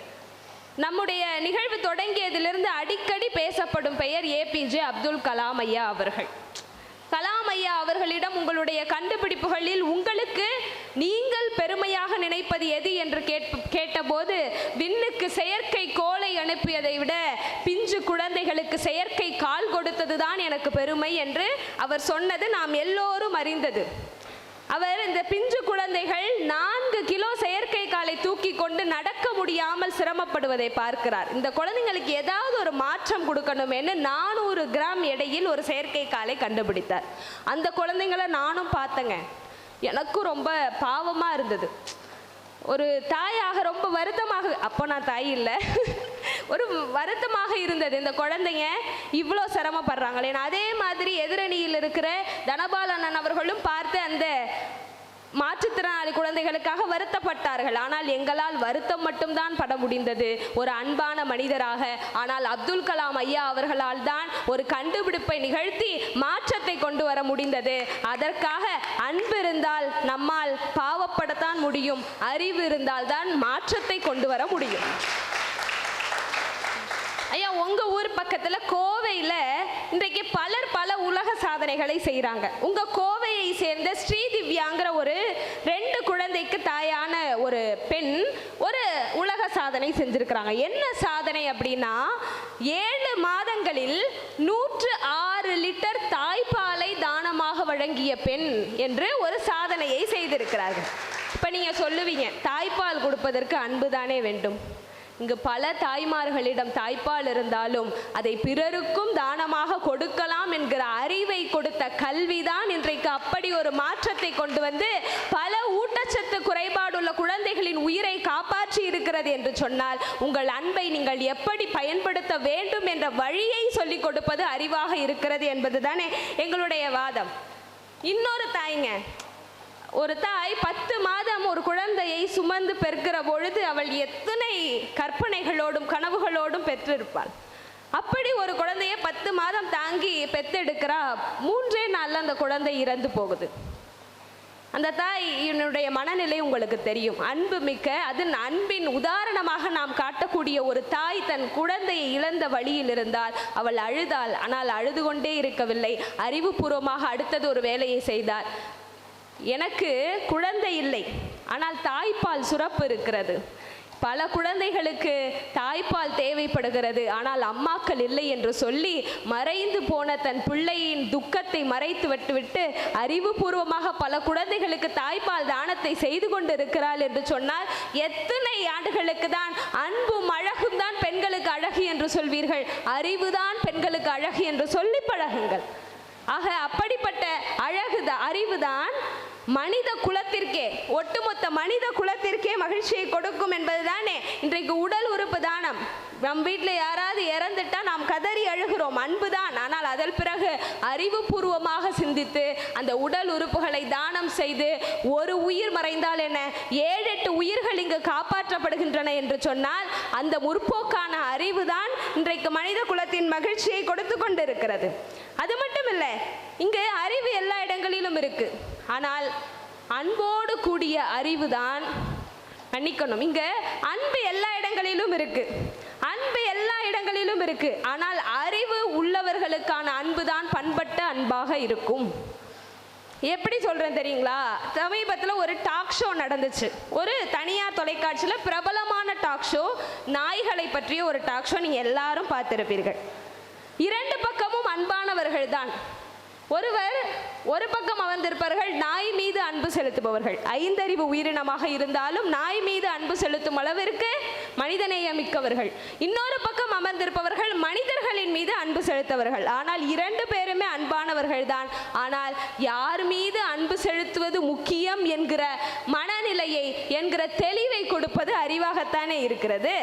நம்முடைய நிகழ்வு தொடங்கியதிலிருந்து அடிக்கடி பேசப்படும் பெயர் ஏபிஜே அப்துல் கலாம் ஐயா அவர்கள். கலாம் ஐயா அவர்களிடம் உங்களுடைய கண்டுபிடிப்புகளில் உங்களுக்கு நீங்கள் பெருமையாக நினைப்பது எது என்று கேட்டபோது, விண்ணுக்கு செயற்கை கோளை அனுப்பியதை விட பிஞ்சு குழந்தைகளுக்கு செயற்கை கால் கொடுத்ததுதான் எனக்கு பெருமை என்று அவர் சொன்னது நாம் எல்லோரும் அறிந்தது. அவர் இந்த பிஞ்சு குழந்தைகள் 4 கிலோ செயற்கை காலை தூக்கி கொண்டு நடக்க முடியாமல் சிரமப்படுவதை பார்க்கிறார். இந்த குழந்தைங்களுக்கு ஏதாவது ஒரு மாற்றம் கொடுக்கணும் என்று 400 கிராம் எடையில் ஒரு செயற்கை காலை கண்டுபிடித்தார். அந்த குழந்தைங்களை நானும் பார்த்தேங்க. எனக்கும் ரொம்ப பாவமாக இருந்தது. ஒரு தாயாக ரொம்ப வருத்தமாக, அப்போ நான் தாய் இல்லை, ஒரு வருத்தமாக இருந்தது. இந்த குழந்தைங்க இவ்வளோ சிரமப்படுறாங்களே. அதே மாதிரி எதிரணியில் இருக்கிற தனபாலன் அவர்களும் பார்த்து அந்த மாற்றுத்திறனாளி குழந்தைகளுக்காக வருத்தப்பட்டார்கள். ஆனால் எங்களால் வருத்தம் மட்டும்தான் பட முடிந்தது ஒரு அன்பான மனிதராக. ஆனால் அப்துல் கலாம் ஐயா அவர்களால் தான் ஒரு கண்டுபிடிப்பை நிகழ்த்தி மாற்றத்தை கொண்டு வர முடிந்தது. அதற்காக அன்பு இருந்தால் நம்மால் பாவப்படத்தான் முடியும், அறிவு இருந்தால் தான் மாற்றத்தை கொண்டு வர முடியும். ஐயா, உங்க ஊர் பக்கத்துல கோவையில இன்றைக்கு பல உலக சாதனைகளை செய்யறாங்க. உங்க கோவையை சேர்ந்த ஸ்ரீதிவ்யாங்கிற ஒரு 2 குழந்தைக்கு தாயான ஒரு பெண் ஒரு உலக சாதனை செஞ்சிருக்கிறாங்க. என்ன சாதனை அப்படின்னா, 7 மாதங்களில் 106 லிட்டர் தாய்ப்பாலை தானமாக வழங்கிய பெண் என்று ஒரு சாதனையை செய்திருக்கிறார்கள். இப்ப நீங்க சொல்லுவீங்க, தாய்ப்பால் கொடுப்பதற்கு அன்புதானே வேண்டும். இங்கு பல தாய்மார்களிடம் தாய்ப்பால் இருந்தாலும் அதை பிறருக்கும் தானமாக கொடுக்கலாம் என்கிற அறிவை கொடுத்த கல்விதான் இன்றைக்கு அப்படி ஒரு மாற்றத்தை கொண்டு வந்து பல ஊட்டச்சத்து குறைபாடுள்ள குழந்தைகளின் உயிரை காப்பாற்றி இருக்கிறது என்று சொன்னால், உங்கள் அன்பை நீங்கள் எப்படி பயன்படுத்த வேண்டும் என்ற வழியை சொல்லிக் கொடுப்பது அறிவாக இருக்கிறது என்பதுதானே எங்களுடைய வாதம். இன்னொரு தாய்ங்க, ஒரு தாய் 10 மாதம் ஒரு குழந்தையை சுமந்து பெறுகிற பொழுது அவள் எத்தனை கற்பனைகளோடும் கனவுகளோடும் பெற்றிருப்பாள். அப்படி ஒரு குழந்தைய 10 மாதம் தாங்கி பெத்தெடுக்கிறா. 3 நாள்ல அந்த குழந்தை இறந்து போகுது. அந்த தாயினுடைய மனநிலை உங்களுக்கு தெரியும். அன்பு மிக்க, அது அன்பின் உதாரணமாக நாம் காட்டக்கூடிய ஒரு தாய் தன் குழந்தையை இழந்த வழியில் இருந்தால் அவள் அழுதாள். ஆனால் அழுது கொண்டே இருக்கவில்லை, அறிவுபூர்வமாக அடுத்தது ஒரு வேலையை செய்தார். எனக்கு குழந்தை இல்லை, ஆனால் தாய்ப்பால் சுரப்பு இருக்கிறது. பல குழந்தைகளுக்கு தாய்ப்பால் தேவைப்படுகிறது, ஆனால் அம்மாக்கள் இல்லை என்று சொல்லி மறைந்து போன தன் பிள்ளையின் துக்கத்தை மறைத்து விட்டுவிட்டு அறிவுபூர்வமாக பல குழந்தைகளுக்கு தாய்ப்பால் தானத்தை செய்து கொண்டு இருக்கிறாள் என்று சொன்னால், எத்தனை ஆண்டுகளுக்கு தான் அன்பும் அழகும் தான் பெண்களுக்கு அழகு என்று சொல்வீர்கள்? அறிவுதான் பெண்களுக்கு அழகு என்று சொல்லி பழகுங்கள். ஆக அப்படிப்பட்ட அறிவுதான் மனித குலத்திற்கே, ஒட்டுமொத்த மனித குலத்திற்கே மகிழ்ச்சியை கொடுக்கும் என்பதுதானே இன்றைக்கு உடல் உறுப்பு தானம். நம் வீட்டில் யாராவது இறந்துட்டா நாம் கதறி அழுகிறோம், அன்புதான். ஆனால் அதன் பிறகு அறிவுபூர்வமாக சிந்தித்து அந்த உடல் உறுப்புகளை தானம் செய்து ஒரு உயிர் மறைந்தால் என்ன, 7-8 உயிர்கள் இங்கு காப்பாற்றப்படுகின்றன என்று சொன்னால், அந்த முற்போக்கான அறிவுதான் இன்றைக்கு மனித குலத்தின் மகிழ்ச்சியை கொடுத்து கொண்டிருக்கிறது. அது மட்டும் இல்லை, இங்கு அறிவு எல்லா இடங்களிலும் இருக்கு. ஆனால் அன்போடு கூடிய அறிவுதான், மன்னிக்கணும், இங்க அன்பு எல்லா இடங்களிலும் இருக்கு, அன்பு எல்லா இடங்களிலும் இருக்கு. ஆனால் அறிவு உள்ளவர்களுக்கான அன்புதான் பண்பட்ட அன்பாக இருக்கும். எப்படி சொல்றேன் தெரியுங்களா? சமீபத்தில் ஒரு டாக் ஷோ நடந்துச்சு, ஒரு தனியார் தொலைக்காட்சியில் பிரபலமான டாக் ஷோ, நாய்களை பற்றிய ஒரு டாக் ஷோ. நீங்க எல்லாரும் பார்த்திருப்பீர்கள். 2 பக்கமும் அன்பானவர்கள் தான். ஒருவர் ஒரு பக்கம் அமர்ந்திருப்பவர்கள் நாய் மீது அன்பு செலுத்துபவர்கள், 5 அறிவு உயிரினமாக இருந்தாலும் நாய் மீது அன்பு செலுத்தும் அளவிற்கு மனிதநேயம் மிக்கவர்கள். இன்னொரு பக்கம் அமர்ந்திருப்பவர்கள் மனிதர்களின் மீது அன்பு செலுத்தவர்கள். ஆனால் 2 பேருமே அன்பானவர்கள் தான். ஆனால் யார் மீது அன்பு செலுத்துவது முக்கியம் என்கிற மனநிலையை, என்கிற தெளிவை கொடுப்பது அறிவாகத்தானே இருக்கிறது.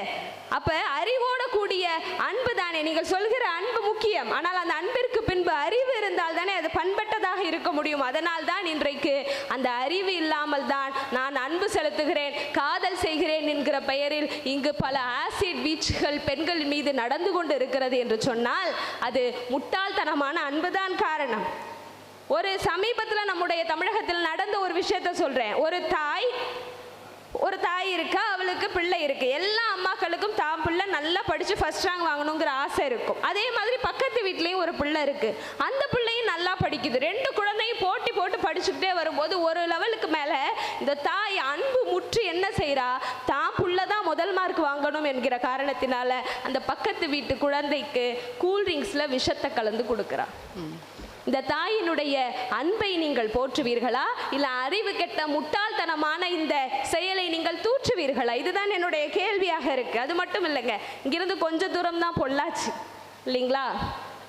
அப்ப அறிவோட கூடிய அன்பு தானே, நீங்கள் சொல்கிற அன்பு முக்கியம். ஆனால் அந்த அன்பிற்கு பின்பு அறிவு இருந்தால் தானே அது பண்பட்டதாக இருக்க முடியும். அதனால் தான் இன்றைக்கு அந்த அறிவு இல்லாமல் தான் நான் அன்பு செலுத்துகிறேன், காதல் செய்கிறேன் என்கிற பெயரில் இங்கு பல ஆசிட் வீச்சுகள் பெண்கள் மீது நடந்து கொண்டு இருக்கிறது என்று சொன்னால் அது முட்டாள்தனமான அன்புதான் காரணம். ஒரு சமீபத்தில் நம்முடைய தமிழகத்தில் நடந்த ஒரு விஷயத்தை சொல்றேன். ஒரு தாய் இருக்கா, அவளுக்கு பிள்ளை இருக்கு. எல்லா அம்மாக்களுக்கும் தான் பிள்ளை நல்லா படிச்சு ஃபர்ஸ்ட் ரேங்க் வாங்கணுங்கிற ஆசை இருக்கும். அதே மாதிரி பக்கத்து வீட்லயும் ஒரு பிள்ளை இருக்கு, அந்த பிள்ளையும் நல்லா படிக்குது. 2 குழந்தையும் போட்டி போட்டு படிச்சுக்கிட்டே வரும்போது ஒரு லெவலுக்கு மேல இந்த தாய் அன்பு முற்று என்ன செய்யறா, தான் புள்ள தான் முதல் மார்க் வாங்கணும் என்கிற காரணத்தினால அந்த பக்கத்து வீட்டு குழந்தைக்கு கூல்ட்ரிங்க்ஸ்ல விஷத்தை கலந்து கொடுக்குறா. இந்த தாயினுடைய அன்பை நீங்கள் போற்றுவீர்களா, இல்ல அறிவு கெட்ட முட்டாள்தனமான இந்த செயலை நீங்கள் தூற்றுவீர்களா? இதுதான் என்னுடைய கேள்வியாக இருக்கு. அது மட்டும் இல்லைங்க, இங்கிருந்து கொஞ்ச தூரம் தான் பொள்ளாச்சி இல்லைங்களா?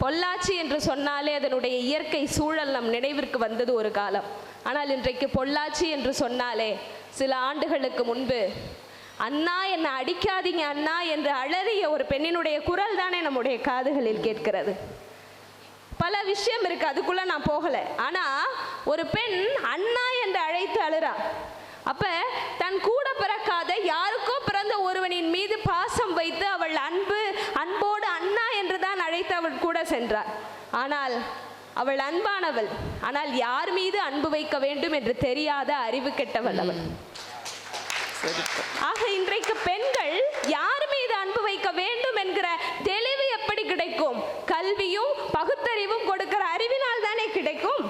பொள்ளாச்சி என்று சொன்னாலே அதனுடைய இயற்கை சூழல் நம் நினைவிற்கு வந்தது ஒரு காலம். ஆனால் இன்றைக்கு பொள்ளாச்சி என்று சொன்னாலே சில ஆண்டுகளுக்கு முன்பு அண்ணா என்னை அடிக்காதீங்க அண்ணா என்று அலறிய ஒரு பெண்ணினுடைய குரல் தானே நம்முடைய காதுகளில் கேட்கிறது. பல விஷயம் இருக்கு, அதுக்குள்ள நான் போகல. ஆனா ஒரு பெண் அண்ணா என்று அழைத்து அழுறா. அப்ப தன் கூட பிறக்காத யாருக்கோ பிறந்த ஒருவனின் மீது பாசம் வைத்து அவள் அன்போடு அண்ணா என்று தான் அழைத்து அவள் கூட சென்றாள். ஆனால் அவள் அன்பானவள், ஆனால் யார் மீது அன்பு வைக்க வேண்டும் என்று தெரியாத அறிவு கெட்டவள் அவள். ஆக இன்றைக்கு பெண்கள் யார் மீது அன்பு வைக்க வேண்டும் என்கிற தெளிவு எப்படி கிடைக்கும்? கல்வியும் பகுத்தறிவும் கொடுக்கிற அறிவினால் தானே கிடைக்கும்.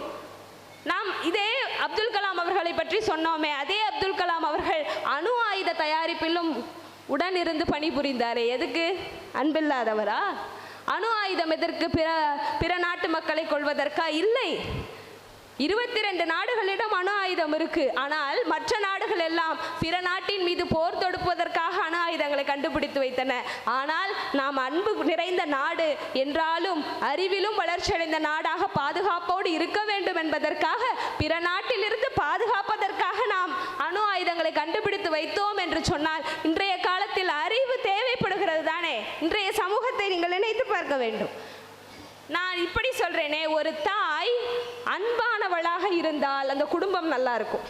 நாம் இதே அப்துல் கலாம் அவர்களை பற்றி சொன்னோமே, அதே அப்துல் கலாம் அவர்கள் அணு ஆயுத தயாரிப்பிலும் உடன் இருந்து பணிபுரிந்தாரே, எதுக்கு? அன்பில்லாதவரா? அணு ஆயுதம் எதற்கு? பிற நாட்டு மக்களை கொள்வதற்கா? இல்லை. 22 நாடுகளிடம் அணு ஆயுதம் இருக்கு. ஆனால் மற்ற நாடுகள் எல்லாம் பிற நாட்டின் மீது போர் தொடுப்பதற்காக அணு ஆயுதங்களை கண்டுபிடித்து வைத்தன. ஆனால் நாம் அன்பு நிறைந்த நாடு என்றாலும் அறிவிலும் வளர்ச்சியடைந்த நாடாக பாதுகாப்போடு இருக்க வேண்டும் என்பதற்காக பிற நாட்டிலிருந்து பாதுகாப்பதற்காக நாம் அணு ஆயுதங்களை கண்டுபிடித்து வைத்தோம் என்று சொன்னால் இன்றைய காலத்தில் அறிவு தேவைப்படுகிறது தானே? இன்றைய சமூகத்தை நீங்கள் நினைத்து பார்க்க வேண்டும். நான் இப்படி சொல்றேனே, ஒரு தாய் அன்பானவளாக இருந்தால் அந்த குடும்பம் நல்லா இருக்கும்.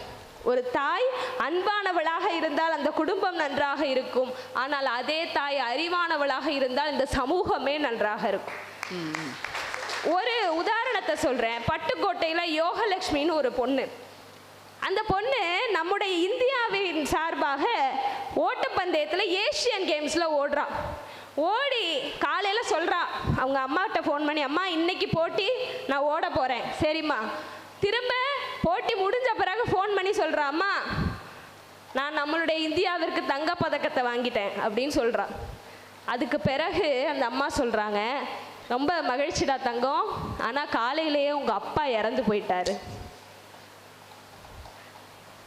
ஒரு தாய் அன்பானவளாக இருந்தால் அந்த குடும்பம் நன்றாக இருக்கும். ஆனால் அதே தாய் அறிவானவளாக இருந்தால் இந்த சமூகமே நன்றாக இருக்கும். ஒரு உதாரணத்தை சொல்றேன். பட்டுக்கோட்டையில யோகலட்சுமின்னு ஒரு பொண்ணு. அந்த பொண்ணு நம்முடைய இந்தியாவின் சார்பாக ஓட்டப்பந்தயத்தில் ஏசியன் கேம்ஸ்ல ஓடுறான். ஓடி காலையில் சொல்கிறா அவங்க அம்மாட்ட ஃபோன் பண்ணி, அம்மா இன்னைக்கு போட்டி நான் ஓட போகிறேன். சரிம்மா. திரும்ப போட்டி முடிஞ்ச பிறகு ஃபோன் பண்ணி சொல்கிறா, அம்மா நான் நம்மளுடைய இந்தியாவிற்கு தங்கப்பதக்கத்தை வாங்கிட்டேன் அப்படின்னு சொல்கிறா. அதுக்கு பிறகு அந்த அம்மா சொல்கிறாங்க, ரொம்ப மகிழ்ச்சிடா தங்கம், ஆனால் காலையிலேயே உங்கள் அப்பா இறந்து போயிட்டாரு.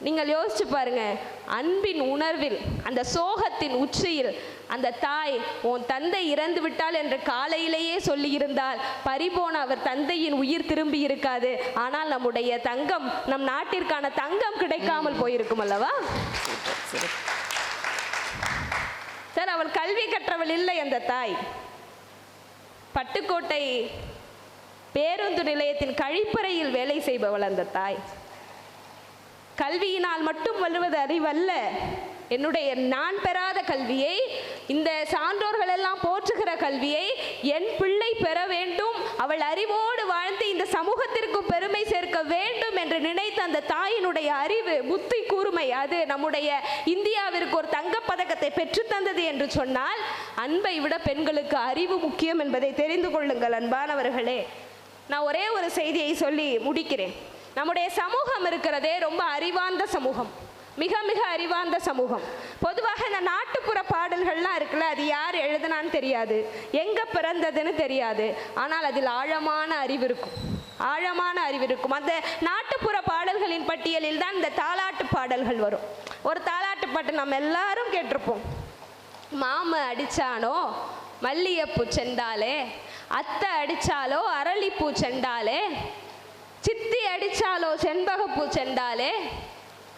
நீங்கள் யோசிச்சு பாருங்க, அன்பின் உணர்வில் அந்த சோகத்தின் உச்சியில் அந்த தாய் உன் தந்தை இறந்து விட்டால் என்று காலையிலேயே சொல்லி இருந்தால் பறிபோன அவர் தந்தையின் உயிர் திரும்பி இருக்காது. ஆனால் நம்முடைய தங்கம், நம் நாட்டிற்கான தங்கம் கிடைக்காமல் போயிருக்கும் அல்லவா? சார், அவள் கல்வி கற்றவள் இல்லை அந்த தாய். பட்டுக்கோட்டை பேருந்து நிலையத்தின் கழிப்பறையில் வேலை செய்பவள் அந்த தாய். கல்வியினால் மட்டும் வருவது அறிவல்ல. என்னுடைய நான் பெறாத கல்வியை, இந்த சான்றோர்கள் எல்லாம் போற்றுகிற கல்வியை என் பிள்ளை பெற வேண்டும், அவள் அறிவோடு வாழ்ந்து இந்த சமூகத்திற்கு பெருமை சேர்க்க வேண்டும் என்று நினைத்த அந்த தாயினுடைய அறிவு, புத்தி கூர்மை, அது நம்முடைய இந்தியாவிற்கு ஒரு தங்கப்பதக்கத்தை பெற்று தந்தது என்று சொன்னால் அன்பை விட பெண்களுக்கு அறிவு முக்கியம் என்பதை தெரிந்து கொள்ளுங்கள் அன்பானவர்களே. நான் ஒரே ஒரு செய்தியை சொல்லி முடிக்கிறேன். நம்முடைய சமூகம் இருக்கிறதே ரொம்ப அறிவார்ந்த சமூகம், மிக மிக அறிவார்ந்த சமூகம். பொதுவாக இந்த நாட்டுப்புற பாடல்கள்லாம் இருக்குல்ல, அது யார் எழுதுனான்னு தெரியாது, எங்கே பிறந்ததுன்னு தெரியாது. ஆனால் அதில் ஆழமான அறிவு இருக்கும், ஆழமான அறிவு இருக்கும். அந்த நாட்டுப்புற பாடல்களின் பட்டியலில் தான் இந்த தாலாட்டு பாடல்கள் வரும். ஒரு தாலாட்டு பாட்டு நம்ம எல்லாரும் கேட்டிருப்போம். மாம அடிச்சானோ மல்லிகைப்பூ செண்டாலே, அத்தை அடிச்சாலோ அரளிப்பூ செண்டாலே, சித்தி அடிச்சாலோ செண்பகப்பூ செண்டாலே,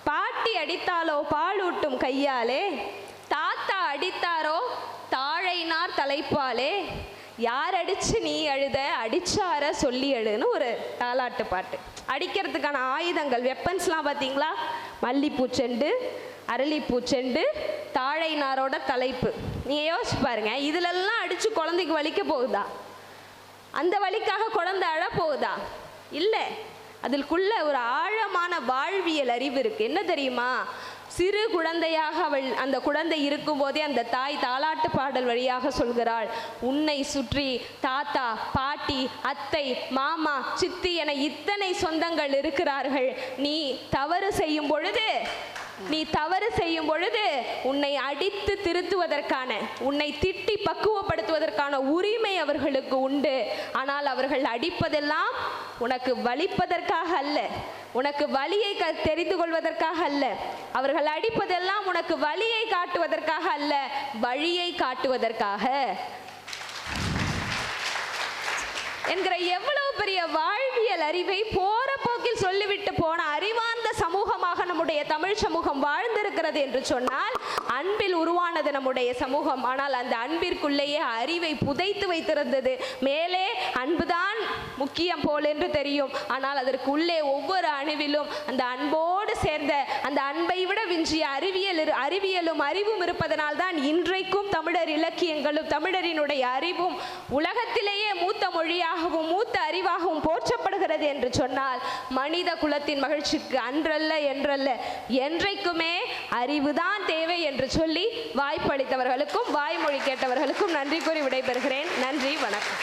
பாட்டி அடித்தாலோ பாலூட்டும் கையாலே, தாத்தா அடித்தாரோ தாழைனார் தலைப்பாலே, யார் அடிச்சு நீ அழுத அடிச்சார சொல்லி அழுன்னு ஒரு தாலாட்டு பாட்டு. அடிக்கிறதுக்கான ஆயுதங்கள், வெப்பன்ஸ்லாம் பார்த்தீங்களா? மல்லிப்பூ செண்டு, அரளிப்பூ செண்டு, தாழைனாரோட தலைப்பு. நீங்கள் யோசிச்சு பாருங்க, இதிலெல்லாம் அடித்து குழந்தைக்கு வலிக்க போகுதா? அந்த வலிக்காக குழந்தை அழ போகுதா? இல்லை. அதற்குள்ள ஒரு ஆழமான வாழ்வியல் அறிவு இருக்கு. என்ன தெரியுமா? சிறு குழந்தையாக அந்த குழந்தை இருக்கும்போதே அந்த தாய் தாலாட்டு பாடல் வழியாக சொல்கிறாள், உன்னை சுற்றி தாத்தா, பாட்டி, அத்தை, மாமா, சித்தி என இத்தனை சொந்தங்கள் இருக்கிறார்கள். நீ தவறு செய்யும் பொழுது உன்னை அடித்து திருத்துவதற்கான, உன்னை திட்டி பக்குவப்படுத்துவதற்கான உரிமை அவர்களுக்கு உண்டு. ஆனால் அவர்கள் அடிப்பதெல்லாம் உனக்கு வலிப்பதற்காக அல்ல, உனக்கு வலியை தெரிந்து கொள்வதற்காக அல்ல. அவர்கள் அடிப்பதெல்லாம் உனக்கு வலியை காட்டுவதற்காக அல்ல, வழியை காட்டுவதற்காக என்கிற எவ்வளவு பெரிய வாழ்வியல் அறிவை போற போக்கில் சொல்லிவிட்டு போன அறிவார்ந்த சமூகமாக நம்முடைய தமிழ் சமூகம் வாழ்ந்திருக்கிறது என்று சொன்னால், அன்பில் உருவானது நம்முடைய சமூகம். ஆனால் அந்த அன்பிற்குள்ளேயே அறிவை புதைத்து வைத்திருந்தது. மேலே அன்புதான் முக்கியம் போல் என்று தெரியும், ஆனால் அதற்கு உள்ளே ஒவ்வொரு அணுவிலும் அந்த அன்போடு சேர்ந்த, அந்த அன்பை விட விஞ்சிய அறிவியலும் அறிவும் இருப்பதனால் தான் இன்றைக்கும் தமிழர் இலக்கியங்களும் தமிழரினுடைய அறிவும் உலகத்திலேயே மூத்த மொழியாகவும் மூத்த அறிவாகவும் போற்றப்படுகிறது என்று சொன்னால், மனித குலத்தின் மகிழ்ச்சிக்கு அன்றல்ல என்றல்ல என்றைக்குமே அறிவுதான் தேவை என்று சொல்லி வாய்ப்பளித்தவர்களுக்கும் வாய்மொழி கேட்டவர்களுக்கும் நன்றி கூறி விடைபெறுகிறேன். நன்றி, வணக்கம்.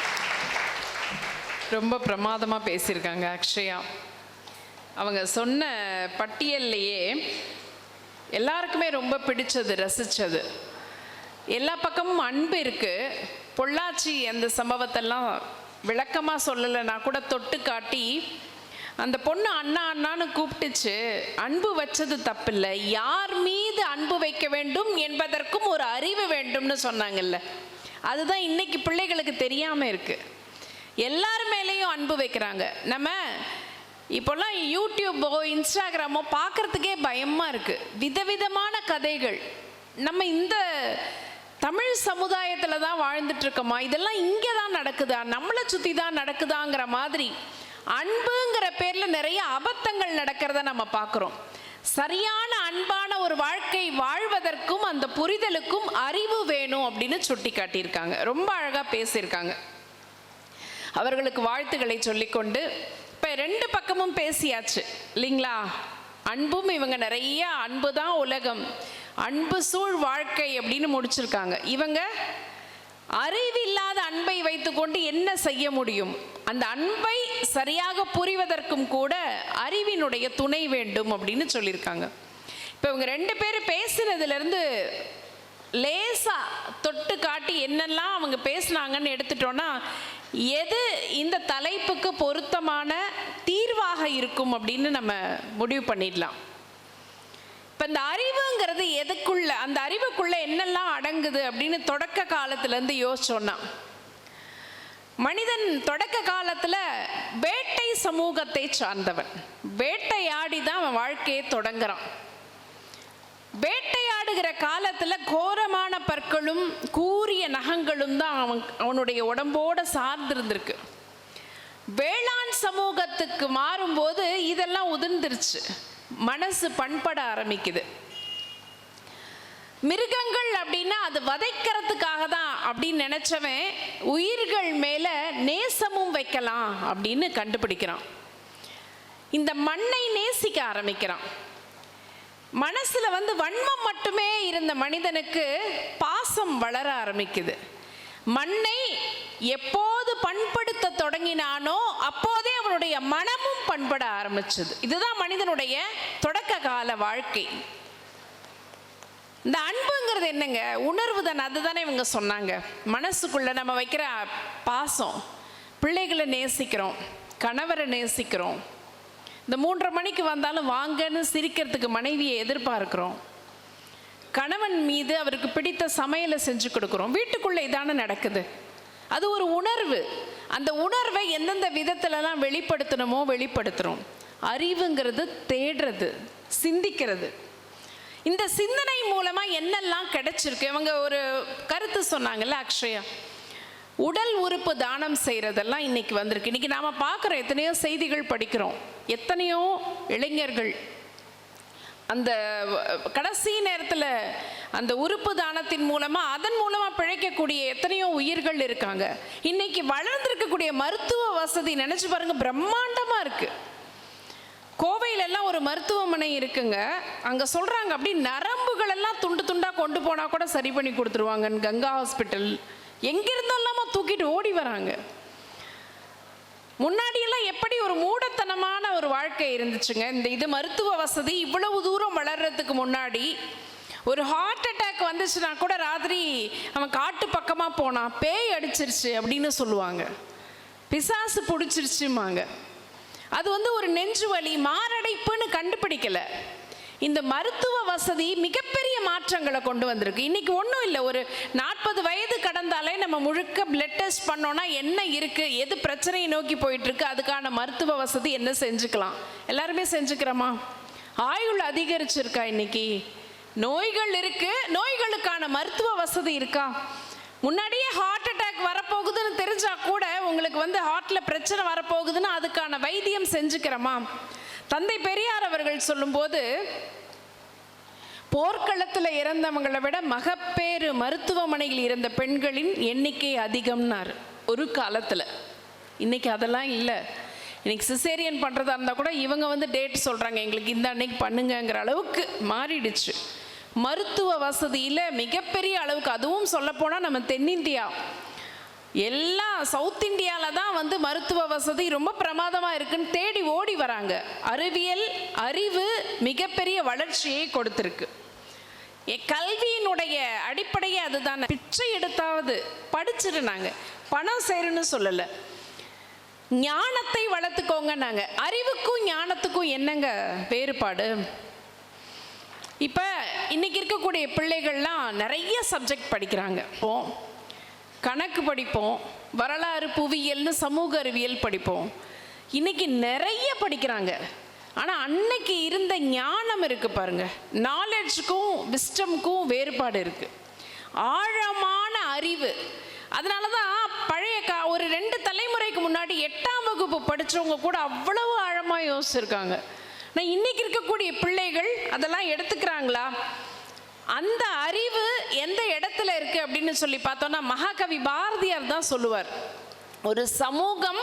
ரொம்ப பிரமாதமாக பேசியிருக்காங்க அக்ஷயா. அவங்க சொன்ன பட்டியல்லையே எல்லாருக்குமே ரொம்ப பிடிச்சது, ரசித்தது, எல்லா பக்கமும் அன்பு இருக்குது. பொள்ளாச்சி அந்த சம்பவத்தெல்லாம் விளக்கமாக சொல்லலைன்னா கூட தொட்டு காட்டி, அந்த பொண்ணு அண்ணா அண்ணான்னு கூப்பிட்டுச்சு, அன்பு வச்சது தப்பில்லை, யார் மீது அன்பு வைக்க வேண்டும் என்பதற்கும் ஒரு அறிவு வேண்டும்னு சொன்னாங்கல்ல. அதுதான் இன்னைக்கு பிள்ளைகளுக்கு தெரியாமல் இருக்குது. எல்லார் மேலேயும் அன்பு வைக்கிறாங்க. நம்ம இப்போல்லாம் யூடியூப்போ இன்ஸ்டாகிராமோ பார்க்குறதுக்கே பயமாக இருக்குது. விதவிதமான கதைகள். நம்ம இந்த தமிழ் சமுதாயத்தில் தான் வாழ்ந்துட்டுருக்கோமா, இதெல்லாம் இங்கே தான் நடக்குதா, நம்மளை சுற்றி தான் நடக்குதாங்கிற மாதிரி அன்புங்கிற பேரில் நிறைய அபத்தங்கள் நடக்கிறத நம்ம பார்க்குறோம். சரியான அன்பான ஒரு வாழ்க்கை வாழ்வதற்கும் அந்த புரிதலுக்கும் அறிவு வேணும் அப்படின்னு சுட்டி காட்டியிருக்காங்க. ரொம்ப அழகாக பேசியிருக்காங்க. அவர்களுக்கு வாழ்த்துக்களை சொல்லிக்கொண்டு, இப்போ ரெண்டு பக்கமும் பேசியாச்சு இல்லைங்களா? அன்பும் இவங்க நிறைய அன்பு தான் உலகம், அன்பு சூழ் வாழ்க்கை அப்படின்னு முடிச்சிருக்காங்க. இவங்க அறிவில்லாத அன்பை வைத்துக்கொண்டு என்ன செய்ய முடியும்? அந்த அன்பை சரியாக புரிவதற்கும் கூட அறிவினுடைய துணை வேண்டும் அப்படின்னு சொல்லியிருக்காங்க. இப்போ இவங்க ரெண்டு பேரும் பேசுனதுலேருந்து லேசாக தொட்டு காட்டி என்னெல்லாம் அவங்க பேசுனாங்கன்னு எடுத்துட்டோன்னா, எது இந்த தலைப்புக்கு பொருத்தமான தீர்வாக இருக்கும் அப்படின்னு நம்ம முடிவு பண்ணிடலாம். இப்போ இந்த அறிவுங்கிறது எதுக்குள்ள, அந்த அறிவுக்குள்ள என்னெல்லாம் அடங்குது அப்படின்னு தொடக்க காலத்துலேருந்து யோசிச்சோன்னா, மனிதன் தொடக்க காலத்தில் வேட்டை சமூகத்தை சார்ந்தவன். வேட்டையாடி தான் அவன் வாழ்க்கையை தொடங்குறான். வேட்டையாடுகிற காலத்தில் கோரமான பற்களும் கூரிய நகங்களும் தான் அவனுடைய உடம்போடு சார்ந்திருந்திருக்கு. வேளாண் சமூகத்துக்கு மாறும்போது இதெல்லாம் உதிர்ந்துருச்சு, மனசு பண்பட ஆரம்பிக்குது. மிருகங்கள் அப்படின்னா அது வதைக்கிறதுக்காக தான் அப்படின்னு நினைச்சவன் உயிர்கள் மேல நேசமும் வைக்கலாம் அப்படின்னு கண்டுபிடிக்கிறான். இந்த மண்ணை நேசிக்க ஆரம்பிக்கிறான். மனசுல வன்மம் மட்டுமே இருந்த மனிதனுக்கு பாசம் வளர ஆரம்பிக்குது. மண்ணை எப்போது பண்படுத்த தொடங்கினானோ அப்போதே அவனுடைய மனமும் பண்பட ஆரம்பிச்சது. இதுதான் மனிதனுடைய தொடக்க கால வாழ்க்கை. இந்த அன்புங்கிறது என்னங்க? உணர்வு தானே. அதுதானே இவங்க சொன்னாங்க. மனசுக்குள்ள நம்ம வைக்கிற பாசம், பிள்ளைகளை நேசிக்கிறோம், கணவரை நேசிக்கிறோம், இந்த 3:30 மணிக்கு வந்தாலும் வாங்கன்னு சிரிக்கிறதுக்கு மனைவியை எதிர்பார்க்கிறோம், கணவன் மீது அவருக்கு பிடித்த சமையலை செஞ்சு கொடுக்குறோம். வீட்டுக்குள்ளே இதான நடக்குது. அது ஒரு உணர்வு. அந்த உணர்வை எந்தெந்த விதத்துலலாம் வெளிப்படுத்தணுமோ வெளிப்படுத்துகிறோம். அறிவுங்கிறது தேடுறது, சிந்திக்கிறது. இந்த சிந்தனை மூலமாக என்னெல்லாம் கிடைச்சிருக்கு. இவங்க ஒரு கருத்து சொன்னாங்கல்ல அக்ஷயா, உடல் உறுப்பு தானம் செய்கிறதெல்லாம் இன்னைக்கு வந்திருக்கு. இன்னைக்கு நாம் பார்க்குறோம், எத்தனையோ செய்திகள் படிக்கிறோம், எத்தனையோ இளைஞர்கள் அந்த கடைசி நேரத்தில் அந்த உறுப்பு தானத்தின் மூலமாக அதன் மூலமாக பிழைக்கக்கூடிய எத்தனையோ உயிர்கள் இருக்காங்க. இன்னைக்கு வளர்ந்துருக்கக்கூடிய மருத்துவ வசதி நினச்சி பாருங்க, பிரம்மாண்டமாக இருக்குது. கோவையிலெல்லாம் ஒரு மருத்துவமனை இருக்குங்க. அங்கே சொல்கிறாங்க அப்படி நரம்புகள் எல்லாம் துண்டு துண்டாக கொண்டு போனால் கூட சரி பண்ணி கொடுத்துருவாங்கன்னு. கங்கா ஹாஸ்பிட்டல் எங்கிருந்தாலாமா தூக்கிட்டு ஓடி வராங்க. முன்னாடியெல்லாம் எப்படி ஒரு மூடத்தனமான ஒரு வாழ்க்கை இருந்துச்சுங்க. இது மருத்துவ வசதி இவ்வளவு தூரம் வளர்றதுக்கு முன்னாடி ஒரு ஹார்ட் அட்டாக் வந்துச்சுன்னா கூட ராத்திரி அவன் காட்டு பக்கமாக போனான், பேய் அடிச்சிருச்சு அப்படின்னு சொல்லுவாங்க, பிசாசு பிடிச்சிருச்சுமாங்க. அது ஒரு நெஞ்சு வலி, மாரடைப்புன்னு கண்டுபிடிக்கல. இந்த மருத்துவ வசதி மிகப்பெரிய மாற்றங்களை கொண்டு வந்திருக்கு. இன்னைக்கு ஒன்றும் இல்லை, ஒரு 40 வயது கடந்தாலே நம்ம முழுக்க பிளட் டெஸ்ட் பண்ணோன்னா என்ன இருக்குது, எது பிரச்சனையை நோக்கி போயிட்டுருக்கு, அதுக்கான மருத்துவ வசதி என்ன செஞ்சுக்கலாம். எல்லாருமே செஞ்சுக்கிறோமா? ஆயுள் அதிகரிச்சிருக்கா? இன்னைக்கு நோய்கள் இருக்கு, நோய்களுக்கான மருத்துவ வசதி இருக்கா? முன்னாடியே ஹார்ட் அட்டாக் வரப்போகுதுன்னு தெரிஞ்சா கூட உங்களுக்கு ஹார்ட்ல பிரச்சனை வரப்போகுதுன்னு அதுக்கான வைத்தியம் செஞ்சுக்கிறோமா? தந்தை பெரியார் அவர்கள் சொல்லும்போது, போர்க்களத்தில் இறந்தவங்களை விட மகப்பேறு மருத்துவமனையில் இருந்த பெண்களின் எண்ணிக்கை அதிகம்னார் ஒரு காலத்தில். இன்னைக்கு அதெல்லாம் இல்லை. இன்னைக்கு சிசேரியன் பண்ணுறதா இருந்தால் கூட இவங்க டேட் சொல்கிறாங்க, எங்களுக்கு இந்த அன்னைக்கு பண்ணுங்கிற அளவுக்கு மாறிடுச்சு. மருத்துவ வசதியில் மிகப்பெரிய அளவுக்கு, அதுவும் சொல்லப்போனால் நம்ம தென்னிந்தியா எல்லாம் சவுத் இந்தியாவில் தான் மருத்துவ வசதி ரொம்ப பிரமாதமாக இருக்குன்னு தேடி ஓடி வராங்க. அறிவியல் அறிவு மிகப்பெரிய வளர்ச்சியை கொடுத்துருக்கு. கல்வியினுடைய அடிப்படையே அதுதான். பிச்சை எடுத்தாவது படிச்சுட்டு நாங்கள் பணம் சேருன்னு சொல்லலை, ஞானத்தை வளர்த்துக்கோங்க. நாங்கள் அறிவுக்கும் ஞானத்துக்கும் என்னங்க வேறுபாடு? இப்போ இன்னைக்கு இருக்கக்கூடிய பிள்ளைகள்லாம் நிறைய சப்ஜெக்ட் படிக்கிறாங்க. கணக்கு படிப்போம், வரலாறு, புவியியல்னு சமூக அறிவியல் படிப்போம். இன்னைக்கு நிறைய படிக்கிறாங்க. ஆனால் அன்னைக்கு இருந்த ஞானம் இருக்குது பாருங்க, நாலேஜுக்கும் விஸ்டமுக்கும் வேறுபாடு இருக்குது, ஆழமான அறிவு. அதனால தான் பழைய ஒரு 2 தலைமுறைக்கு முன்னாடி 8ஆம் வகுப்பு படித்தவங்க கூட அவ்வளவு ஆழமாக யோசிச்சிருக்காங்க. ஆனால் இன்னைக்கு இருக்கக்கூடிய பிள்ளைகள் அதெல்லாம் எடுத்துக்கிறாங்களா? அந்த அறிவு எந்த இடத்துல இருக்கு அப்படின்னு சொல்லி பார்த்தோம்னா, மகாகவி பாரதியார் தான் சொல்லுவார், ஒரு சமூகம்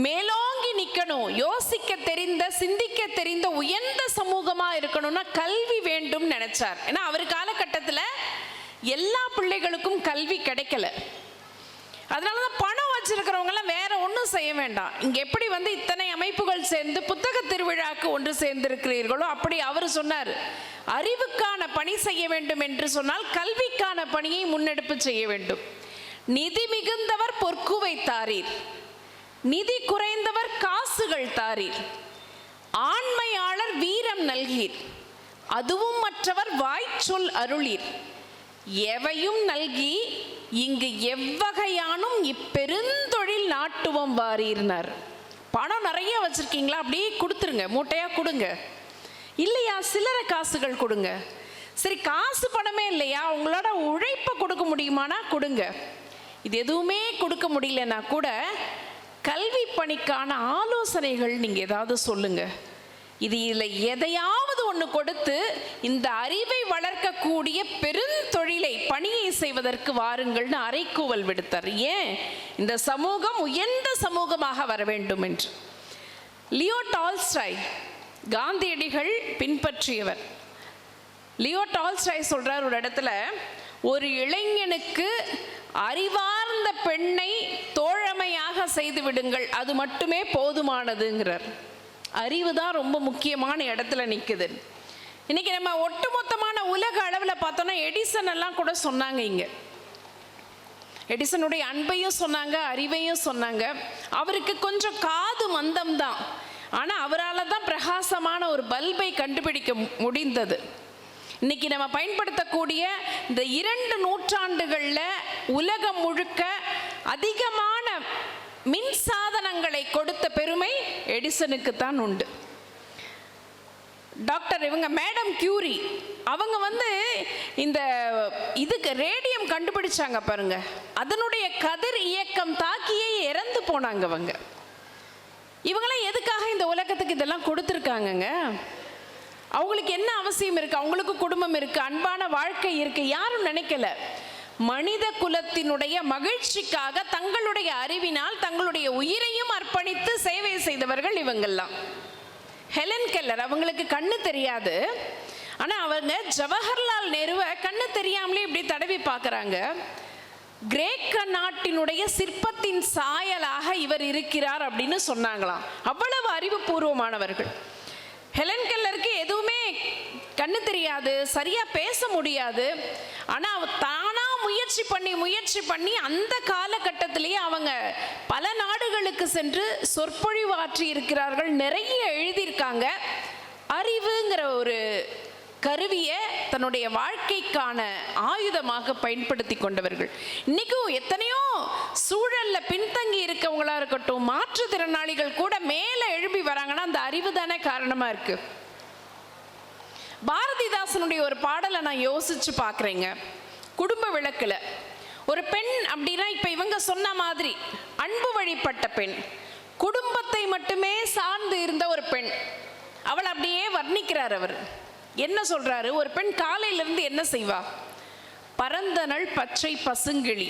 மேலோங்கி நிற்கணும், யோசிக்க தெரிந்த, சிந்திக்க தெரிந்த உயர்ந்த சமூகமா இருக்கணும்னா கல்வி வேண்டும் நினைச்சார். ஏன்னா அவர் காலகட்டத்தில் எல்லா பிள்ளைகளுக்கும் கல்வி கிடைக்கல. அதனாலதான் பணம் வச்சிருக்கிறவங்க எல்லாம் வேற ஒன்றும் செய்ய வேண்டாம். இங்க எப்படி இத்தனை அமைப்புகள் சேர்ந்து புத்தக திருவிழாக்கு ஒன்று சேர்ந்திருக்கிறீர்களோ அப்படி அவர் சொன்னார், அறிவுக்கான பணி செய்ய வேண்டும் என்று சொன்னால் கல்விக்கான பணியை முன்னெடுப்பு செய்ய வேண்டும். நிதி மிகுந்தவர் பொற்குவை தாரீர், நிதி குறைந்தவர் காசுகள் தாரீர், ஆண்மையாளர் வீரம் நல்கீர், அதுவும் மற்றவர் வாய்ச்சொல் அருளீர், எவையும் நல்கி இங்கு எவ்வகையானும் இப்பெருந்தொழில் நாட்டுவம் வாரீர்னார். பணம் நிறைய வச்சிருக்கீங்களா? அப்படியே கொடுத்துருங்க, மூட்டையா கொடுங்க. இல்லையா சில்லறை காசுகள் கொடுங்க. சரி, காசு பணமே இல்லையா, உங்களோட உழைப்பை கொடுக்க முடியுமானா கொடுங்க. இது எதுவுமே கொடுக்க முடியலன்னா கூட கல்வி பணிக்கான ஆலோசனைகள் நீங்க ஏதாவது சொல்லுங்க. இதில் எதையாவது ஒன்று கொடுத்து இந்த அறிவை வளர்க்கக்கூடிய பெருந்தொழிலை, பணியை செய்வதற்கு வாருங்கள்னு அறைக்கூவல் விடுத்தார். ஏன்? இந்த சமூகம் உயர்ந்த சமூகமாக வர வேண்டும் என்று. லியோ டால்ஸ்டாய், காந்தியடிகள் பின்பற்றியவர். லியோ டால்ஸ்டாய் சொல்றார் ஒரு இடத்துல, ஒரு இளைஞனுக்கு அறிவார்ந்த பெண்ணை தோழமையாக செய்து விடுங்கள், அது மட்டுமே போதுமானதுங்கிறார். அறிவு தான் ரொம்ப முக்கியமான இடத்துல நிற்குது. இன்னைக்கு நம்ம ஒட்டுமொத்தமான உலக அளவில் பார்த்தோம்னா எடிசன் எல்லாம் கூட சொன்னாங்க. இங்க எடிசனுடைய அன்பையும் சொன்னாங்க, அறிவையும் சொன்னாங்க. அவருக்கு கொஞ்சம் காது மந்தம் தான், ஆனால் அவரால் தான் பிரகாசமான ஒரு பல்பை கண்டுபிடிக்க முடிந்தது. இன்னைக்கு நம்ம பயன்படுத்தக்கூடிய இந்த 2 நூற்றாண்டுகளில் உலகம் முழுக்க அதிகமான மின் சாதனங்களை கொடுத்த பெருமை எடிசனுக்கு தான் உண்டு. டாக்டர் இவங்க மேடம் கியூரி அவங்க இந்த இதுக்கு ரேடியம் கண்டுபிடிச்சாங்க பாருங்க, அதனுடைய கதிர் இயக்கம் தாக்கியே இறந்து போனாங்க. இவங்களாம் எதுக்காக இந்த உலகத்துக்கு இதெல்லாம் கொடுத்துருக்காங்கங்க? அவங்களுக்கு என்ன அவசியம் இருக்கு? அவங்களுக்கு குடும்பம் இருக்கு, அன்பான வாழ்க்கை இருக்கு, யாரும் நினைக்கல. மனித குலத்தினுடைய மகிழ்ச்சிக்காக தங்களுடைய அறிவினால் தங்களுடைய உயிரையும் அர்ப்பணித்து சேவை செய்தவர்கள் இவங்கெல்லாம். ஹெலன் கெல்லர் அவங்களுக்கு கண்ணு தெரியாது, ஆனா அவங்க ஜவஹர்லால் நேருவை கண்ணு தெரியாமலே இப்படி தடவி பார்க்கறாங்க. கிரேக்க நாட்டினுடைய சிற்பத்தின் சாயலாக இவர் இருக்கிறார் அப்படின்னு சொன்னாங்களாம். அவ்வளவு அறிவுபூர்வமானவர்கள். ஹெலன் கெல்லருக்கு எதுவுமே கண்ணு தெரியாது, சரியா பேச முடியாது. ஆனா தானா முயற்சி பண்ணி அந்த காலகட்டத்திலேயே அவங்க பல நாடுகளுக்கு சென்று சொற்பொழிவாற்றி இருக்கிறார்கள், நிறைய எழுதியிருக்காங்க. அறிவுங்கிற ஒரு கருவியை தன்னுடைய வாழ்க்கைக்கான ஆயுதமாக பயன்படுத்தி கொண்டவர்கள். இன்னைக்கும் எத்தனையோ சூழல்ல பின்தங்கி இருக்கவங்களா இருக்கட்டும், மாற்றுத்திறனாளிகள் கூட மேல எழுப்பி வராங்கன்னா அந்த அறிவு தானே காரணமா இருக்கு. பாரதிதாசனுடைய ஒரு பாடலை நான் யோசிச்சு பார்க்குறேங்க. குடும்ப விளக்குல ஒரு பெண் அப்படின்னா இப்ப இவங்க சொன்ன மாதிரி அன்பு வழிபட்ட பெண், குடும்பத்தை மட்டுமே சார்ந்து இருந்த ஒரு பெண், அவள் அப்படியே வர்ணிக்கிறார். அவர் என்ன சொல்றாரு? ஒரு பெண் காலையிலிருந்து என்ன செய்வா? பரந்தனள் பச்சை பசுங்கிளி.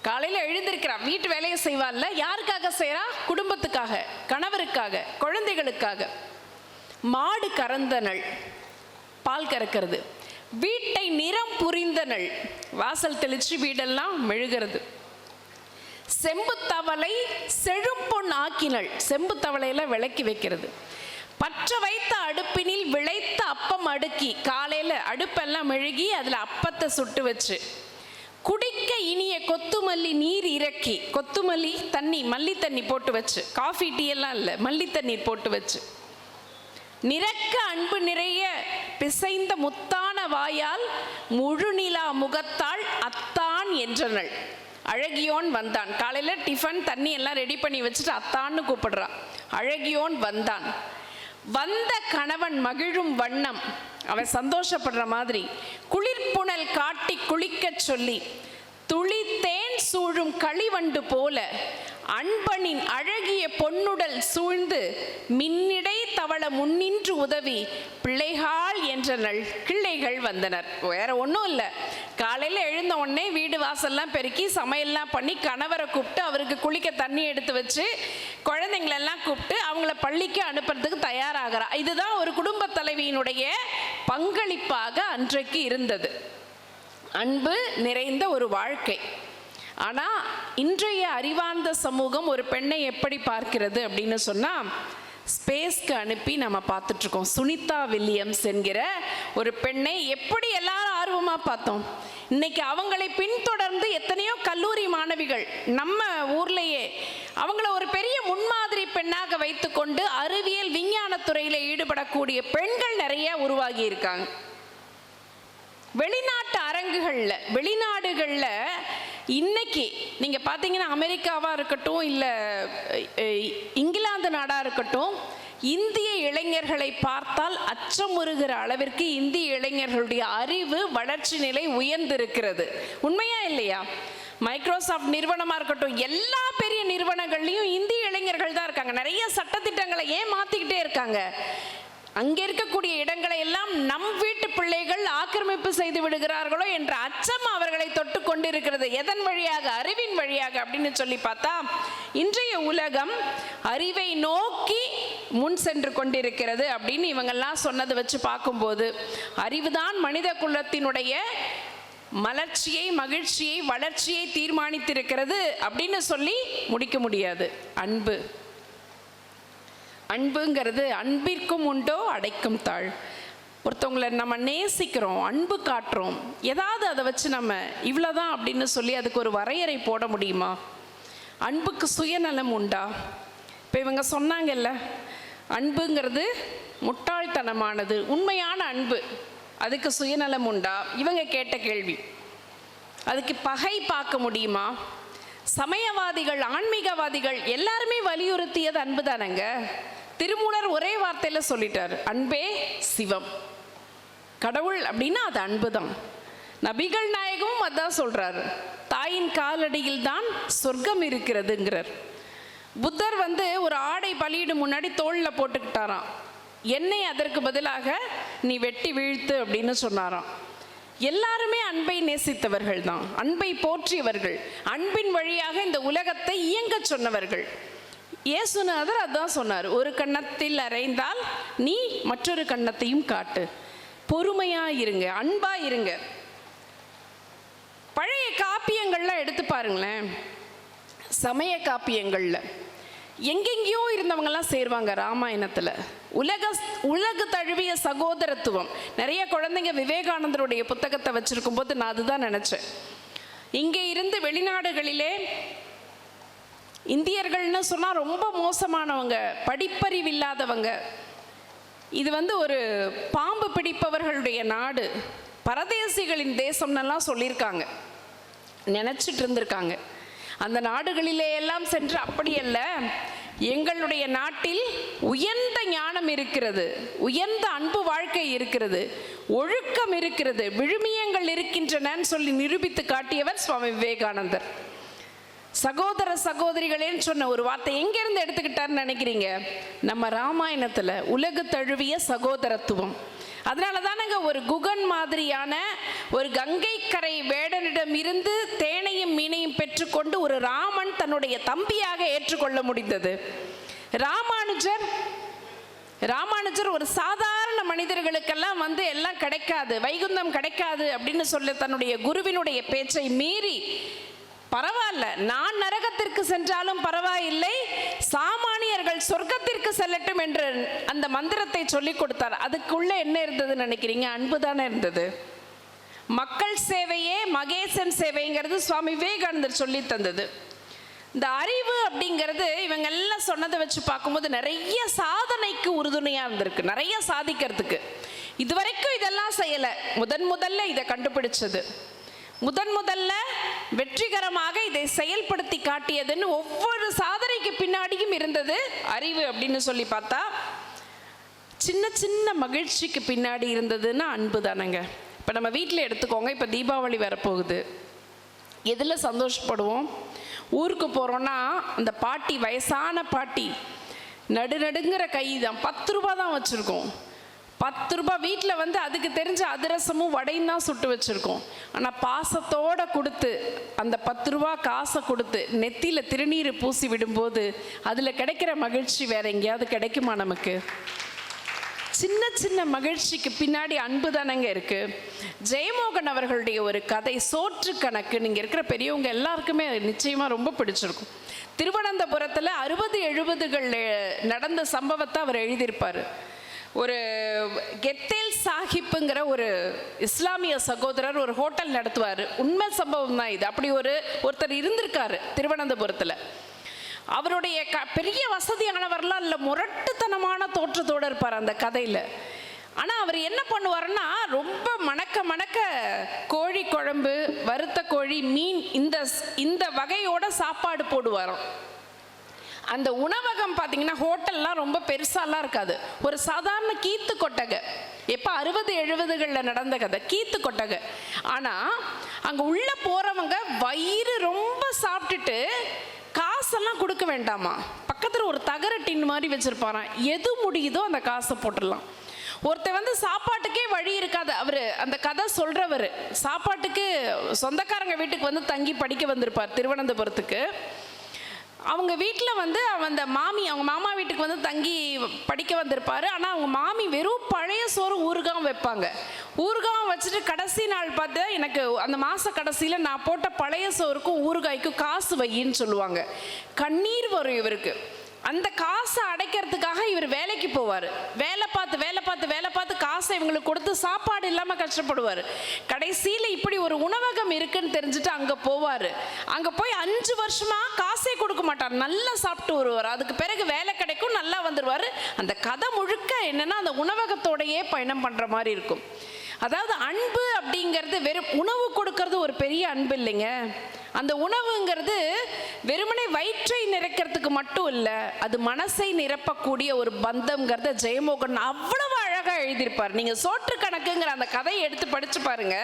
காலையில எழுந்திருக்கிறா, வீட்டு வேலையை செய்வாள்ல. யாருக்காக செய்யறா? குடும்பத்துக்காக, கணவருக்காக, குழந்தைகளுக்காக. மாடு கறந்தனள், பால் கறக்கிறது. வீட்டை நிறம் புரிந்தனள், வாசல் தெளிச்சு வீடெல்லாம் மெழுகிறது. செம்பு தவளை செழும் பொன் ஆக்கினள், செம்பு தவளையில விளக்கி வைக்கிறது. பற்ற வைத்த அடுப்பினில் விளைத்த அப்பம் அடுக்கி, காலையில அடுப்பெல்லாம் மெழுகி அதுல அப்பத்தை சுட்டு வச்சு, குடிக்க இனிய கொத்துமல்லி நீர் இறக்கி, கொத்துமல்லி தண்ணி, மல்லி தண்ணி போட்டு வச்சு, காஃபி டீ எல்லாம் இல்லை, மல்லி தண்ணீர் போட்டு வச்சு, நிறக்க அன்பு நிறைய பிசைந்த முத்தான வாயால் முழுநிலா முகத்தாள் அத்தான் என்றனள். அழகியோன் வந்தான். காலையில டிஃபன் தண்ணி எல்லாம் ரெடி பண்ணி வச்சுட்டு அத்தான்னு கூப்பிடுறான். அழகியோன் வந்தான். வந்த கணவன் மகிழும் வண்ணம், அவன் சந்தோஷப்படுற மாதிரி குளிர்புணல் காட்டி குளிக்க சொல்லி, துளி தேன் சூழும் களிவண்டு போல அன்பனின் அழகிய பொன்னுடல் சூழ்ந்து மின்னிடை தவள முன்னின்று உதவி பிள்ளைகள் என்றனள். கிள்ளைகள் வந்தனர். வேற ஒன்றும் இல்லை, காலையில் எழுந்த உடனே வீடு வாசல்லாம் பெருக்கி சமையல்லாம் பண்ணி கணவரை கூப்பிட்டு அவருக்கு குளிக்க தண்ணி எடுத்து வச்சு குழந்தைங்களெல்லாம் கூப்பிட்டு அவங்கள பள்ளிக்கு அனுப்புறதுக்கு தயாராகிறா. இதுதான் ஒரு குடும்ப தலைவியினுடைய பங்களிப்பாக அன்றைக்கு இருந்தது. அன்பு நிறைந்த ஒரு வாழ்க்கை. ஆனால் இன்றைய அறிவார்ந்த சமூகம் ஒரு பெண்ணை எப்படி பார்க்கிறது அப்படின்னு சொன்னால், ஸ்பேஸ்க்கு அனுப்பி நம்ம பார்த்துட்ருக்கோம். சுனிதா வில்லியம்ஸ் என்கிற ஒரு பெண்ணை எப்படி எல்லாரும் ஆர்வமாக பார்த்தோம். இன்னைக்கு அவங்களை பின்தொடர்ந்து எத்தனையோ கல்லூரி மாணவிகள் நம்ம ஊர்லேயே அவங்கள ஒரு பெரிய முன்மாதிரி பெண்ணாக வைத்துக்கொண்டு அறிவியல் விஞ்ஞானத்துறையில் ஈடுபடக்கூடிய பெண்கள் நிறைய உருவாகி இருக்காங்க. வெளிநாட்டு அரங்குகளில், வெளிநாடுகளில் இன்னைக்கு நீங்கள் பார்த்தீங்கன்னா அமெரிக்காவாக இருக்கட்டும், இல்லை இங்கிலாந்து நாடாக இருக்கட்டும், இந்திய இளைஞர்களை பார்த்தால் அச்சமுறுகிற அளவிற்கு இந்திய இளைஞர்களுடைய அறிவு வளர்ச்சி நிலை உயர்ந்திருக்கிறது. உண்மையா இல்லையா? மைக்ரோசாஃப்ட் நிறுவனமாக இருக்கட்டும், எல்லா பெரிய நிறுவனங்கள்லையும் இந்திய இளைஞர்கள் தான் இருக்காங்க. நிறைய சட்டத்திட்டங்களை ஏன் மாற்றிக்கிட்டே இருக்காங்க? அங்கே இருக்கக்கூடிய இடங்களை எல்லாம் நம் வீட்டு பிள்ளைகள் ஆக்கிரமிப்பு செய்து விடுகிறார்களோ என்ற அச்சம் அவர்களை தொட்டு கொண்டிருக்கிறது. எதன் வழியாக? அறிவின் வழியாக. அப்படின்னு சொல்லி பார்த்தா இன்றைய உலகம் அறிவை நோக்கி முன் சென்று கொண்டிருக்கிறது அப்படின்னு இவங்கெல்லாம் சொன்னதை வச்சு பார்க்கும்போது அறிவுதான் மனித குலத்தினுடைய மலர்ச்சியை, மகிழ்ச்சியை, வளர்ச்சியை தீர்மானித்திருக்கிறது அப்படின்னு சொல்லி முடிக்க முடியாது. அன்பு, அன்புங்கிறது அன்பிற்கும் உண்டோ அடைக்கும் தாழ். ஒருத்தவங்களை நம்ம நேசிக்கிறோம், அன்பு காட்டுறோம், ஏதாவது அதை வச்சு நம்ம இவ்வளோதான் அப்படின்னு சொல்லி அதுக்கு ஒரு வரையறை போட முடியுமா? அன்புக்கு சுயநலம் உண்டா? இப்போ இவங்க சொன்னாங்கல்ல, அன்புங்கிறது முட்டாள்தனமானது. உண்மையான அன்பு அதுக்கு சுயநலம் உண்டா? இவங்க கேட்ட கேள்வி. அதுக்கு பகை பார்க்க முடியுமா? சமயவாதிகள், ஆன்மீகவாதிகள் எல்லாருமே வலியுறுத்தியது அன்பு தானங்க. திருமூலர் ஒரே வார்த்தையில் சொல்லிட்டார், அன்பே சிவம். கடவுள் அப்படின்னா அது அன்பு தான். நபிகள் நாயகமும் அதான் சொல்றாரு, தாயின் காலடியில் தான் சொர்க்கம் இருக்கிறதுங்கிறார். புத்தர் ஒரு ஆடை பலியிடும் முன்னாடி தோளில் போட்டுக்கிட்டாராம், என்னை அதற்கு பதிலாக நீ வெட்டி வீழ்த்து அப்படின்னு சொன்னாராம். எல்லாருமே அன்பை நேசித்தவர்கள் தான், அன்பை போற்றியவர்கள், அன்பின் வழியாக இந்த உலகத்தை இயங்க சொன்னவர்கள். இயேசுநாதர் அதான் சொன்னார், ஒரு கன்னத்தில் அறைந்தால் நீ மற்றொரு கன்னத்தையும் காட்டு. பொறுமையா இருங்க, அன்பா இருங்க. பழைய காப்பியங்கள்லாம் எடுத்து பாருங்களேன். சமய காப்பியங்கள்ல எங்கெங்கேயோ இருந்தவங்கெல்லாம் சேருவாங்க ராமாயணத்தில். உலக தழுவிய சகோதரத்துவம். நிறைய குழந்தைங்க விவேகானந்தருடைய புத்தகத்தை வச்சிருக்கும் போது நான் அதுதான் நினைச்சேன். இங்கே இருந்து வெளிநாடுகளிலே இந்தியர்கள்னு சொன்னால் ரொம்ப மோசமானவங்க, படிப்பறிவில்லாதவங்க. இது ஒரு பாம்பு பிடிப்பவர்களுடைய நாடு, பரதேசிகளின் தேசம்னெல்லாம் சொல்லியிருக்காங்க, நினச்சிட்டு இருந்திருக்காங்க. அந்த நாடுகளிலே எல்லாம் சென்று அப்படியல்ல, எங்களுடைய நாட்டில் உயர்ந்த ஞானம் இருக்கிறது, உயர்ந்த அன்பு வாழ்க்கை இருக்கிறது, ஒழுக்கம் இருக்கிறது, விழுமியங்கள் இருக்கின்றனன்னு சொல்லி நிரூபித்து காட்டியவர் சுவாமி விவேகானந்தர். சகோதர சகோதரிகளேன்னு சொன்ன ஒரு வார்த்தை எங்கிருந்து எடுத்துக்கிட்டார்னு நினைக்கிறீங்க? நம்ம ராமாயணத்தில் உலகு தழுவிய சகோதரத்துவம். அதனால தானங்க ஒரு குகன் மாதிரியான ஒரு கங்கை கரை வேடனிடம் இருந்து தேனையும் மீனையும் பெற்றுக்கொண்டு ஒரு ராமன் தன்னுடைய தம்பியாக ஏற்றுக்கொள்ள முடிந்தது. ராமானுஜர் ஒரு சாதாரண மனிதர்களுக்கெல்லாம் எல்லாம் கிடைக்காது, வைகுந்தம் கிடைக்காது அப்படின்னு சொல்ல தன்னுடைய குருவினுடைய பேச்சை மீறி, பரவாயில்ல நான் நரகத்திற்கு சென்றாலும் பரவாயில்லை, சாமானியர்கள் சொர்க்கத்திற்கு செல்லட்டும் என்று அந்த மந்திரத்தை சொல்லி கொடுத்தார். அதுக்குள்ள என்ன இருந்ததுன்னு நினைக்கிறீங்க? அன்பு தானே இருந்தது. மக்கள் சேவையே மகேசன் சேவைங்கிறது சுவாமி விவேகானந்தர் சொல்லி தந்தது. இந்த அறிவு அப்படிங்கிறது இவங்க எல்லாம் சொன்னதை வச்சு பார்க்கும்போது நிறைய சாதனைக்கு உறுதுணையா இருந்திருக்கு, நிறைய சாதிக்கிறதுக்கு. இதுவரைக்கும் இதெல்லாம் செய்யலை, முதல்ல இதை கண்டுபிடிச்சது, முதல்ல வெற்றிகரமாக இதை செயல்படுத்தி காட்டியதுன்னு ஒவ்வொரு சாதனைக்கு பின்னாடியும் இருந்தது அறிவு அப்படின்னு சொல்லி பார்த்தா, சின்ன சின்ன மகிழ்ச்சிக்கு பின்னாடி இருந்ததுன்னா அன்பு தானங்க. இப்போ நம்ம வீட்டில் எடுத்துக்கோங்க, இப்போ தீபாவளி வரப்போகுது, எதில் சந்தோஷப்படுவோம்? ஊருக்கு போகிறோன்னா அந்த பாட்டி, வயசான பாட்டி, நடுநடுங்கிற கை தான், 10 ரூபா தான் வச்சுருக்கோம். 10 ரூபாய் வீட்டில் அதுக்கு தெரிஞ்ச அதிரசமும் வடையும் தான் சுட்டு வச்சுருக்கோம். ஆனால் பாசத்தோடு கொடுத்து அந்த 10 ரூபா காசை கொடுத்து நெத்தியில் திருநீர் பூசி விடும்போது அதில் கிடைக்கிற மகிழ்ச்சி வேற எங்கேயாவது கிடைக்குமா நமக்கு? சின்ன சின்ன மகிழ்ச்சிக்கு பின்னாடி அன்பு தானங்க இருக்கு. ஜெயமோகன் அவர்களுடைய ஒரு கதை, சோற்று கணக்கு, நீங்கள் இருக்கிற பெரியவங்க எல்லாருக்குமே நிச்சயமாக ரொம்ப பிடிச்சிருக்கும். திருவனந்தபுரத்தில் 60-70கள் நடந்த சம்பவத்தை அவர் எழுதியிருப்பார். ஒரு கெத்தேல் சாஹிப்புங்கிற ஒரு இஸ்லாமிய சகோதரர் ஒரு ஹோட்டல் நடத்துவார். உண்மை சம்பவம் தான் இது. அப்படி ஒருத்தர் இருந்திருக்காரு திருவனந்தபுரத்தில். அவருடைய பெரிய வசதியானவர்லாம் இல்லை, முரட்டுத்தனமான தோற்றத்தோடு இருப்பார் அந்த கதையில். ஆனால் அவர் என்ன பண்ணுவாருன்னா, ரொம்ப மணக்க கோழி குழம்பு, வறுத்த கோழி, மீன், இந்த வகையோட சாப்பாடு போடுவாராம். அந்த உணவகம் பார்த்தீங்கன்னா ஹோட்டல்லாம் ரொம்ப பெருசாலாம் இருக்காது, ஒரு சாதாரண கீத்து கொட்டகை. எப்போ 60-70களில் நடந்த கதை, கீத்து கொட்டகை. ஆனால் அங்கே உள்ளே போகிறவங்க வயிறு ரொம்ப சாப்பிட்டுட்டு காசெல்லாம் கொடுக்க வேண்டாமா, பக்கத்தில் ஒரு தகர டின் மாதிரி வச்சுருப்பாராம், எது முடியுதோ அந்த காசை போட்டுடலாம். ஒருத்தர் சாப்பாட்டுக்கே வழி இருக்காது, அவர் அந்த கதை சொல்கிறவர் சாப்பாட்டுக்கு சொந்தக்காரங்க வீட்டுக்கு தங்கி படிக்க வந்திருப்பார் திருவனந்தபுரத்துக்கு. அவங்க வீட்டில் அவங்க மாமா வீட்டுக்கு தங்கி படிக்க வந்திருப்பாரு. ஆனால் அவங்க மாமி வெறும் பழைய சோறு ஊறுகாய் வைப்பாங்க. ஊறுகாய் வச்சுட்டு கடைசி நாள் பார்த்து, எனக்கு அந்த மாத கடைசியில் நான் போட்ட பழைய சோறுக்கும் ஊறுகாய்க்கும் காசு வையின்னு சொல்லுவாங்க. கண்ணீர் வரும் இவருக்கு. அந்த காசை அடைக்கிறதுக்காக இவர் வேலைக்கு போவார். வேலை பார்த்து காசை இவங்களுக்கு கொடுத்து சாப்பாடு இல்லாமல் கஷ்டப்படுவார். கடைசியில் இப்படி ஒரு உணவகம் இருக்குன்னு தெரிஞ்சுட்டு அங்கே போவார். அங்கே போய் 5 வருஷமாக காசே கொடுக்க மாட்டார், நல்லா சாப்பிட்டு வருவார். அதுக்கு பிறகு வேலை கிடைக்கும், நல்லா வந்துடுவார். அந்த கதை முழுக்க என்னென்னா அந்த உணவகத்தோடையே பயணம் பண்ணுற மாதிரி இருக்கும். அதாவது அன்பு அப்படிங்கிறது வெறும் உணவு கொடுக்கறது ஒரு பெரிய அன்பு இல்லைங்க. அந்த உணவுங்கிறது வெறுமனே வயிற்றை நிறைக்கிறதுக்கு மட்டும் இல்லை, அது மனசை நிரப்பக்கூடிய ஒரு பந்தம்ங்கிறத ஜெயமோகன் அவ்வளவு அழகாக எழுதியிருப்பார். நீங்கள் சோற்று கணக்குங்கிற அந்த கதையை எடுத்து படித்து பாருங்க.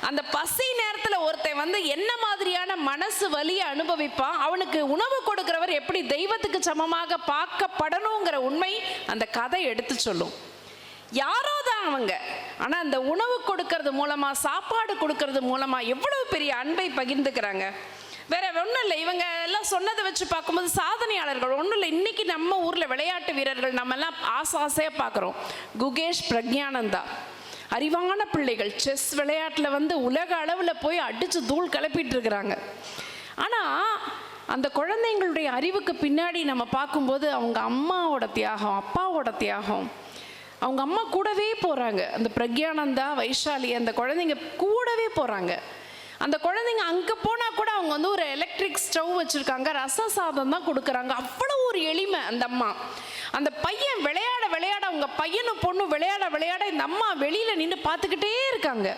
அந்த பசி நேரத்தில் ஒருத்தன் வந்து என்ன மாதிரியான மனசு வலியை அனுபவிப்பான், அவனுக்கு உணவு கொடுக்கிறவர் எப்படி தெய்வத்துக்கு சமமாக பார்க்கப்படணுங்கிற உண்மை அந்த கதை எடுத்து சொல்லும். யாரோ தான் அவங்க, ஆனால் அந்த உணவு கொடுக்கறது மூலமாக, சாப்பாடு கொடுக்கறது மூலமாக எவ்வளவு பெரிய அன்பை பகிர்ந்துக்கிறாங்க. வேற ஒன்றும் இல்லை, இவங்க எல்லாம் சொன்னதை வச்சு பார்க்கும்போது சாதனையாளர்கள் ஒன்றும் இல்லை. இன்னைக்கு நம்ம ஊரில் விளையாட்டு வீரர்கள் நம்ம எல்லாம் ஆசையாக பார்க்குறோம். குகேஷ், பிரக்ஞானந்தா அறிவான பிள்ளைகள், செஸ் விளையாட்டில் வந்து உலக அளவில் போய் அடித்து தூள் கிளப்பிட்டு இருக்கிறாங்க. ஆனால் அந்த குழந்தைங்களுடைய அறிவுக்கு பின்னாடி நம்ம பார்க்கும்போது அவங்க அம்மாவோட தியாகம், அப்பாவோட தியாகம், அவங்க அம்மா கூடவே போகிறாங்க. அந்த பிரக்ஞானந்தா, வைஷாலி அந்த குழந்தைங்க கூடவே போகிறாங்க. அந்த குழந்தைங்க அங்கே போனால் கூட அவங்க வந்து ஒரு எலக்ட்ரிக் ஸ்டவ் வச்சுருக்காங்க, ரச சாதம் தான் கொடுக்குறாங்க. அவ்வளோ ஒரு எளிமை அந்த அம்மா. அந்த பையன் விளையாட விளையாட, அவங்க பையனும் பொண்ணும் விளையாட விளையாட இந்த அம்மா வெளியில் நின்று பார்த்துக்கிட்டே இருக்காங்க.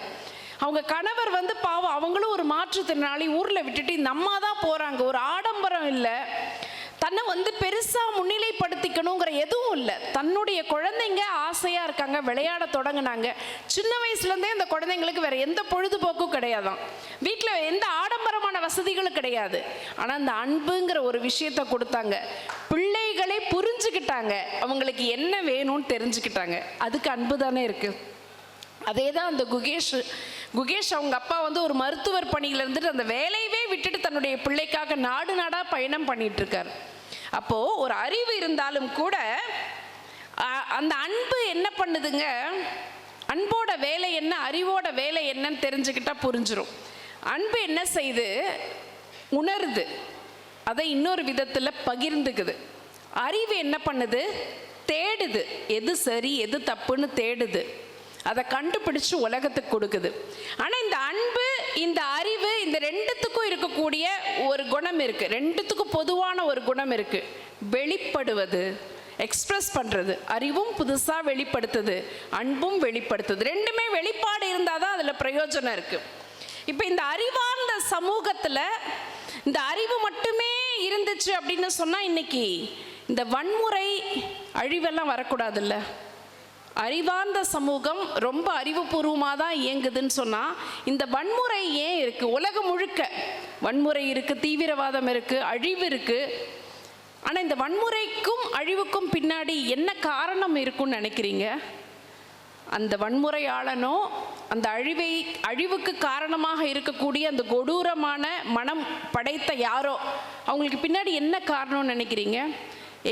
அவங்க கணவர் வந்து பாவம், அவங்களும் ஒரு மாற்றுத்திறனாளி, ஊரில் விட்டுட்டு இந்த அம்மா தான் போகிறாங்க. ஒரு ஆடம்பரம் இல்லை, தன்னை வந்து பெருசாக முன்னிலைப்படுத்திக்கணுங்கிற எதுவும் இல்லை. தன்னுடைய குழந்தைங்க ஆசையாக இருக்காங்க, விளையாட தொடங்கினாங்க. சின்ன வயசுலேருந்தே அந்த குழந்தைங்களுக்கு வேறு எந்த பொழுதுபோக்கும் கிடையாதான், வீட்டில் எந்த ஆடம்பரமான வசதிகளும் கிடையாது. ஆனால் அந்த அன்புங்கிற ஒரு விஷயத்தை கொடுத்தாங்க. பிள்ளைகளை புரிஞ்சுக்கிட்டாங்க, அவங்களுக்கு என்ன வேணும்னு தெரிஞ்சுக்கிட்டாங்க. அதுக்கு அன்பு தானே இருக்குது. அதே தான் அந்த குகேஷ் அவங்க அப்பா வந்து ஒரு மருத்துவர் பணியில் இருந்துட்டு அந்த வேலையவே விட்டுட்டு தன்னுடைய பிள்ளைக்காக நாடு நாடாக பயணம் பண்ணிட்டு இருக்கார். அப்போது ஒரு அறிவு இருந்தாலும் கூட அந்த அன்பு என்ன பண்ணுதுங்க, அன்போட வேலை என்ன, அறிவோட வேலை என்னன்னு தெரிஞ்சுக்கிட்டா புரிஞ்சிடும். அன்பு என்ன செய்யுது, உணருது, அதை இன்னொரு விதத்தில் பகிர்ந்துக்குது. அறிவு என்ன பண்ணுது, தேடுது, எது சரி எது தப்புன்னு தேடுது, அதை கண்டுபிடிச்சு உலகத்துக்கு கொடுக்குது. ஆனால் இந்த அன்பு, இந்த அறிவு, இந்த ரெண்டுத்துக்கும் இருக்கக்கூடிய ஒரு குணம் இருக்கு, ரெண்டுத்துக்கும் பொதுவான ஒரு குணம் இருக்கு, வெளிப்படுவது, எக்ஸ்பிரஸ் பண்றது. அறிவும் புதுசாக வெளிப்படுத்துது, அன்பும் வெளிப்படுத்துது. ரெண்டுமே வெளிப்பாடு இருந்தால் தான் அதில் பிரயோஜனம் இருக்கு. இப்போ இந்த அறிவார்ந்த சமூகத்தில் இந்த அறிவு மட்டுமே இருந்துச்சு அப்படின்னு சொன்னால் இன்னைக்கு இந்த வன்முறை அழிவெல்லாம் வரக்கூடாதுல்ல. அறிவார்ந்த சமூகம் ரொம்ப அறிவுபூர்வமாக தான் இயங்குதுன்னு சொன்னால் இந்த வன்முறை ஏன் இருக்குது? உலகம் முழுக்க வன்முறை இருக்குது, தீவிரவாதம் இருக்குது, அழிவு இருக்குது. ஆனால் இந்த வன்முறைக்கும் அழிவுக்கும் பின்னாடி என்ன காரணம் இருக்குன்னு நினைக்கிறீங்க? அந்த வன்முறையாளனோ அந்த அழிவுக்கு காரணமாக இருக்கக்கூடிய அந்த கொடூரமான மனம் படைத்த யாரோ, அவங்களுக்கு பின்னாடி என்ன காரணம்னு நினைக்கிறீங்க?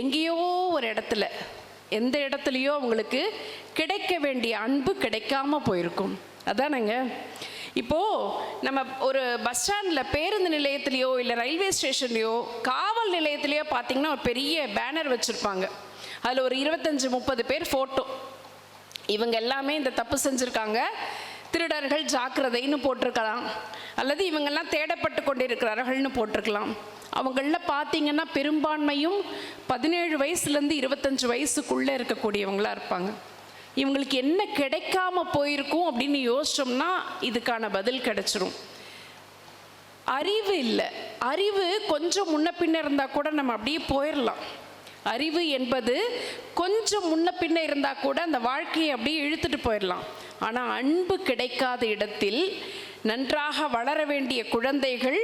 எங்கேயோ ஒரு இடத்துல, எந்த இடத்துலையோ அவங்களுக்கு கிடைக்க வேண்டிய அன்பு கிடைக்காம போயிருக்கும். அதானங்க. இப்போது நம்ம ஒரு பஸ் ஸ்டாண்டில், பேருந்து நிலையத்திலையோ இல்லை ரயில்வே ஸ்டேஷன்லையோ காவல் நிலையத்திலையோ பார்த்திங்கன்னா ஒரு பெரிய பேனர் வச்சுருப்பாங்க. அதில் ஒரு 25-30 பேர் ஃபோட்டோ. இவங்க எல்லாமே இந்த தப்பு செஞ்சுருக்காங்க, திருடர்கள் ஜாக்கிரதைன்னு போட்டிருக்கலாம், அல்லது இவங்கெல்லாம் தேடப்பட்டு கொண்டிருக்கிறார்கள்னு போட்டிருக்கலாம். அவங்களில் பார்த்தீங்கன்னா பெரும்பான்மையும் 17 வயசுலேருந்து 25 வயசுக்குள்ளே இருக்கக்கூடியவங்களாக இருப்பாங்க. இவங்களுக்கு என்ன கிடைக்காம போயிருக்கும் அப்படின்னு யோசிச்சோம்னா இதுக்கான பதில் கிடைச்சிரும். அறிவு இல்லை. அறிவு கொஞ்சம் முன்ன பின்ன இருந்தால் கூட நம்ம அப்படியே போயிடலாம். அறிவு என்பது கொஞ்சம் முன்ன பின்ன இருந்தால் கூட அந்த வாழ்க்கையை அப்படியே இழுத்துட்டு போயிடலாம். ஆனால் அன்பு கிடைக்காத இடத்தில் நன்றாக வளர வேண்டிய குழந்தைகள்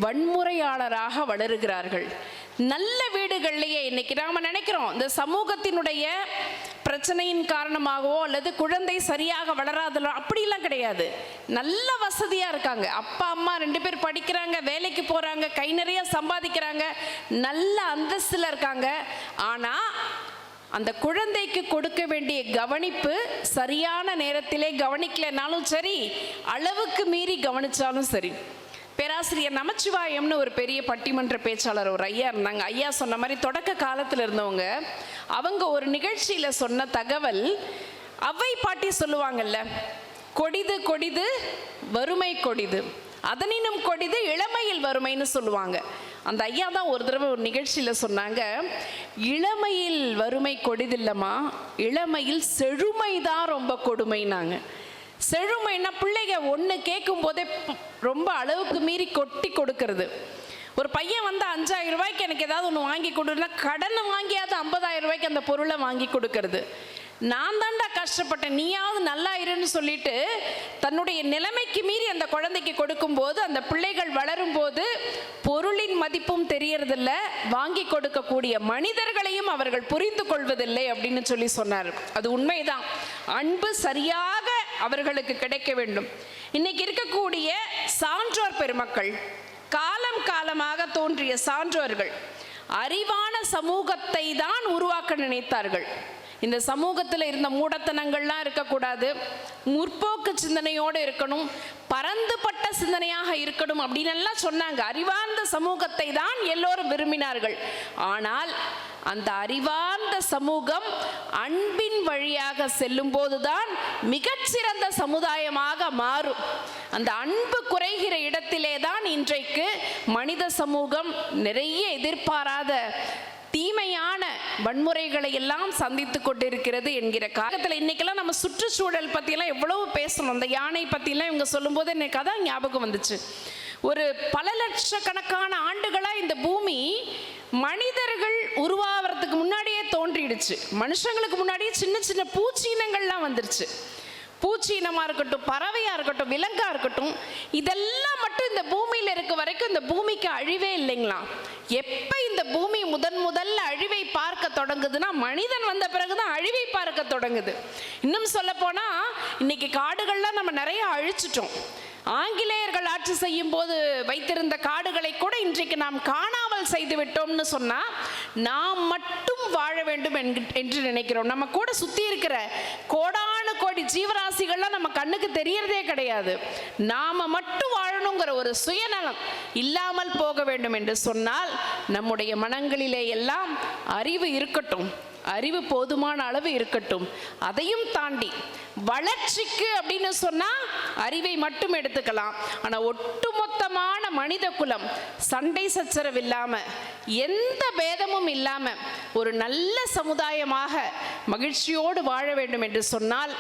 வன்முறையாளராக வளருகிறார்கள். நல்ல வீடுகள்லையே இன்னைக்கு நாம் நினைக்கிறோம் இந்த சமூகத்தினுடைய பிரச்சனையின் காரணமாகவோ அல்லது குழந்தை சரியாக வளராதோ, அப்படிலாம் கிடையாது. நல்ல வசதியாக இருக்காங்க, அப்பா அம்மா 2 பேர் படிக்கிறாங்க, வேலைக்கு போகிறாங்க, கை நிறைய சம்பாதிக்கிறாங்க, நல்ல அந்தஸ்தில் இருக்காங்க. ஆனால் அந்த குழந்தைக்கு கொடுக்க வேண்டிய கவனிப்பு சரியான நேரத்திலே கவனிக்கலைனாலும் சரி, அளவுக்கு மீறி கவனிச்சாலும் சரி. பேராசிரியர் நமச்சிவாயம்னு ஒரு பெரிய பட்டிமன்ற பேச்சாளர் ஒரு ஐயா இருந்தாங்க. ஐயா சொன்ன மாதிரி தொடக்க காலத்தில் இருந்தவங்க, அவங்க ஒரு நிகழ்ச்சியில் சொன்ன தகவல், அவ்வை பாட்டி சொல்லுவாங்கல்ல, கொடிது கொடிது வறுமை கொடிது, அதனினும் கொடிது இளமையில் வறுமைன்னு சொல்லுவாங்க. அந்த ஐயா தான் ஒரு தடவை ஒரு நிகழ்ச்சியில் சொன்னாங்க, இளமையில் வறுமை கொடிதில்லம்மா, இளமையில் செழுமை தான் ரொம்ப கொடுமைனாங்க. செழுமைன்னா பிள்ளைங்க ஒன்று கேட்கும் போதே ரொம்ப அளவுக்கு மீறி கொட்டி கொடுக்கறது. ஒரு பையன் வந்து 5000 ரூபாய்க்கு எனக்கு ஏதாவது ஒன்று வாங்கி கொடுன்னா கடனை வாங்கியாவது 50000 ரூபாய்க்கு அந்த பொருளை வாங்கி கொடுக்கறது. நான் தாண்டா கஷ்டப்பட்டேன், நீயாவது நல்லா இருன்னு சொல்லிட்டு தன்னுடைய நிலைமைக்கு மீறி அந்த குழந்தைக்கு கொடுக்கும்போது அந்த பிள்ளைகள் வளரும் போது பொருளின் மதிப்பும் தெரியறதில்ல, வாங்கி கொடுக்கக்கூடிய மனிதர்களையும் அவர்கள் புரிந்து கொள்வதில்லை அப்படின்னு சொல்லி சொன்னார். அது உண்மைதான். அன்பு சரியாக அவர்களுக்கு கிடைக்க வேண்டும். இன்னைக்கு இருக்கக்கூடிய சான்றோர் பெருமக்கள், காலம் காலமாக தோன்றிய சான்றோர்கள் அறிவான சமூகத்தை தான் உருவாக்க நினைத்தார்கள். இந்த சமூகத்தில் இருந்த மூடத்தனங்கள்லாம் இருக்கக்கூடாது, முற்போக்கு சிந்தனையோடு இருக்கணும், பரந்துபட்ட சிந்தனையாக இருக்கணும் அப்படின்னு எல்லாம் சொன்னாங்க. அறிவார்ந்த சமூகத்தை தான் எல்லோரும் விரும்பினார்கள். ஆனால் அந்த அறிவார்ந்த சமூகம் அன்பின் வழியாக செல்லும் போதுதான் மிகச்சிறந்த சமுதாயமாக மாறும். அந்த அன்பு குறைகிற இடத்திலே தான் இன்றைக்கு மனித சமூகம் நிறைய எதிர்பாராத தீமையான வன்முறைகளை எல்லாம் சந்தித்து கொண்டிருக்கிறது என்கிற காலத்தில் இன்னைக்கெல்லாம் நம்ம சுற்றுச்சூழல் பற்றியெல்லாம் எவ்வளவு பேசணும். அந்த யானை பற்றியெல்லாம் இவங்க சொல்லும்போது எனக்கு அதான் ஞாபகம் வந்துச்சு. ஒரு பல லட்சக்கணக்கான ஆண்டுகளாக இந்த பூமி மனிதர்கள் உருவாகிறதுக்கு முன்னாடியே தோன்றிடுச்சு. மனுஷங்களுக்கு முன்னாடியே சின்ன சின்ன பூச்சி இனங்கள்லாம் வந்துருச்சு. பூச்சி இனமாக இருக்கட்டும், பறவையாக இருக்கட்டும், விலங்காக இருக்கட்டும், இதெல்லாம் மட்டும் இந்த பூமியில் இருக்க வரைக்கும் இந்த பூமிக்கு அழிவே இல்லைங்களா? எப்போ இந்த பூமி முதல்ல அழிவை பார்க்க தொடங்குதுன்னா மனிதன் வந்த பிறகுதான் அழிவை பார்க்க தொடங்குது. இன்னும் சொல்ல போனா இன்னைக்கு காடுகள்லாம் நம்ம நிறைய அழிச்சிட்டோம். ஆங்கிலேயர்கள் ஆட்சி செய்யும் போது வைத்திருந்த காடுகளை கூட இன்றைக்கு நாம் காணாமல் செய்து விட்டோம்னு சொன்னா நாம் மட்டும் வாழ வேண்டும் என்று நினைக்கிறோம். நம்ம கூட சுத்தி இருக்கிற கோடானு கோடி ஜீவராசிகள்லாம் நம்ம கண்ணுக்கு தெரியறதே கிடையாது. நாம மட்டும் வாழணுங்கிற ஒரு சுயநலம் இல்லாமல் போக வேண்டும் என்று சொன்னால் நம்முடைய மனங்களிலே எல்லாம் அறிவு இருக்கட்டும், அறிவு போதுமான அளவு இருக்கட்டும். அதையும் தாண்டி வளர்ச்சிக்கு அப்படின்னு சொன்னா அறிவை மட்டும் எடுத்துக்கலாம். ஆனா ஒட்டுமொத்தமான மனித குலம் சண்டை சச்சரவு இல்லாம, எந்த பேதமும் இல்லாம ஒரு நல்ல சமுதாயமாக மகிழ்ச்சியோடு வாழ வேண்டும் என்று சொன்னால்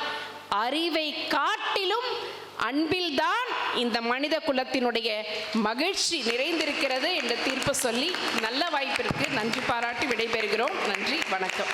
அறிவை காட்டிலும் அன்பில்தான் இந்த மனித குலத்தினுடைய மகிழ்ச்சி நிறைந்திருக்கிறது என்ற தீர்ப்பு சொல்லி நல்ல வாய்ப்பிற்கு நன்றி பாராட்டி விடைபெறுகிறோம். நன்றி, வணக்கம்.